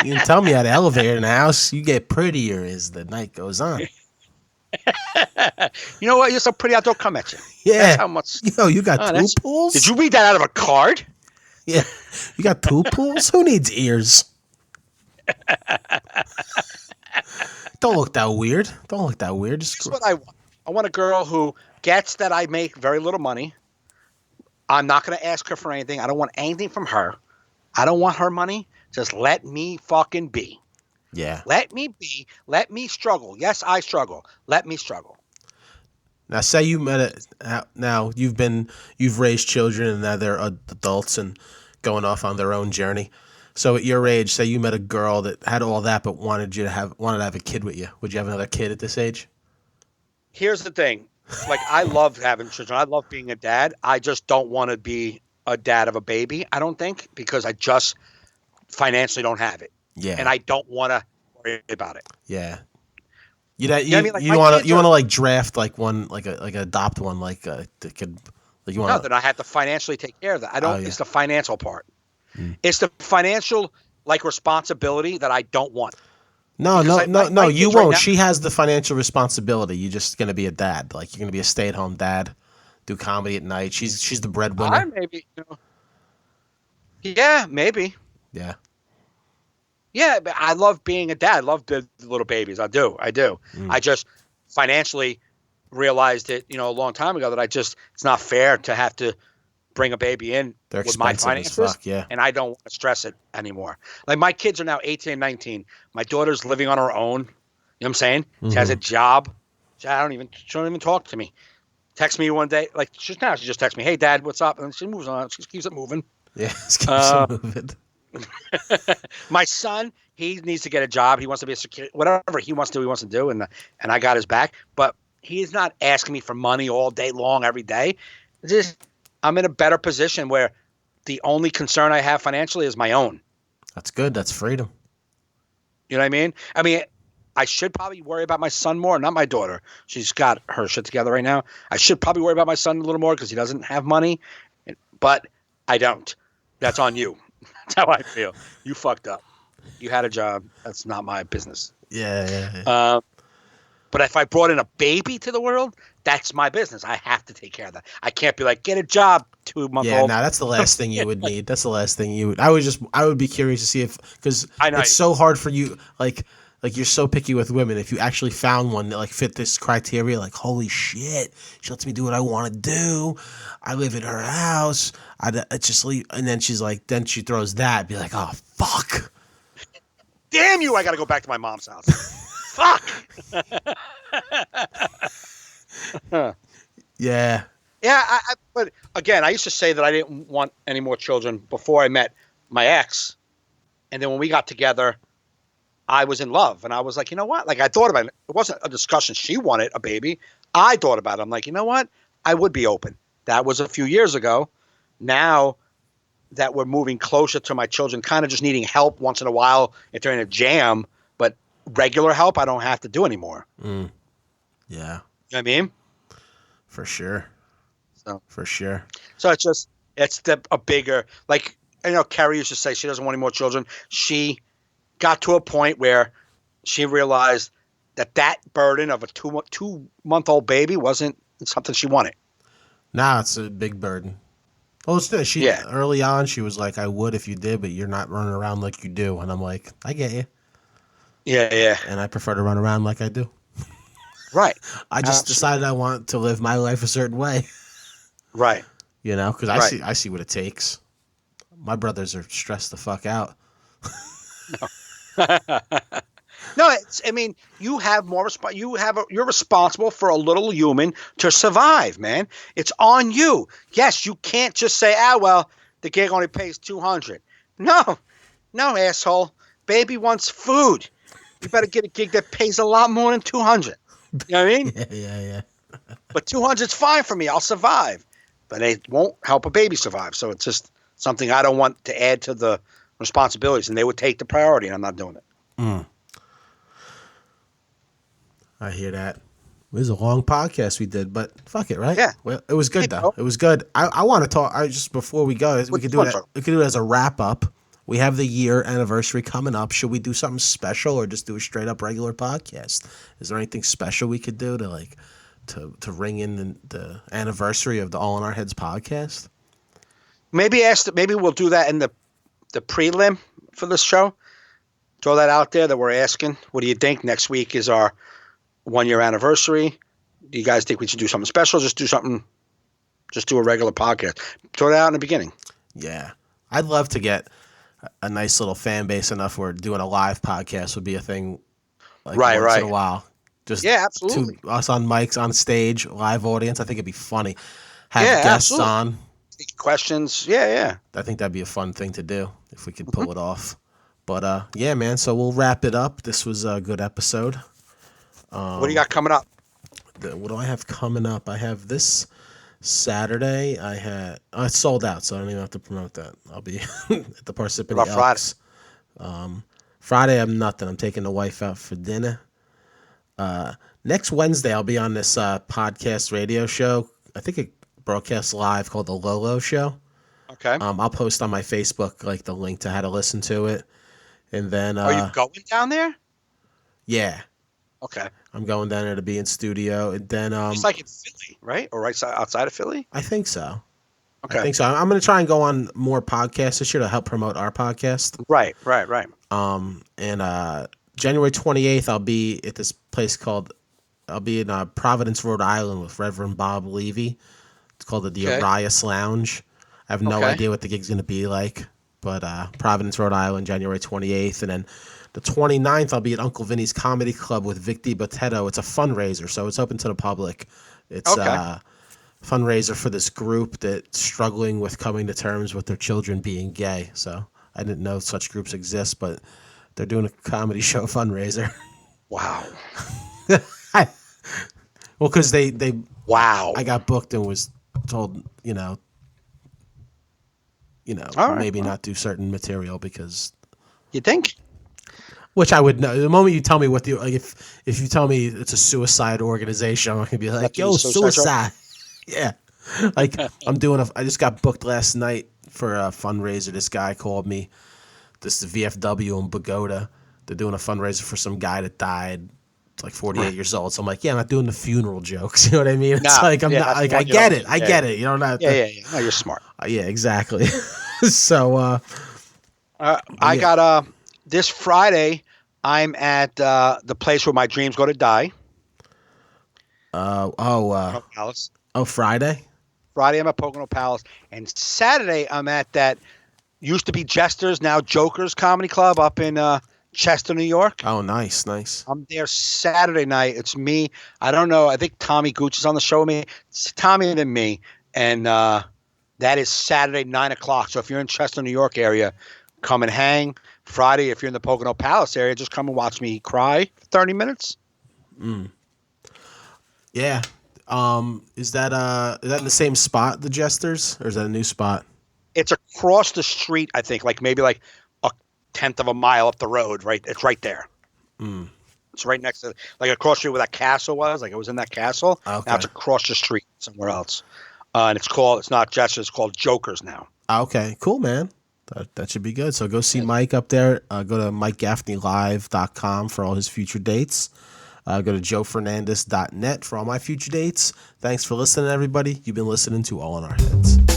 You can tell me how to elevator in the house. You get prettier as the night goes on. You know what? You're so pretty. I'll throw come at you. Yeah. That's how much. You got two pools? Did you read that out of a card? Yeah. You got two pools? Who needs ears? Don't look that weird. This is what I want. I want a girl who gets that I make very little money. I'm not going to ask her for anything. I don't want anything from her. I don't want her money. Just let me fucking be. Yeah. Let me be. Let me struggle. Yes, I struggle. Let me struggle. Now, say you met now you've raised children and now they're adults and going off on their own journey. So at your age, say you met a girl that had all that but wanted to have a kid with you. Would you have another kid at this age? Here's the thing. Like, I love having children. I love being a dad. I just don't want to be a dad of a baby, I don't think, because I just financially don't have it. Yeah. And I don't want to worry about it. Yeah. You want to like draft like one like adopt one that could like you want. No, then I have to financially take care of that. I don't. Oh, yeah. It's the financial part. It's the financial like responsibility that I don't want. No. You won't. She has the financial responsibility. You're just gonna be a dad. Like you're gonna be a stay-at-home dad, do comedy at night. She's the breadwinner. Maybe. Yeah, maybe. Yeah. Yeah, but I love being a dad. I love the little babies. I do. I just financially realized it, a long time ago that it's not fair to have to bring a baby in with my finances. Fuck, yeah. And I don't want to stress it anymore. Like my kids are now 18 and 19. My daughter's living on her own. You know what I'm saying? She has a job. She don't even talk to me. Text me one day, like just now, she just texts me, "Hey, Dad, what's up?" And she moves on. She keeps it moving. Yeah, keeps it moving. My son, he needs to get a job. He wants to be a security, whatever he wants to do, and I got his back. But he's not asking me for money all day long, every day. I'm in a better position where the only concern I have financially is my own. That's good. That's freedom. You know what I mean? I mean, I should probably worry about my son more, not my daughter. She's got her shit together right now. I should probably worry about my son a little more because he doesn't have money, but I don't. That's on you. That's how I feel. You fucked up. You had a job. That's not my business. Yeah. But if I brought in a baby to the world, that's my business. I have to take care of that. I can't be like, get a job, 2-month-old. Yeah, that's the last thing you would need. That's the last thing you would. I would be curious to see because it's so hard for you. Like you're so picky with women. If you actually found one that like fit this criteria, like holy shit, she lets me do what I want to do. I live in her house. I just leave, and then she's like, then she throws that. Be like, oh fuck. Damn you! I got to go back to my mom's house. Fuck. Yeah. Yeah, but again, I used to say that I didn't want any more children before I met my ex, and then when we got together, I was in love, and I was like, you know what? Like I thought about it. It wasn't a discussion. She wanted a baby. I thought about it. I'm like, you know what? I would be open. That was a few years ago. Now that we're moving closer to my children, kind of just needing help once in a while if they're in a jam, but regular help I don't have to do anymore. Yeah. You know what I mean? For sure. So For sure. So it's a bigger, like, Carrie used to say she doesn't want any more children. She got to a point where she realized that burden of a 2-month-old baby wasn't something she wanted. Nah, it's a big burden. Well, early on, she was like, I would if you did, but you're not running around like you do. And I'm like, I get you. Yeah. And I prefer to run around like I do. Right. I just decided I want to live my life a certain way. Right. Because I see what it takes. My brothers are stressed the fuck out. No, you have more you're responsible for a little human to survive, man. It's on you. Yes, you can't just say, the gig only pays $200. No, asshole. Baby wants food. You better get a gig that pays a lot more than $200. You know what I mean? Yeah. But $200 is fine for me. I'll survive. But it won't help a baby survive. So it's just something I don't want to add to the responsibilities, and they would take the priority, and I'm not doing it. I hear that. It was a long podcast we did, but fuck it, right? Yeah. Well, it was good though. It was good. I want to talk. Just before we go, we could do it. We could do it as a wrap up. We have the year anniversary coming up. Should we do something special or just do a straight up regular podcast? Is there anything special we could do to ring in the anniversary of the All in Our Heads podcast? Maybe we'll do that in the prelim for this show. Throw that out there that we're asking. What do you think? Next week is our 1-year anniversary. Do you guys think we should do something special? Just do a regular podcast. Throw it out in the beginning. Yeah. I'd love to get a nice little fan base enough where doing a live podcast would be a thing once in a while. Just absolutely. Us on mics on stage, live audience. I think it'd be funny. Have guests on. Questions. Yeah. I think that'd be a fun thing to do if we could pull it off. But yeah, man. So we'll wrap it up. This was a good episode. What do you got coming up? What do I have coming up? I have this Saturday. It's sold out, so I don't even have to promote that. I'll be at the Parsippany Elks. Friday, I'm nothing. I'm taking the wife out for dinner. Next Wednesday, I'll be on this podcast radio show. I think it broadcasts live called The Lolo Show. Okay. I'll post on my Facebook the link to how to listen to it. And then are you going down there? Yeah. Okay. I'm going down there to be in studio. And then it's like in Philly, right? Or right outside of Philly? I think so. Okay. I think so. I'm going to try and go on more podcasts this year to help promote our podcast. Right. And January 28th, I'll be at this place I'll be in Providence, Rhode Island with Reverend Bob Levy. It's called the Arias Lounge. I have no idea what the gig's going to be like, but Providence, Rhode Island, January 28th. And then the 29th, I'll be at Uncle Vinny's Comedy Club with Vic DiBottetto. It's a fundraiser, so it's open to the public. It's a fundraiser for this group that's struggling with coming to terms with their children being gay. So I didn't know such groups exist, but they're doing a comedy show fundraiser. Wow. Well, because they wow. I got booked and was told, maybe not do certain material because. You think? Which I would know. The moment you tell me if you tell me it's a suicide organization, I'm going to be like, yo, suicide. Yeah. Like I just got booked last night for a fundraiser. This guy called me. This is the VFW in Bogota. They're doing a fundraiser for some guy that died. It's like 48 years old. So I'm like, yeah, I'm not doing the funeral jokes. You know what I mean? It's I get it. I get it. You know what Yeah. No, you're smart. Yeah, exactly. So I got this Friday I'm at the place where my dreams go to die. Palace. Oh, Friday? Friday I'm at Pocono Palace. And Saturday I'm at that used to be Jester's, now Joker's Comedy Club up in Chester, New York. Oh, nice. I'm there Saturday night. It's me. I don't know. I think Tommy Gooch is on the show with me. It's Tommy and me. And that is Saturday, 9 o'clock. So if you're in Chester, New York area, come and hang. Friday, if you're in the Pocono Palace area, just come and watch me cry for 30 minutes. Yeah. Is that in the same spot, the Jesters, or is that a new spot? It's across the street, I think, like maybe like a tenth of a mile up the road. Right, it's right there. It's right next to, like across the street where that castle was. Like it was in that castle. Okay. Now it's across the street somewhere else, and it's not Jesters. It's called Jokers now. Okay, cool, man. That should be good. So go see Mike up there. Go to MikeGaffneyLive.com for all his future dates. Go to JoeFernandez.net for all my future dates. Thanks for listening, everybody. You've been listening to All in Our Heads.